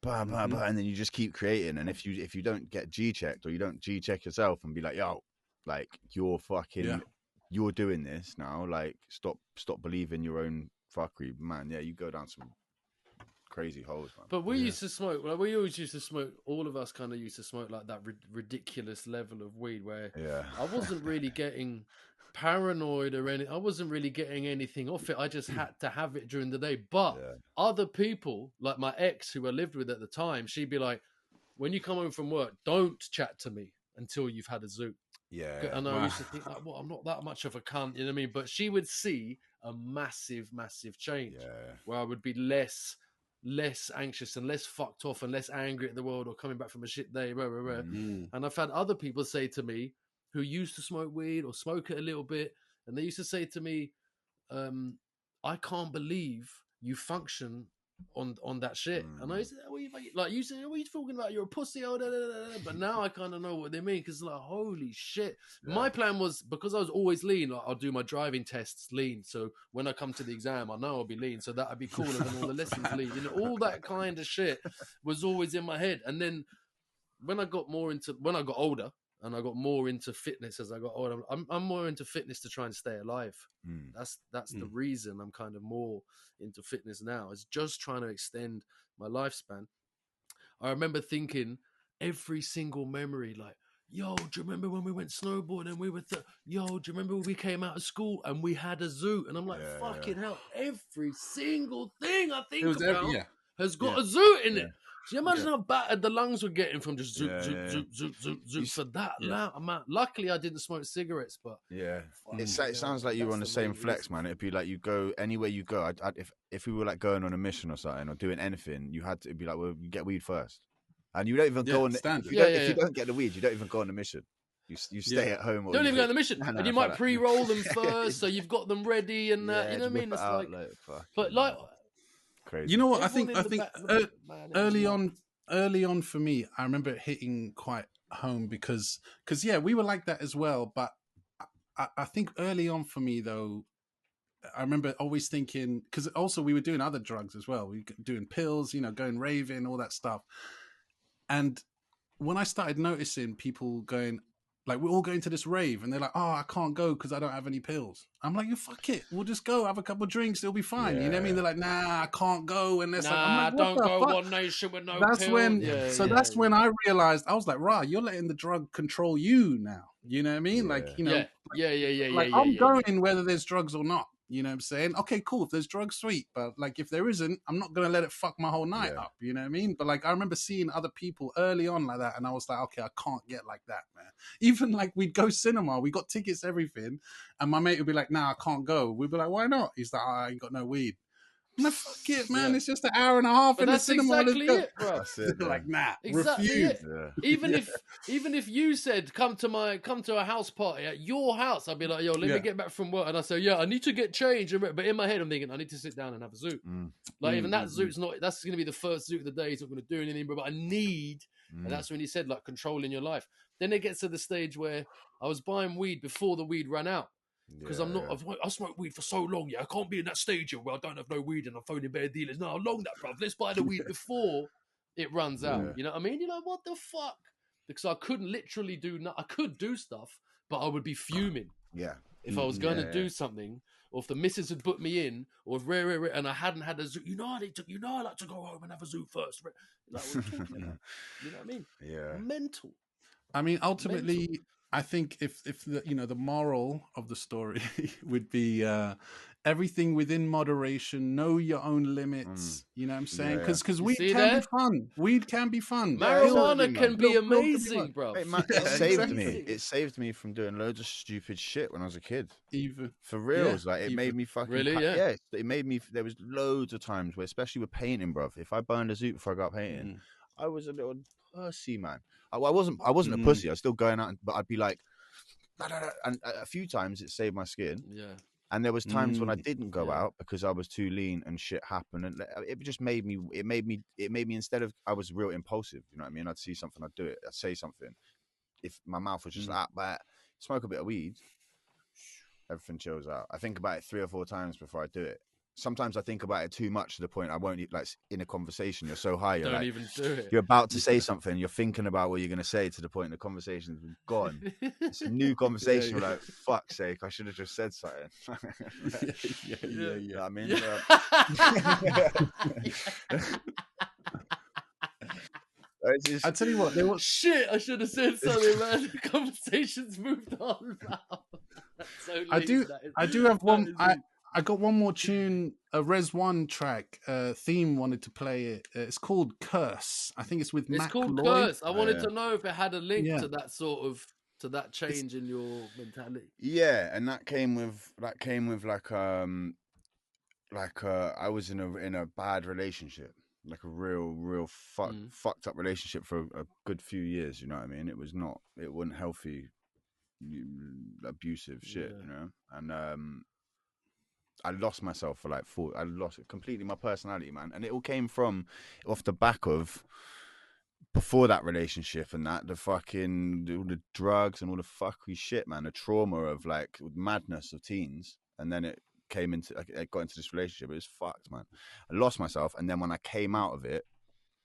Blah, blah, blah, and then you just keep creating. And if you don't get G-checked or you don't G-check yourself and be like, yo, like you're fucking, you're doing this now. Like stop believing your own fuckery, man. Yeah, you go down some crazy holes, man. But we used to smoke. Like we always used to smoke. All of us kind of used to smoke like that ridiculous level of weed where I wasn't really getting paranoid or anything. I wasn't really getting anything off it. I just had to have it during the day. But other people, like my ex who I lived with at the time, she'd be like, when you come home from work, don't chat to me until you've had a zoot. Yeah. And I used to think, like, well, I'm not that much of a cunt, you know what I mean? But she would see a massive, massive change where I would be less anxious and less fucked off and less angry at the world or coming back from a shit day. And I've had other people say to me, who used to smoke weed or smoke it a little bit, and they used to say to me, I can't believe you function on that shit. And I said, like you said, what are you talking about? You're a pussy. But now I kind of know what they mean because like, holy shit. My plan was, because I was always lean, like I'll do my driving tests lean. So when I come to the exam, I know I'll be lean. So that'd be cooler than all the lessons lean. You know, all that kind of shit was always in my head. And then when I got older, and I got more into fitness as I got older. I'm more into fitness to try and stay alive. That's the reason I'm kind of more into fitness now. It's just trying to extend my lifespan. I remember thinking every single memory, like, yo, do you remember when we went snowboarding and we were yo, do you remember when we came out of school and we had a zoot? And I'm like, fucking hell, every single thing I think about has got a zoot in it. So you imagine how battered the lungs were getting from just zoop, zoop for that amount. Luckily, I didn't smoke cigarettes, but it sounds like you were on the same flex, man. It'd be like you go anywhere you go. If we were like going on a mission or something or doing anything, it'd be like, well, you get weed first, and you don't even go on. If you don't get the weed, you don't even go on the mission. You stay at home. Or don't even go on the mission, and you might pre-roll them first, so you've got them ready, and you know what I mean. It's like, crazy. You know what? I think early on for me, I remember it hitting quite home because we were like that as well. But I think early on for me though, I remember always thinking, because also we were doing other drugs as well. We were doing pills, going raving, all that stuff. And when I started noticing people going, like, we're all going to this rave, and they're like, oh, I can't go because I don't have any pills. I'm like, you fuck it. We'll just go, have a couple of drinks, it'll be fine. You know what I mean? They're like, nah, I can't go. And they're like, don't go One Nation with no that's pills. That's when I realized, I was like, rah, you're letting the drug control you now. You know what I mean? I'm going whether there's drugs or not. You know what I'm saying? Okay, cool. If there's drugs, sweet. But like, if there isn't, I'm not going to let it fuck my whole night up. You know what I mean? But like, I remember seeing other people early on like that. And I was like, okay, I can't get like that, man. Even like we'd go cinema, we got tickets, everything. And my mate would be like, nah, I can't go. We'd be like, why not? He's like, I ain't got no weed. I'm like, fuck it, man. It's just an hour and a half in the cinema. Exactly it, bro. That's it, like, nah, exactly refuse. Even if you said come to a house party at your house, I'd be like, yo, let me get back from work, and I say, I need to get changed. But in my head, I'm thinking, I need to sit down and have a zoot. Even that zoot's not. That's going to be the first zoot of the day. It's not going to do anything. But I need, and that's when he said like controlling your life. Then it gets to the stage where I was buying weed before the weed ran out. Because I smoked weed for so long, I can't be in that stage where I don't have no weed and I'm phoning bare dealers. No, how long that, bruv? Let's buy the weed before it runs out. You know what I mean? You're like, what the fuck? Because I couldn't literally I could do stuff, but I would be fuming. If I was going to do something, or if the missus had put me in, or if and I hadn't had a zoo, I like to go home and have a zoo first. Like, what are you talking about? You know what I mean? Mental. I mean, ultimately, I think if the moral of the story would be everything within moderation, know your own limits. You know what I'm saying? Because weed can be fun. Weed can be fun. Marijuana can be amazing, bro. It saved me. It saved me from doing loads of stupid shit when I was a kid. Even for reals, like it made me fucking it made me. There was loads of times where, especially with painting, bro. If I burned a zoot before I got painting, I was a little pussy, man. I wasn't a pussy. I was still going out, but I'd be like, and a few times it saved my skin. And there was times when I didn't go out because I was too lean and shit happened, and it just made me. It made me instead of, I was real impulsive. You know what I mean? I'd see something, I'd do it. I'd say something. If my mouth was just like, but smoke a bit of weed, everything chills out. I think about it 3 or 4 times before I do it. Sometimes I think about it too much to the point I won't, like, in a conversation, you're so high, don't even do it. You're about to say something, you're thinking about what you're going to say to the point the conversation's gone. It's a new conversation. You're like, fuck's sake, I should have just said something. You know what I mean? I tell you what, there was shit. I should have said something, man. The conversation's moved on now. So I do have one. I got one more tune, a Res 1 track. Theme wanted to play it. It's called Curse. I think it's with Mac It's called Lloyd. Curse. I wanted to know if it had a link to that to that change in your mentality. Yeah, and that came with like I was in a bad relationship, like a real fucked up relationship for a good few years. You know what I mean? It wasn't healthy, abusive shit. You know, and I lost myself for like I lost completely my personality, man. And it all came off the back of, before that relationship and that, all the drugs and all the fuckery shit, man. The trauma of like madness of teens. And then it got into this relationship. It was fucked, man. I lost myself. And then when I came out of it,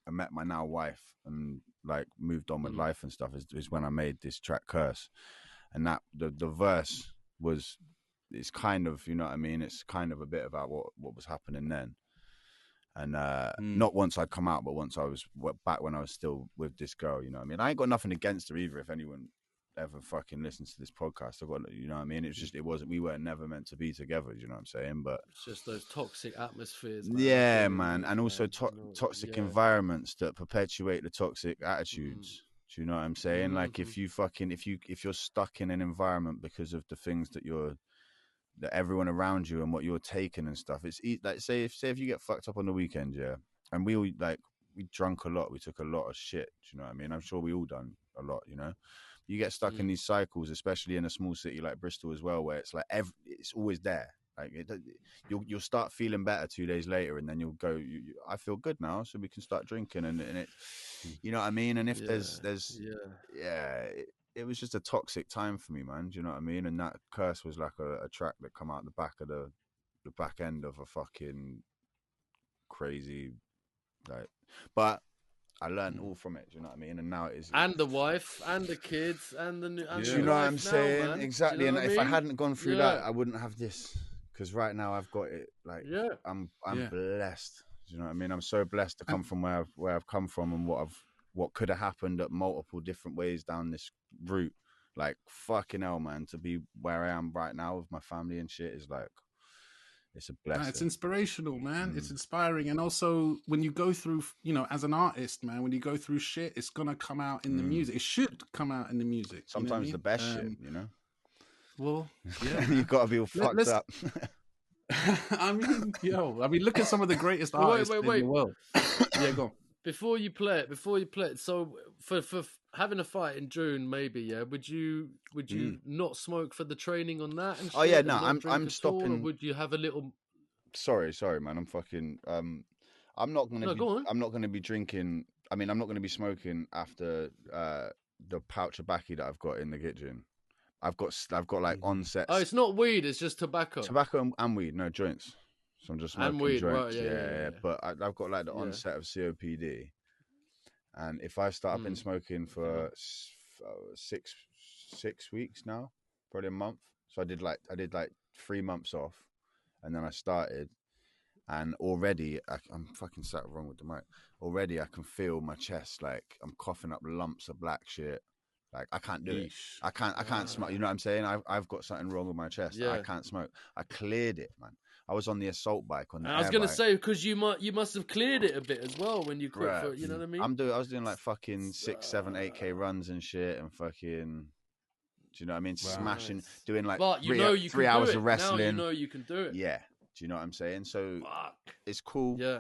I met my now wife and like moved on with life and stuff, is when I made this track Curse. And that the verse it's kind of, you know what I mean? It's kind of a bit about what was happening then. And not once I'd come out, but once I was back when I was still with this girl, you know what I mean? I ain't got nothing against her either. If anyone ever fucking listen to this podcast. I got, you know what I mean? We weren't never meant to be together. Do you know what I'm saying? But it's just those toxic atmospheres. Man. Yeah, man, and also toxic environments that perpetuate the toxic attitudes. Do you know what I'm saying? Like if you're stuck in an environment because of the things that everyone around you and what you're taking and stuff, it's like say if you get fucked up on the weekend, yeah, and we drunk a lot, we took a lot of shit. Do you know what I mean? I'm sure we all done a lot, you know. You get stuck in these cycles, especially in a small city like Bristol as well, where it's like it's always there. Like you'll start feeling better 2 days later, and then you'll go, I feel good now, so we can start drinking, and it, you know what I mean. And if it was just a toxic time for me, man. Do you know what I mean? And that Curse was like a track that come out the back of the back end of a fucking crazy, like, but I learned all from it. Do you know what I mean? And now it is. And the wife, and the kids, and the new. And do you know what I'm saying? Man. Exactly. You know and if I hadn't gone through that, I wouldn't have this. Because right now I've got it. Like, I'm blessed. Do you know what I mean? I'm so blessed to come from where I've come from and what could have happened at multiple different ways down this route. Like, fucking hell, man. To be where I am right now with my family and shit is like. It's a blessing. It's inspirational, man. It's inspiring. And also, when you go through, you know, as an artist, man, when you go through shit, it's going to come out in the music. It should come out in the music. Sometimes you know the best shit, you know? Well, yeah. You've got to be all fucked up. I mean, look at some of the greatest artists in the world. Yeah, go on. Before you play it. So for having a fight in June, maybe, would you not smoke for the training on that? And shit, I'm stopping. Or would you have a little? Sorry, man. I'm fucking. I'm not gonna. I'm not gonna be drinking. I mean, I'm not gonna be smoking after the pouch of baccy that I've got in the kitchen. I've got like onsets. Oh, it's not weed. It's just tobacco. Tobacco and weed, no joints. So I'm just smoking and weed, joints. Right, yeah. But I've got like the onset of COPD, and if I start, I've been smoking for 6 weeks now, probably a month. So I did like 3 months off, and then I started, and already I'm fucking sat wrong with the mic. Already I can feel my chest, like I'm coughing up lumps of black shit. Like I can't do it. I can't smoke. You know what I'm saying? I've got something wrong with my chest. Yeah. I can't smoke. I cleared it, man. I was on the assault bike on the I was going to say, because you must have cleared it a bit as well when you quit for, you know what I mean? I was doing like fucking 6, 7, 8K runs and shit, and fucking, do you know what I mean? Wow. Smashing, doing like but you 3 hours of wrestling. Now you know you can do it. Yeah. Do you know what I'm saying? So it's cool. Yeah.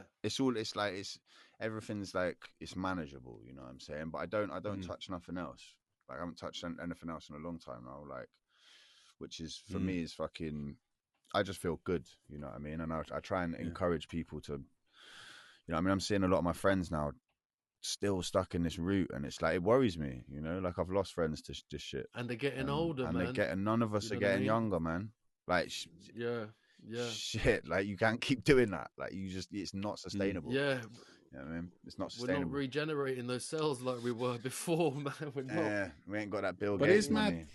Everything's like, it's manageable, you know what I'm saying? But I don't touch nothing else. Like I haven't touched anything else in a long time now, like, which is for me is fucking, I just feel good, you know what I mean? And I try and encourage people to, you know what I mean? I'm seeing a lot of my friends now still stuck in this route, and it's like, it worries me, you know? Like I've lost friends to this shit. And they're getting older, and man. None of us are getting younger, man. Like, shit, like you can't keep doing that. Like it's not sustainable. Yeah. You know what I mean? It's not sustainable. We're not regenerating those cells like we were before, man. We're not. Yeah, we ain't got that Bill Gates. But it's mad.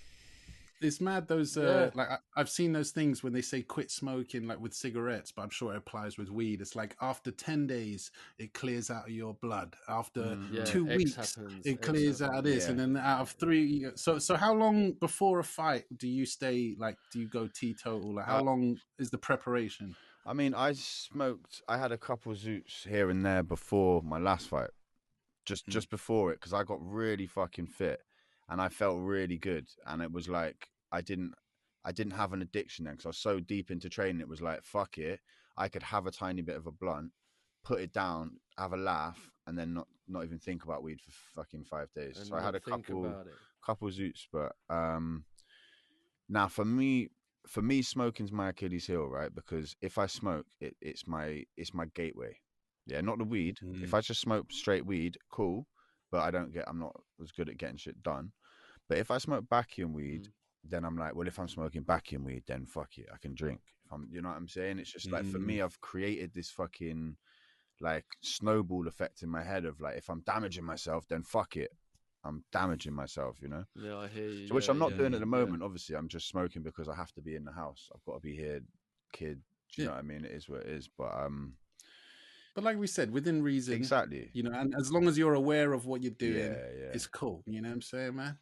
It's mad. Those like I've seen those things when they say quit smoking, like with cigarettes, but I'm sure it applies with weed. It's like after 10 days, it clears out of your blood. After 2 weeks, it clears out of this, and then out of 3. So how long before a fight do you stay? Like, do you go teetotal? Like, how long is the preparation? I mean, I had a couple zoots here and there before my last fight, just before it, because I got really fucking fit and I felt really good. And it was like, I didn't have an addiction then, because I was so deep into training. It was like, fuck it. I could have a tiny bit of a blunt, put it down, have a laugh, and then not even think about weed for fucking 5 days. And so I had a couple zoots, but now for me, smoking's my Achilles heel, right? Because if I smoke, it's my gateway. Yeah, not the weed. If I just smoke straight weed, cool, but I'm not as good at getting shit done. But if I smoke baccy and weed, then I'm like, well, if I'm smoking baccy and weed, then fuck it, I can drink. You know what I'm saying? It's just like, for me, I've created this fucking like snowball effect in my head of like, if I'm damaging myself, then fuck it, I'm damaging myself, you know? Yeah, I hear you. So, which I'm not doing at the moment. Obviously, I'm just smoking because I have to be in the house. I've got to be here, kid. Do you know what I mean? It is what it is. But But like we said, within reason, exactly. You know, and as long as you're aware of what you're doing, it's cool. You know what I'm saying, man?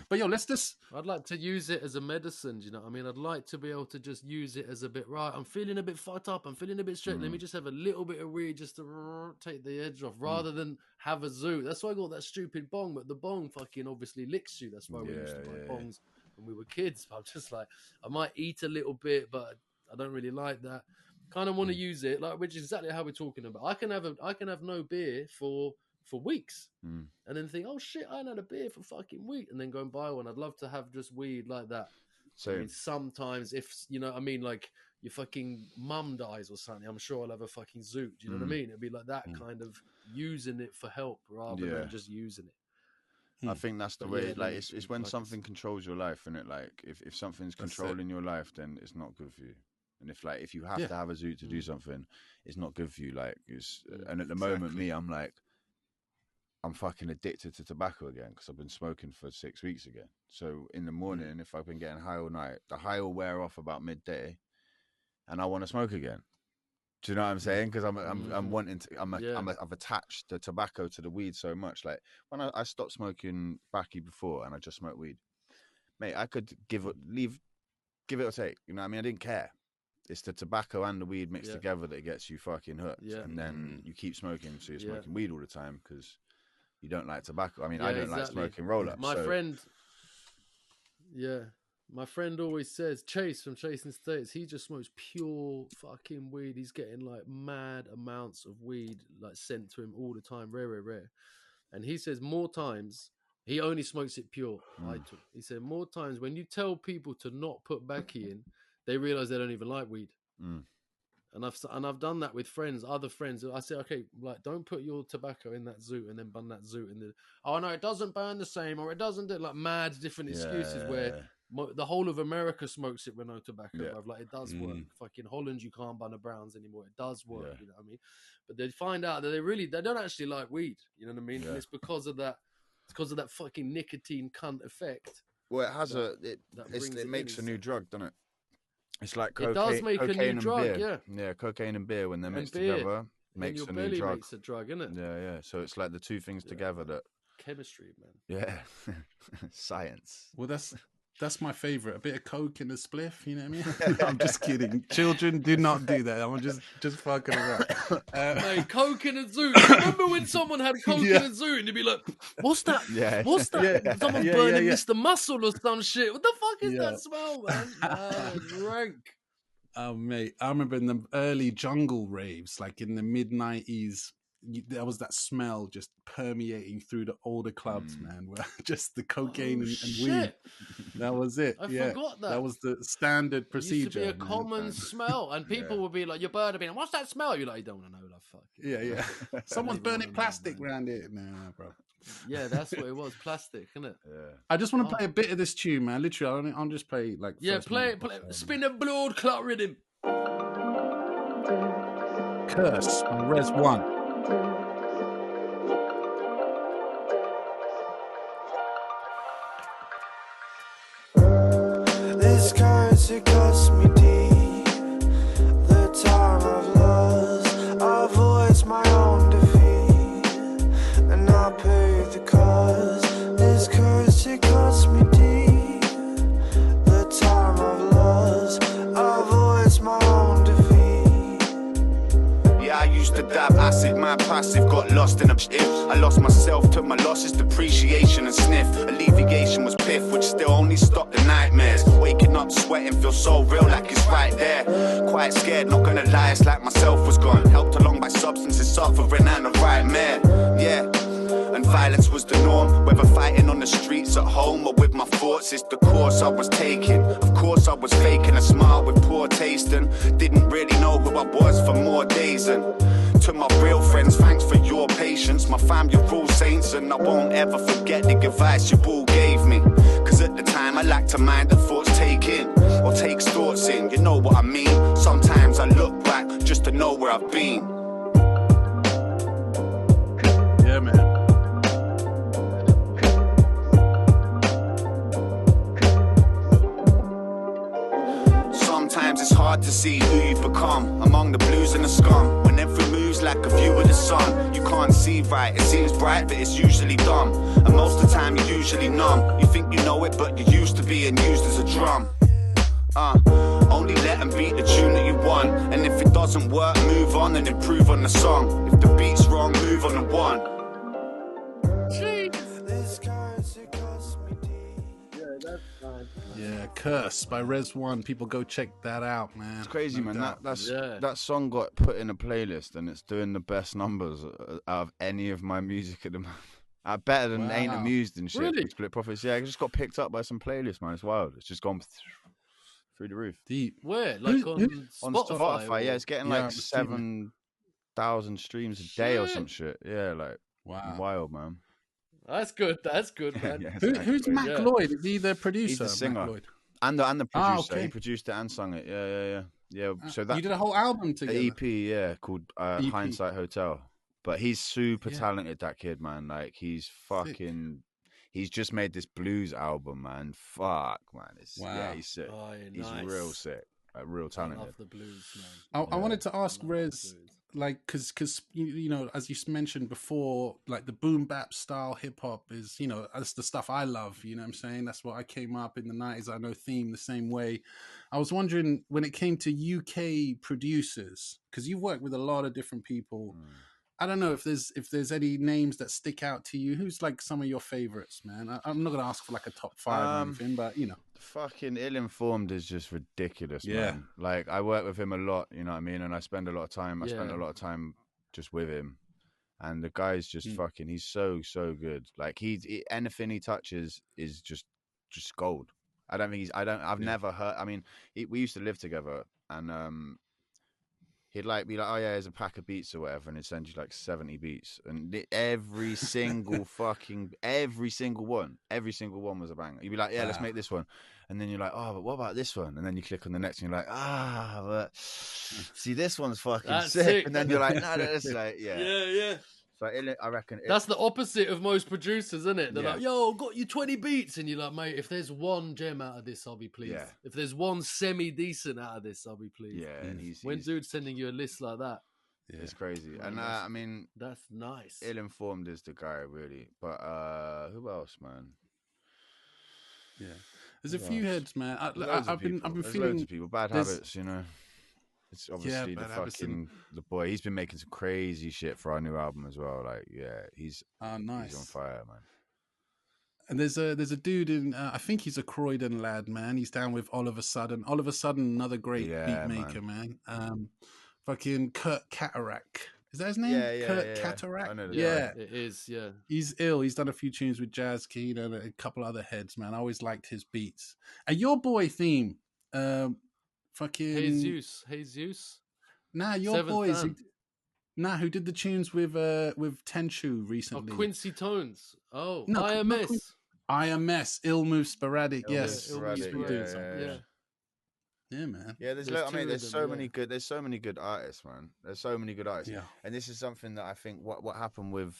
But yo, let's just. I'd like to use it as a medicine. Do you know what I mean? I'd like to be able to just use it as a bit. Right, I'm feeling a bit fucked up. I'm feeling a bit straight. Let me just have a little bit of weed just to take the edge off, rather than have a zoo. That's why I got that stupid bong. But the bong fucking obviously licks you. That's why we used to buy bongs when we were kids. But I'm just like, I might eat a little bit, but I don't really like that. Kind of want to use it, like, which is exactly how we're talking about. I can have no beer for weeks, and then think, oh shit, I ain't had a beer for fucking week, and then go and buy one. I'd love to have just weed like that. So I mean, sometimes, if you know, I mean, like your fucking mum dies or something, I'm sure I'll have a fucking zoot. Do you know what I mean? It'd be like that kind of using it for help rather than just using it. I think that's the way. Like it's when something controls your life, and it like if something's controlling your life, then it's not good for you. And if you have to have a zoot to do something, it's not good for you. Like and at the moment, me, I'm fucking addicted to tobacco again because I've been smoking for 6 weeks again. So in the morning, if I've been getting high all night, the high will wear off about midday, and I want to smoke again. Do you know what I'm saying? Because I'm wanting to. I've attached the tobacco to the weed so much. Like when I stopped smoking baccy before, and I just smoked weed, mate, I could give it or take. You know what I mean? I didn't care. It's the tobacco and the weed mixed together that gets you fucking hooked. Yeah. And then you keep smoking, so you're smoking weed all the time because you don't like tobacco. I mean, I don't like smoking roll-ups. My friend always says, Chase from Chasing States, he just smokes pure fucking weed. He's getting like mad amounts of weed like sent to him all the time, rare. And he says more times, he only smokes it pure. He said more times when you tell people to not put baccy in, they realize they don't even like weed. And I've done that with other friends. I say, okay, like don't put your tobacco in that zoot and then burn that zoot in the. Oh no, it doesn't burn the same, or it doesn't do like mad different excuses where the whole of America smokes it with no tobacco. Bruv. Like it does work. Fucking Holland, you can't burn the browns anymore. It does work. You know what I mean? But they find out that they don't actually like weed. You know what I mean? And it's because of that fucking nicotine cunt effect. Well, it has it makes a new drug, doesn't it? It's like cocaine, it does make a new drug, beer. Yeah, cocaine and beer when they're mixed together makes a new drug. Makes a drug, isn't it? Yeah. So it's like the two things together that chemistry, man. Yeah, science. Well, that's my favorite. A bit of coke in a spliff. You know what I mean? I'm just kidding. Children, do not do that. I'm just fucking around. Mate, coke in a zoot. Remember when someone had coke in a zoot and you'd be like, "What's that? Yeah. What's that? Yeah. Someone burning Mr. Muscle or some shit. What the fuck is that smell, man? Rank." Oh, mate, I remember in the early jungle raves, like in the mid-90s. There was that smell just permeating through all the clubs, man. Where just the cocaine and weed. That was it. I forgot that. That was the standard procedure. It used to be a common smell, and people would be like, "Your bird being, what's that smell?" You're like, "You don't want to know, like fuck." Yeah. Someone's burning plastic around it. Nah, bro. Yeah, that's what it was. Plastic, isn't it? Yeah. I just want to play a bit of this tune, man. Literally, I'll just play like. Play. Spin the blood clot rhythm. Curse on Res 1. This currency cost me deep. The time I've lost, I voice my own defeat, and I pay the cost. This currency cost me deep. The time I've lost, I voice my own defeat. Yeah, I used to dab acid, my passive got lost in a if. I lost myself, took my losses, depreciation and sniff. Alleviation was piff, which still only stopped the nightmares. Waking up, sweating, feel so real like it's right there. Quite scared, not gonna lie, it's like myself was gone. Helped along by substances, suffering and the right mare. Yeah. And violence was the norm, whether fighting on the streets at home or with my thoughts, it's the course I was taking. Of course I was faking a smile with poor taste and didn't really know who I was for more days. And to my real friends, thanks for your patience. My fam, you're all saints, and I won't ever forget the advice you all gave me. Cause at the time I like to mind the thoughts take in, or takes thoughts in, you know what I mean. Sometimes I look back just to know where I've been. Yeah, man. Sometimes it's hard to see who you've become among the blues and the scum. When every move's like a view of the sun. You can't see right, it seems bright, but it's usually dumb. And most of the time you're usually numb. You think you know it, but you used to be and used as a drum. Only let them beat the tune that you want. And if it doesn't work, move on and improve on the song. If the beat's wrong, move on the one. Yeah, Curse by Res One. People go check that out, man. It's crazy, No man. doubt. That song got put in a playlist and it's doing the best numbers out of any of my music at the moment. Better than Ain't Amused and shit. Really? Split Profits. Yeah, it just got picked up by some playlists, man. It's wild. It's just gone through the roof. Deep. Where? Like on Spotify? Yeah, it's getting like 7,000 streams a day or some shit. Yeah, like wild, man. That's good. That's good, man. Yeah, Who's Mac Lloyd? Is he the producer? He's the singer. Mac Lloyd? And the producer. Okay. He produced it and sung it. Yeah. So that you did a whole album together. The EP, yeah, called Hindsight Hotel. But he's super talented, that kid, man. Like he's fucking. He's just made this blues album, man. Fuck, man. Yeah, he's sick. Oh, he's real sick. Like, real talented. I love the blues, man. I wanted to ask Rez, like, because you know, as you mentioned before, like the boom bap style hip hop is, you know, that's the stuff I love. You know what I'm saying? That's what I came up in the 90s. I know Theme the same way. I was wondering when it came to UK producers, because you've worked with a lot of different people. I don't know if there's any names that stick out to you. Who's like some of your favorites, man? I'm not gonna ask for like a top 5 or anything, but you know, fucking Ill Informed is just ridiculous, man. Like I work with him a lot, you know what I mean, and I spend a lot of time. I spend a lot of time just with him, and the guy's just fucking. He's so good. Like anything he touches is just gold. I don't think he's. I've never heard. I mean, we used to live together, and he'd like be like, oh yeah, there's a pack of beats or whatever, and he'd send you like 70 beats, and every single one was a banger. You'd be like, yeah, let's make this one, and then you're like, oh, but what about this one? And then you click on the next, and you're like, but see, this one's fucking sick. And then you're like, no, that's like, yeah. So I reckon that's the opposite of most producers, isn't it? They're like, yo, got you 20 beats, and you're like, mate, if there's one gem out of this, I'll be pleased. Yeah. If there's one semi-decent out of this, I'll be pleased. Yeah, and when dude's sending you a list like that, it's crazy. And I mean, that's nice. Ill Informed is the guy, really. But who else, man? Yeah, there's a few heads, man. I've been there's feeling loads of people. Bad Habits, you know. It's obviously the boy. He's been making some crazy shit for our new album as well. Like, he's nice. He's on fire, man. And there's a dude in I think he's a Croydon lad, man. He's down with All of a Sudden, another great beat maker, man. Fucking Kurt Cataract. Is that his name? Kurt Cataract. I know it is. Yeah, he's ill. He's done a few tunes with Jazz Keen and a couple other heads, man. I always liked his beats. And your boy Theme. Fucking Jesus. Nah, your boys. Who did the tunes with Tenchu recently? Oh, Quincy Tones. Oh, no, IMS. IMS, Ill Move Sporadic. Yes, Sporadic. Yeah, man. Yeah, there's so many good artists, man. There's so many good artists. Yeah. And this is something that I think what happened with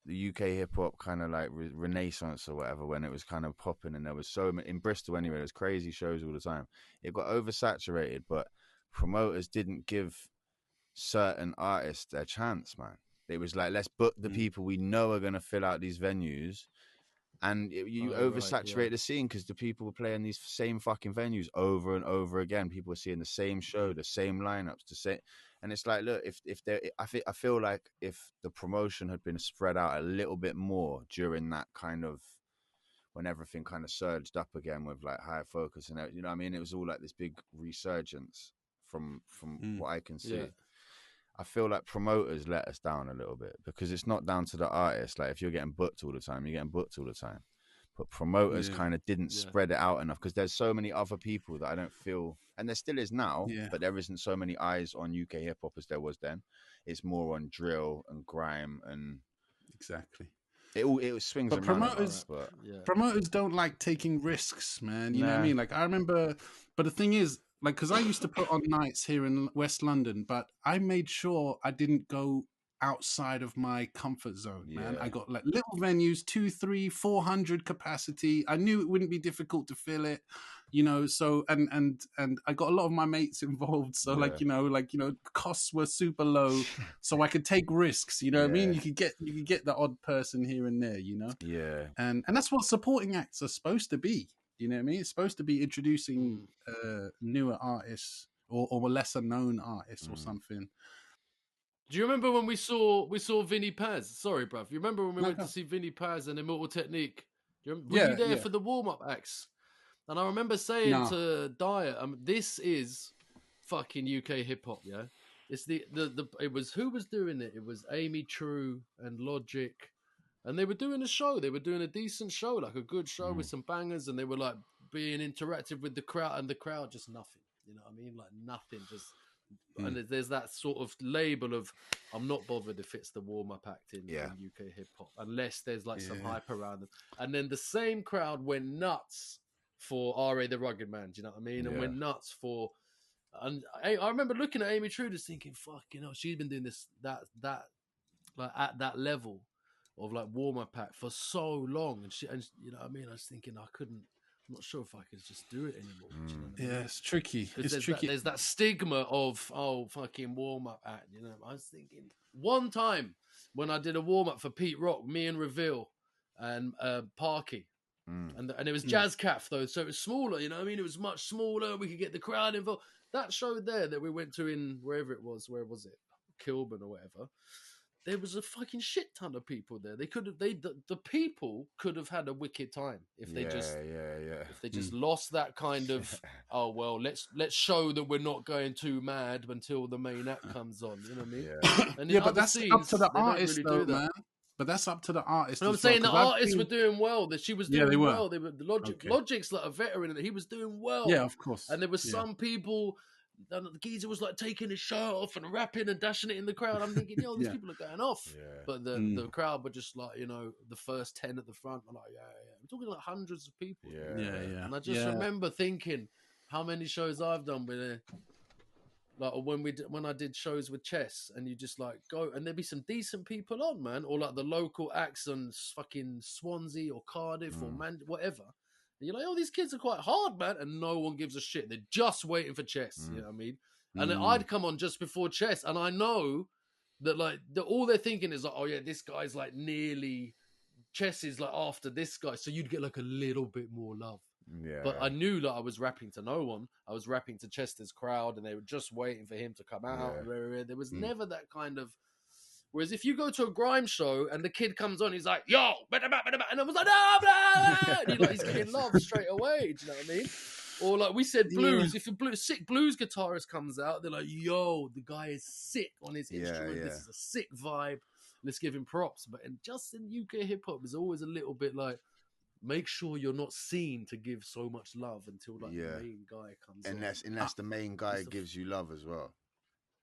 the UK hip hop kind of like renaissance or whatever, when it was kind of popping, and there was so many in Bristol anyway. There was crazy shows all the time. It got oversaturated, but promoters didn't give certain artists their chance, man. It was like, let's book the people we know are gonna fill out these venues, and you oversaturate the scene because the people were playing these same fucking venues over and over again. People were seeing the same show, the same lineups, and it's like, look, I feel like if the promotion had been spread out a little bit more during that kind of, when everything kind of surged up again with like higher focus and you know what I mean, it was all like this big resurgence from what I can see. Yeah. I feel like promoters let us down a little bit, because it's not down to the artist. Like if you're getting booked all the time, you're getting booked all the time. But promoters kind of didn't spread it out enough, because there's so many other people that I don't feel, and there still is now, but there isn't so many eyes on UK hip hop as there was then. It's more on drill and grime and exactly. It swings. But promoters don't like taking risks, man. You know what I mean? Like I remember, but the thing is, like, because I used to put on nights here in West London, but I made sure I didn't go outside of my comfort zone, man. I got like little venues, 200, 300, 400 capacity. I knew it wouldn't be difficult to fill it, you know. So and I got a lot of my mates involved. So like you know, costs were super low, so I could take risks. You know what I mean? You could get the odd person here and there, you know. Yeah. And that's what supporting acts are supposed to be. You know what I mean? It's supposed to be introducing newer artists or lesser known artists or something. Do you remember when we saw Vinny Paz? Sorry, bruv. You remember when we went to see Vinny Paz and Immortal Technique? Were you there for the warm-up acts? And I remember saying to Dyer, this is fucking UK hip-hop, yeah? It's it was, who was doing it? It was Amy True and Logic. And they were doing a show. They were doing a decent show, like a good show with some bangers. And they were like being interactive with the crowd. And the crowd, just nothing. You know what I mean? Like nothing, just... And there's that sort of label of I'm not bothered if it's the warm-up act in UK hip-hop unless there's like some hype around them. And then the same crowd went nuts for R.A. the Rugged Man, do you know what I mean? And went nuts for... And I remember looking at Amy True just thinking, fuck, you know, she's been doing that like at that level of like warm-up act for so long. And you know what I mean? I was thinking I'm not sure if I could just do it anymore. Do you know what I mean? Yeah, it's tricky. It's tricky. There's that stigma of fucking warm up act. You know, I was thinking one time when I did a warm up for Pete Rock, me and Reveal and Parky, and it was Jazz Calf though, so it was smaller. You know what I mean? It was much smaller. We could get the crowd involved. That show there that we went to in wherever it was, where was it? Kilburn or whatever. There was a fucking shit ton of people there. The people could have had a wicked time if they if they just lost that kind of let's show that we're not going too mad until the main act comes on. You know what I mean? And but that's up to the artist though, man. But that's up to the artist. And I'm saying the artists were doing well. That she was doing well. They were Logic's like a veteran, and he was doing well. Yeah, of course. And there were some people. And the geezer was like taking his shirt off and rapping and dashing it in the crowd. I'm thinking, these people are going off. But the crowd were just like, you know, the first 10 at the front were like, we're talking like hundreds of people. And I just remember thinking how many shows I've done with it. Like when I did shows with Chess, and you just like go, and there'd be some decent people on, man, or like the local acts on fucking Swansea or Cardiff or whatever. And you're like, these kids are quite hard, man, and no one gives a shit. They're just waiting for Chess, you know what I mean? And then I'd come on just before Chess, and I know that like all they're thinking is like, this guy's like nearly Chess is like after this guy, so you'd get like a little bit more love. But I knew that I was rapping to no one. I was rapping to Chester's crowd, and they were just waiting for him to come out. There was never that kind of... Whereas if you go to a grime show and the kid comes on, he's like, yo, and I was like, and he's getting love straight away. Do you know what I mean? Or like we said, blues. If a sick blues guitarist comes out, they're like, yo, the guy is sick on his instrument. This is a sick vibe. Let's give him props. But just in UK hip hop, there's always a little bit like, make sure you're not seen to give so much love until like the main guy comes on. Unless the main guy gives you love as well.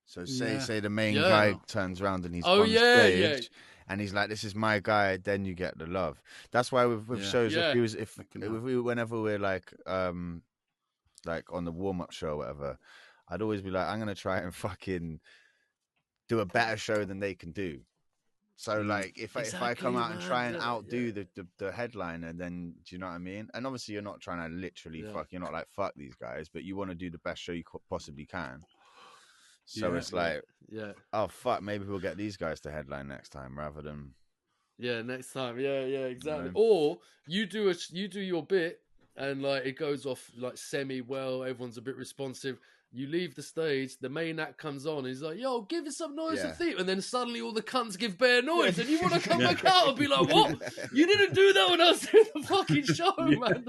So say the main guy turns around and he's on stage and he's like, this is my guy, then you get the love. That's why with shows, whenever we're like on the warm-up show or whatever, I'd always be like, I'm going to try and fucking do a better show than they can do. So like if I come out and try and outdo the headliner, then do you know what I mean? And obviously you're not trying to literally you're not like fuck these guys, but you want to do the best show you possibly can. So it's like, oh fuck, maybe we'll get these guys to headline next time rather than next time. Exactly. Or you do your bit and like it goes off like semi well, everyone's a bit responsive. You leave the stage, the main act comes on, and he's like, yo, give us some noise and theme. And then suddenly all the cunts give bare noise, and you want to come back out and be like, what? You didn't do that when I was doing the fucking show, man.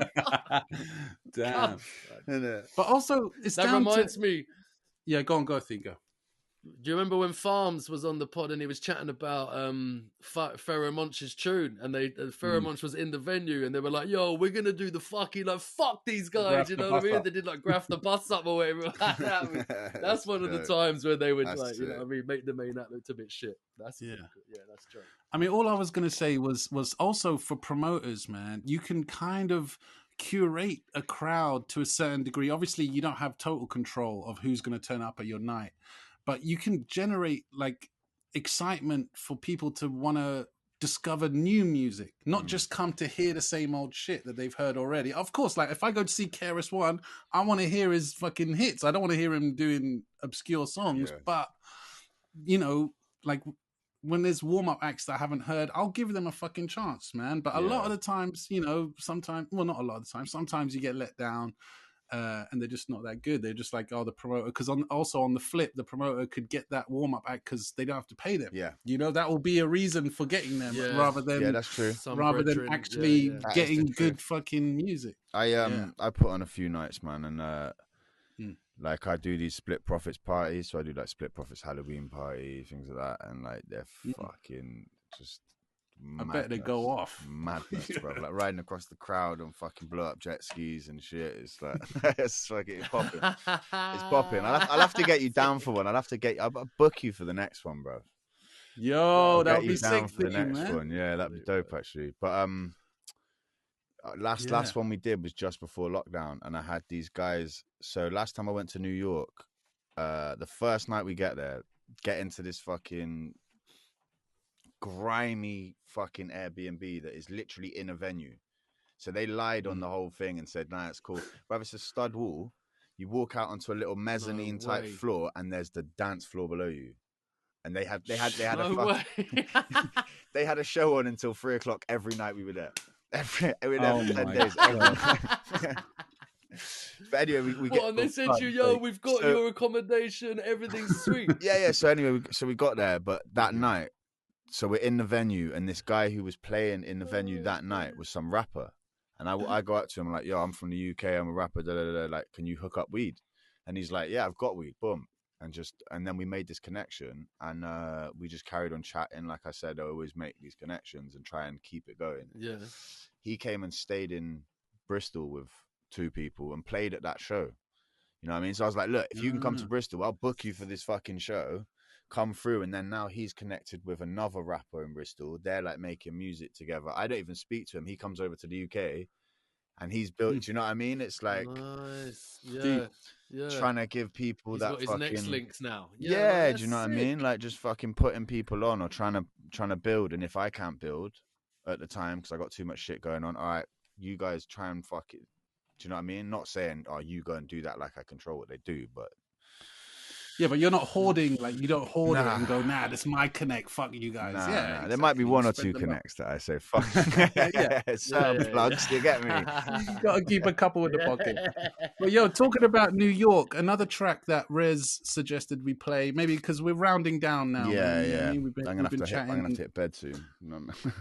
Damn. But also, that reminds me. Yeah, go, Thingo. Do you remember when Farms was on the pod and he was chatting about Pharoah Monch's tune, and Pharoah Monch was in the venue and they were like, yo, we're gonna do the fucking like fuck these guys, Graff, you know what I mean? They did like Graff the bus up or whatever. That's one of the times where they would like, you know what I mean, make the main act look a bit shit. That's that's true. I mean, all I was gonna say was also for promoters, man, you can kind of curate a crowd to a certain degree. Obviously you don't have total control of who's going to turn up at your night, but you can generate like excitement for people to want to discover new music, not just come to hear the same old shit that they've heard already. Of course, like if I go to see KRS-One, I want to hear his fucking hits. I don't want to hear him doing obscure songs, but you know, like when there's warm-up acts that I haven't heard, I'll give them a fucking chance, man. But a lot of the times, you know, sometimes, well, not a lot of the time, sometimes you get let down. And they're just not that good. They're just like, oh, the promoter. Because also on the flip, the promoter could get that warm up act because they don't have to pay them. Yeah, you know, that will be a reason for getting them rather than that's true. Rather than actually getting good fucking music. I put on a few nights, man, and like I do these Split Profits parties. So I do like Split Profits Halloween party, things like that, and like they're fucking just. Madness. I bet they go off. Madness, bro. Like riding across the crowd on fucking blow up jet skis and shit. It's like it's fucking popping. It's popping. I'll have to get you down for one. I'll book you for the next one, bro. Yo, that would be down sick for the next one. Yeah, that'd be dope actually. But last one we did was just before lockdown, and I had these guys. So last time I went to New York, the first night we get into this fucking grimy fucking Airbnb that is literally in a venue. So they lied on the whole thing and said, nah, it's cool. But it's a stud wall. You walk out onto a little mezzanine type floor and there's the dance floor below you. And they had they had a show on until 3:00 every night we were there. We were there for 10 days. But anyway, we get. And they said to you, yo, we've got your accommodation, everything's sweet. Yeah. So anyway, we got there, but that night, so we're in the venue, and this guy who was playing in the venue that night was some rapper. And I go up to him like, yo, I'm from the UK, I'm a rapper, like, can you hook up weed? And he's like, yeah, I've got weed, boom. And then we made this connection, and we just carried on chatting. Like I said, I always make these connections and try and keep it going. Yeah. He came and stayed in Bristol with 2 people and played at that show. You know what I mean? So I was like, look, if you can come to Bristol, I'll book you for this fucking show. Come through. And then now he's connected with another rapper in Bristol. They're like making music together. I don't even speak to him. He comes over to the UK and he's built, do you know what I mean? It's like nice. trying to give people he's that got his fucking next links now. Yeah, do you know what I mean? Like just fucking putting people on or trying to build. And if I can't build at the time because I got too much shit going on, all right, you guys try and fuck it. Do you know what I mean? Not saying, oh, you go and do that like I control what they do, but yeah, but you're not hoarding, like you don't hoard it and go, nah, this is my connect, fuck you guys. Nah, yeah, exactly. There might be one or two connects that I say, fuck. Plugs, you get me? You gotta keep a couple in the pocket. But yo, talking about New York, another track that Rez suggested we play, maybe because we're rounding down now. Yeah. I'm gonna have to hit bed soon.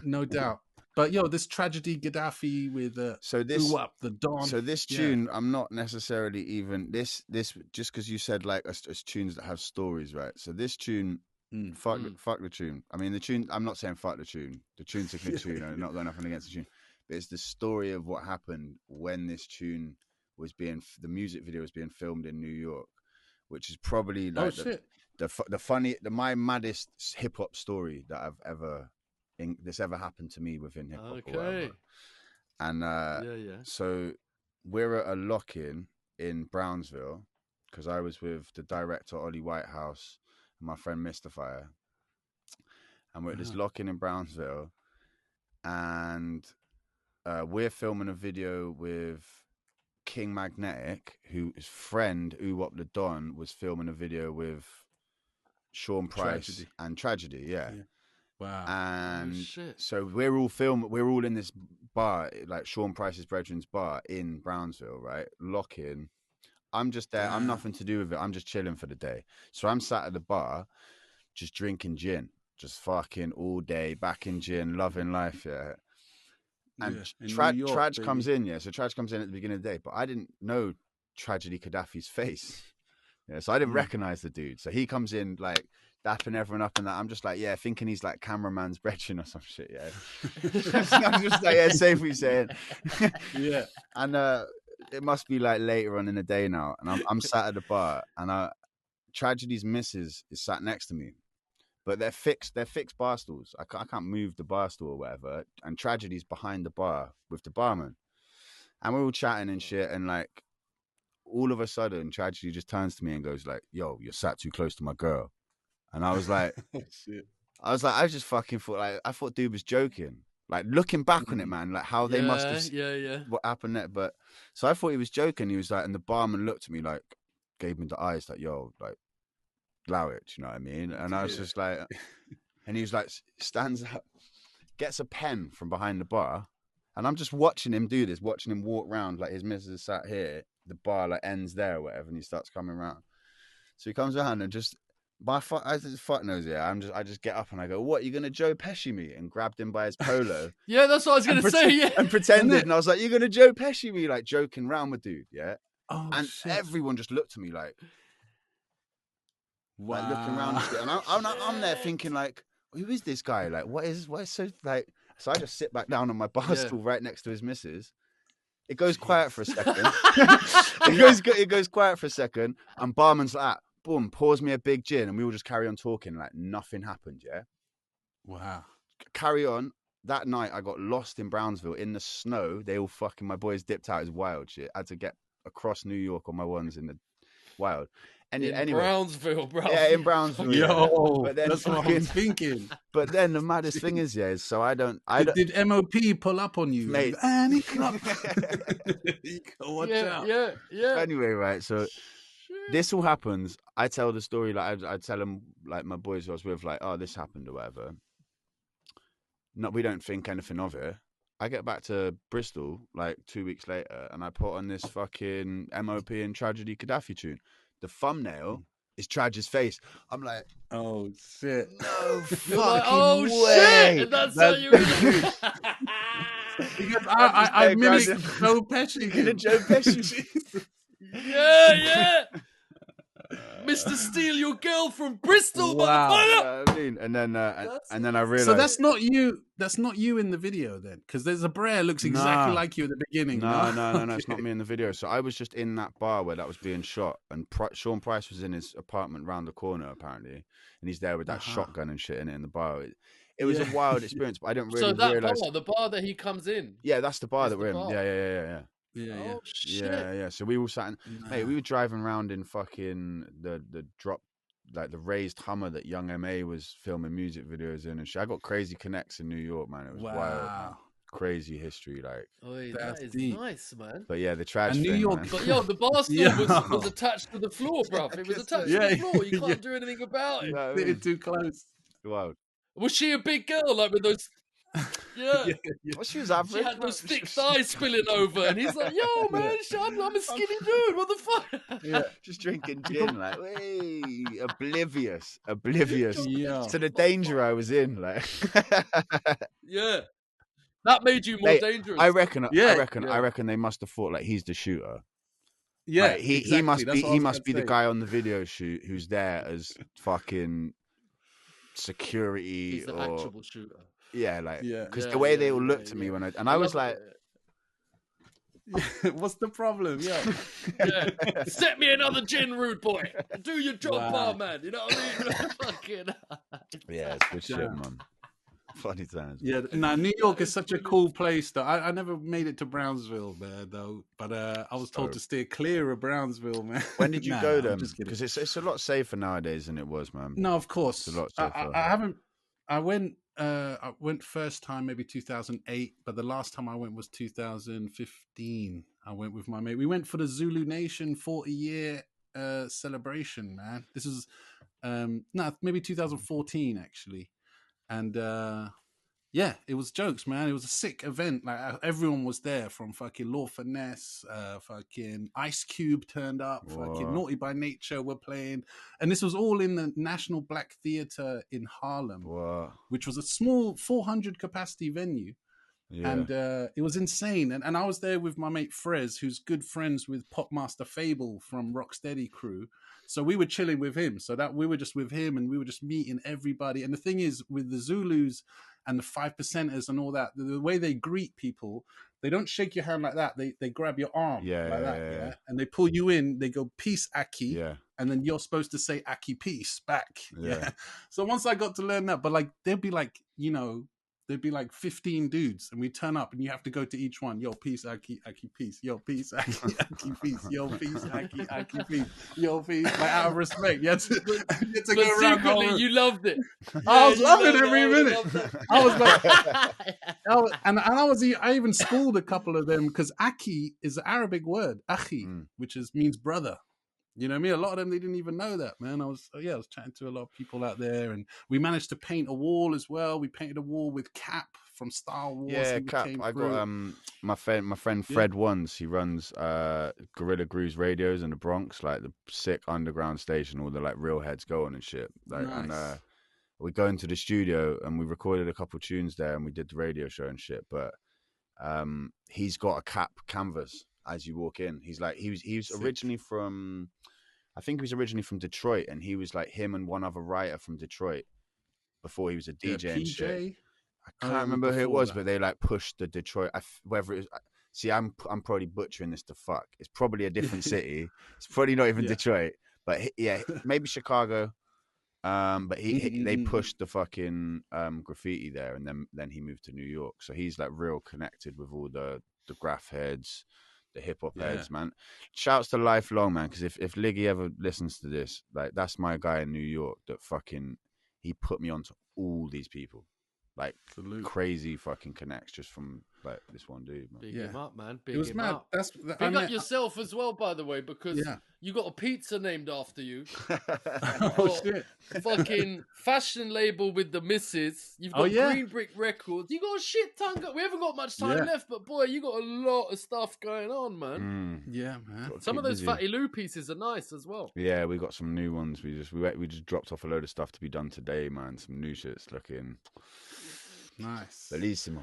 No doubt. But yo, this Tragedy Khadafi with Ooh Up the Dawn. So this tune, I'm not necessarily even this just because you said like it's tunes that have stories, right? So this tune, fuck the tune. I mean the tune. I'm not saying fuck the tune. The tune's a good tune. I'm not going nothing against the tune, but it's the story of what happened when this tune was the music video was being filmed in New York, which is probably like my maddest hip hop story that I've ever. This ever happened to me within hip hop or whatever. And so we're at a lock-in in Brownsville because I was with the director Ollie Whitehouse and my friend Mystifier, and we're at this lock-in Brownsville, and we're filming a video with King Magnetic, whose friend Uwop the Don was filming a video with Sean Price and Tragedy. Yeah. Wow. And so we're all in this bar, like Sean Price's brethren's bar in Brownsville, right? Lock in. I'm just there. I'm nothing to do with it. I'm just chilling for the day. So I'm sat at the bar, just drinking gin, just fucking all day, back in gin, loving life, yeah. And Traj comes in, yeah. So Traj comes in at the beginning of the day, but I didn't know Tragedy Khadafi's face. Yeah, so I didn't recognize the dude. So he comes in like dapping everyone up and that. I'm just like, yeah, thinking he's like cameraman's brethren or some shit, yeah. I'm just like, yeah, safe what you're saying. Yeah. And it must be like later on in the day now, and I'm sat at the bar, and Tragedy's missus is sat next to me, but they're fixed bar stools. I can't move the bar stool or whatever, and Tragedy's behind the bar with the barman, and we're all chatting and shit, and like all of a sudden Tragedy just turns to me and goes like, yo, you're sat too close to my girl. And I was like, I just fucking thought, like, I thought dude was joking. Like, looking back on it, man, like how they must have what happened there. But so I thought he was joking. He was like, and the barman looked at me like, gave me the eyes, like, yo, like, allow it. You know what I mean? And I was just like, and he was like, stands up, gets a pen from behind the bar, and I'm just watching him do this, watching him walk around, like his missus sat here, the bar like ends there or whatever, and he starts coming around. So he comes around and just. I just fuck knows, yeah. I just get up and I go, "What? You gonna Joe Pesci me?" And grabbed him by his polo. Yeah, that's what I was gonna say. Yeah, and pretended, and I was like, "You're gonna Joe Pesci me?" Like joking around with dude, yeah. Oh, and shit. everyone just looked at me like, wow. Like looking around, and I'm there thinking like, "Who is this guy? Like, what is so like?" So I just sit back down on my bar stool right next to his missus. It goes quiet for a second. It goes quiet for a second, and barman's like. Boom, pours me a big gin, and we all just carry on talking like nothing happened, yeah? Wow. Carry on. That night, I got lost in Brownsville in the snow. They all fucking, my boys dipped out as wild shit. I had to get across New York on my ones in the wild. Anyway, Brownsville, bro. Yeah, in Brownsville. Yo, but then that's what I'm thinking. But then the maddest thing is, yeah, so I don't. Did MOP pull up on you? Mate. And he watch out. Yeah. Anyway, right, so... This all happens. I tell the story like I tell them like my boys I was with like, oh, this happened or whatever. No, we don't think anything of it. I get back to Bristol like 2 weeks later, and I put on this fucking MOP and Tragedy Khadafi tune. The thumbnail is Trag's face. I'm like, oh shit! No fucking oh way! Shit! And that's how you. Because I mimicked Joe Pesci. In a Joe Pesci. Yeah. Mr. Steal Your Girl from Bristol, wow. I mean, and then I realized. So that's not you. That's not you in the video then, because there's a Brer looks exactly like you at the beginning. No, it's not me in the video. So I was just in that bar where that was being shot, and Sean Price was in his apartment round the corner apparently, and he's there with that shotgun and shit in the bar. It was a wild experience, but I didn't really realize. The bar that he comes in. Yeah, that's the bar that we're in. Yeah. Oh, shit. Yeah. So we all sat in. Hey, we were driving around in fucking the drop, like the raised Hummer that Young MA was filming music videos in and shit. I got crazy connects in New York, man. It was wild, man. Crazy history, like. Oh, that is nice, man. But yeah, the trash. New York. Man. But yo, the bar stool was attached to the floor, bruv. It was attached to the floor. You can't do anything about it. No, It's too close. Wild. Was she a big girl, like with those? Yeah. Well, she was average. She had those thick thighs spilling over, and he's like, "Yo, man, I'm a skinny dude. What the fuck?" Yeah, just drinking gin, like, way oblivious to the danger I was in, like. Yeah, that made you more dangerous. I reckon they must have thought like he's the shooter. Yeah, like, he must be the guy on the video shoot who's there as fucking security. He's the actual shooter. Yeah, like, because the way they all looked at me when I was like, what's the problem? Yeah. Set me another gin, rude boy. Do your job, barman. You know what I mean? Fucking. Yeah, it's good shit, man. Funny times. Yeah, New York is such a cool place. Though I never made it to Brownsville, though. But I was told to steer clear of Brownsville, man. When did you go then? Because it's a lot safer nowadays than it was, man. No, of course. It's a lot safer. I haven't. I went first time maybe 2008, but the last time I went was 2015. I went with my mate. We went for the Zulu Nation 40-year celebration, man. This is maybe 2014 actually, and it was jokes, man. It was a sick event. Like everyone was there, from fucking Law Finesse, fucking Ice Cube turned up, fucking Naughty by Nature were playing, and this was all in the National Black Theatre in Harlem, which was a small 400 capacity venue. Yeah. And it was insane. And I was there with my mate Frez, who's good friends with Popmaster Fable from Rocksteady crew. So we were chilling with him. So that we were just with him, and we were just meeting everybody. And the thing is, with the Zulus and the 5%ers and all that, the way they greet people, they don't shake your hand like that. They grab your arm yeah. And they pull you in. They go, peace, Aki. Yeah. And then you're supposed to say Aki, peace, back. Yeah. So once I got to learn that, but like, they'd be like, you know, there'd be like 15 dudes, and we turn up, and you have to go to each one. Yo, peace, Aki, peace. Yo, peace, Aki, peace. Yo, peace, Aki, peace. Yo, peace. Like, out of respect, you had to go around. Secretly, you loved it. I was loving every minute. I was like, I even schooled a couple of them because Aki is an Arabic word, Akhi, which means brother. You know what I mean? A lot of them, they didn't even know that, man. I was chatting to a lot of people out there, and we managed to paint a wall as well. We painted a wall with Cap from Star Wars. Yeah, Cap. I got my friend Fred Wands. He runs Gorilla Grooves Radios in the Bronx, like the sick underground station, all the like real heads go on and shit. Like, nice. And we go into the studio and we recorded a couple tunes there, and we did the radio show and shit. But he's got a Cap canvas as you walk in. He's like he was originally from. I think he was originally from Detroit, and he was like him and one other writer from Detroit before he was a DJ and shit. I can't remember who it was, but they like pushed the Detroit. Whether it was, see, I'm probably butchering this to fuck. It's probably a different city. It's probably not even Detroit, but maybe Chicago. But they pushed the fucking graffiti there, and then he moved to New York. So he's like real connected with all the Graff heads. The hip hop heads, man. Shouts to Lifelong, man, because if Liggy ever listens to this, like that's my guy in New York that fucking he put me onto all these people, like crazy fucking connects just from like this one dude, man. Big him up, man. Big it was him mad. up. Big up yourself as well, by the way, because you got a pizza named after you. Oh shit! Fucking fashion label with the missus. You've got Green Brick Records. You got a shit ton. We haven't got much time left, but boy, you got a lot of stuff going on, man. Yeah, man. Some of those Fatty Lou pieces are nice as well. Yeah, we got some new ones. We just dropped off a load of stuff to be done today, man. Some new shit's looking nice. Bellissimo.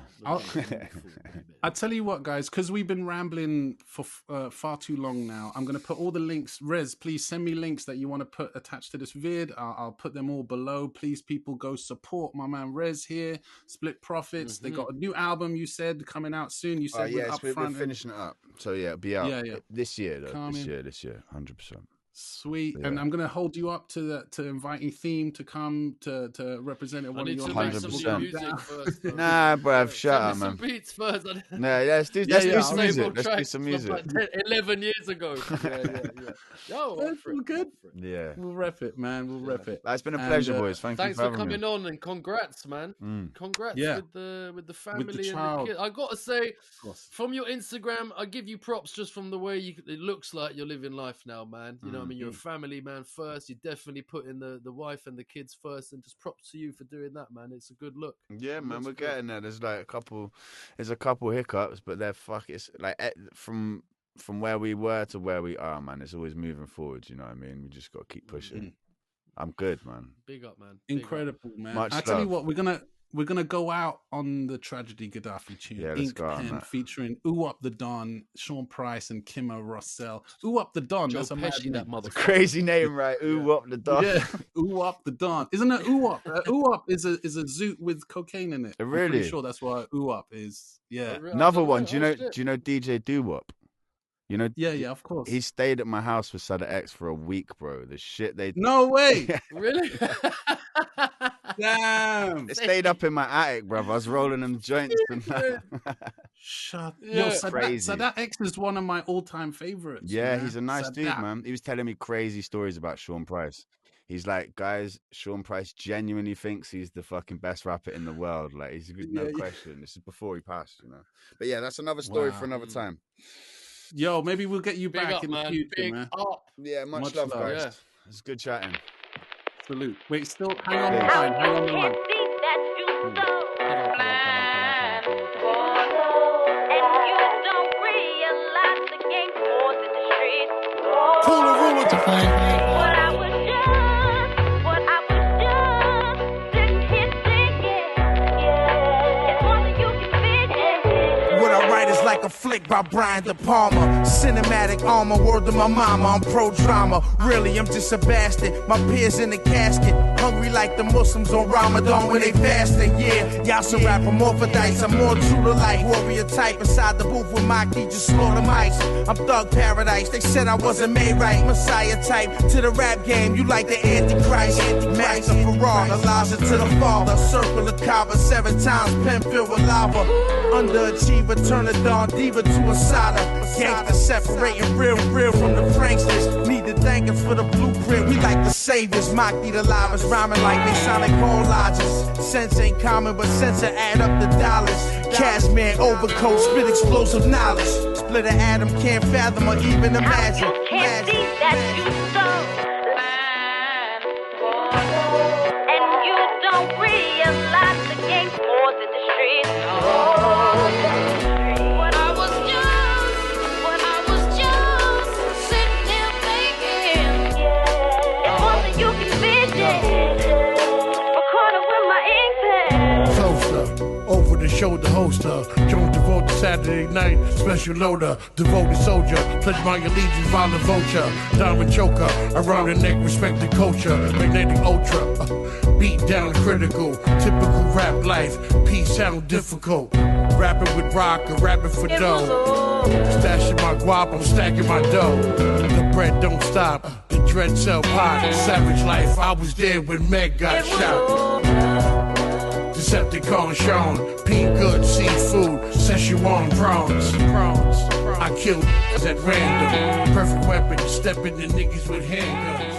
I'll tell you what, guys, because we've been rambling for far too long now, I'm going to put all the links. Rez, please send me links that you want to put attached to this vid. I'll put them all below. Please, people, go support my man Rez here. Split Profits. They got a new album, you said, coming out soon. You said we're finishing it up. So, yeah, it'll be out this year, though. This year, 100%. Sweet, and I'm gonna hold you up to inviting Theme to come to represent it. 100%. Nah, bruv, shut up, man. Some beats first. Nah, let's do some music. Let's do some music. Like 11 years ago. Yo, that's good. Yeah, we'll rep it, man. We'll rep it. It's been a pleasure, boys. Thanks for coming on, and congrats, man. Congrats with the family with the and the kids. I gotta say, from your Instagram, I give you props just from the way it looks like you're living life now, man. You know. I mean, you're a family man first. You definitely put in the wife and the kids first, and just props to you for doing that, man. It's a good look. Yeah, man, we're getting there. There's like a couple hiccups, but they're it's like from where we were to where we are, man. It's always moving forward. You know what I mean? We just got to keep pushing. I'm good, man. Big up, man. Incredible, man. Much tell you what, we're gonna go out on the Tragedy Khadafi tune. Yeah, let's Ink go Pen featuring Ooh Up the Don, Sean Price and Kimmo Rossell. Ooh Up the Don. Joe that's a Pesci, mad that motherfucker. Crazy name, right? Ooh Up the Don. Yeah, Ooh Up the Don. Isn't it Ooh Up? Ooh Up is a zoot with cocaine in it. Really? I'm pretty sure that's why Ooh Up is. Yeah. Another one. Do you know DJ Doo Wop? You know, yeah, of course. He stayed at my house with Sada X for a week, bro. The shit they no way, really? Damn, it stayed up in my attic, bro. I was rolling them joints. Shut. Yo, crazy. Sada X is one of my all-time favorites. Yeah, he's a nice dude, man. He was telling me crazy stories about Sean Price. He's like, guys, Sean Price genuinely thinks he's the fucking best rapper in the world. Like, he's no question. This is before he passed, you know. But yeah, that's another story for another time. Yo, maybe we'll get you back in the future, man. Yeah, much love, guys. Yeah. It's good chatting. Salute. Wait, still hang on the line. Hang on the line. Cooler ruler to like a flick by Brian De Palma. Cinematic armor, word to my mama. I'm pro drama. Really, I'm just a bastard. My peers in the casket. Hungry like the Muslims on Ramadan when they fasting, yeah. Y'all some rap hermaphrodites, I'm more true to life. Warrior type inside the booth with Maki, just slaughter mics. I'm thug paradise, they said I wasn't made right. Messiah type to the rap game, you like the Antichrist. Master Farrar, Elijah to the Father. Circle the Kaaba 7 times, pen filled with lava. Underachiever, turn a Don Diva to a Sada. Gangsta separating real from the pranksters. Need to thank us for the blueprint, we like the saviors. Maki the livers, rhyming like they Sonic Cold Lodges. Sense ain't common, but sense to add up the dollars. Cashman overcoat, spit explosive knowledge. Split an atom, can't fathom or even imagine. I can't see that you so blind, and you don't realize the game's more than the streets. When I was young, sitting there thinking, it's one that you can vision. A corner with my ink pen. Closer, over the shoulder holster. Jones devoted Saturday night, special loader. Devoted soldier, pledge my allegiance, violent vulture. Diamond choker, around the neck, respect the culture. Magnetic ultra, beat down critical. Typical rap life, peace sound difficult. Rapping with rock or rapping for dough. Stashing my guap, I'm stacking my dough. The bread don't stop, the dread cell pot. Savage life, I was there when Meg got shot. Decepticon shown, pink good seafood, Szechuan prawns. I killed at random. Perfect weapon, stepping the niggas with handguns.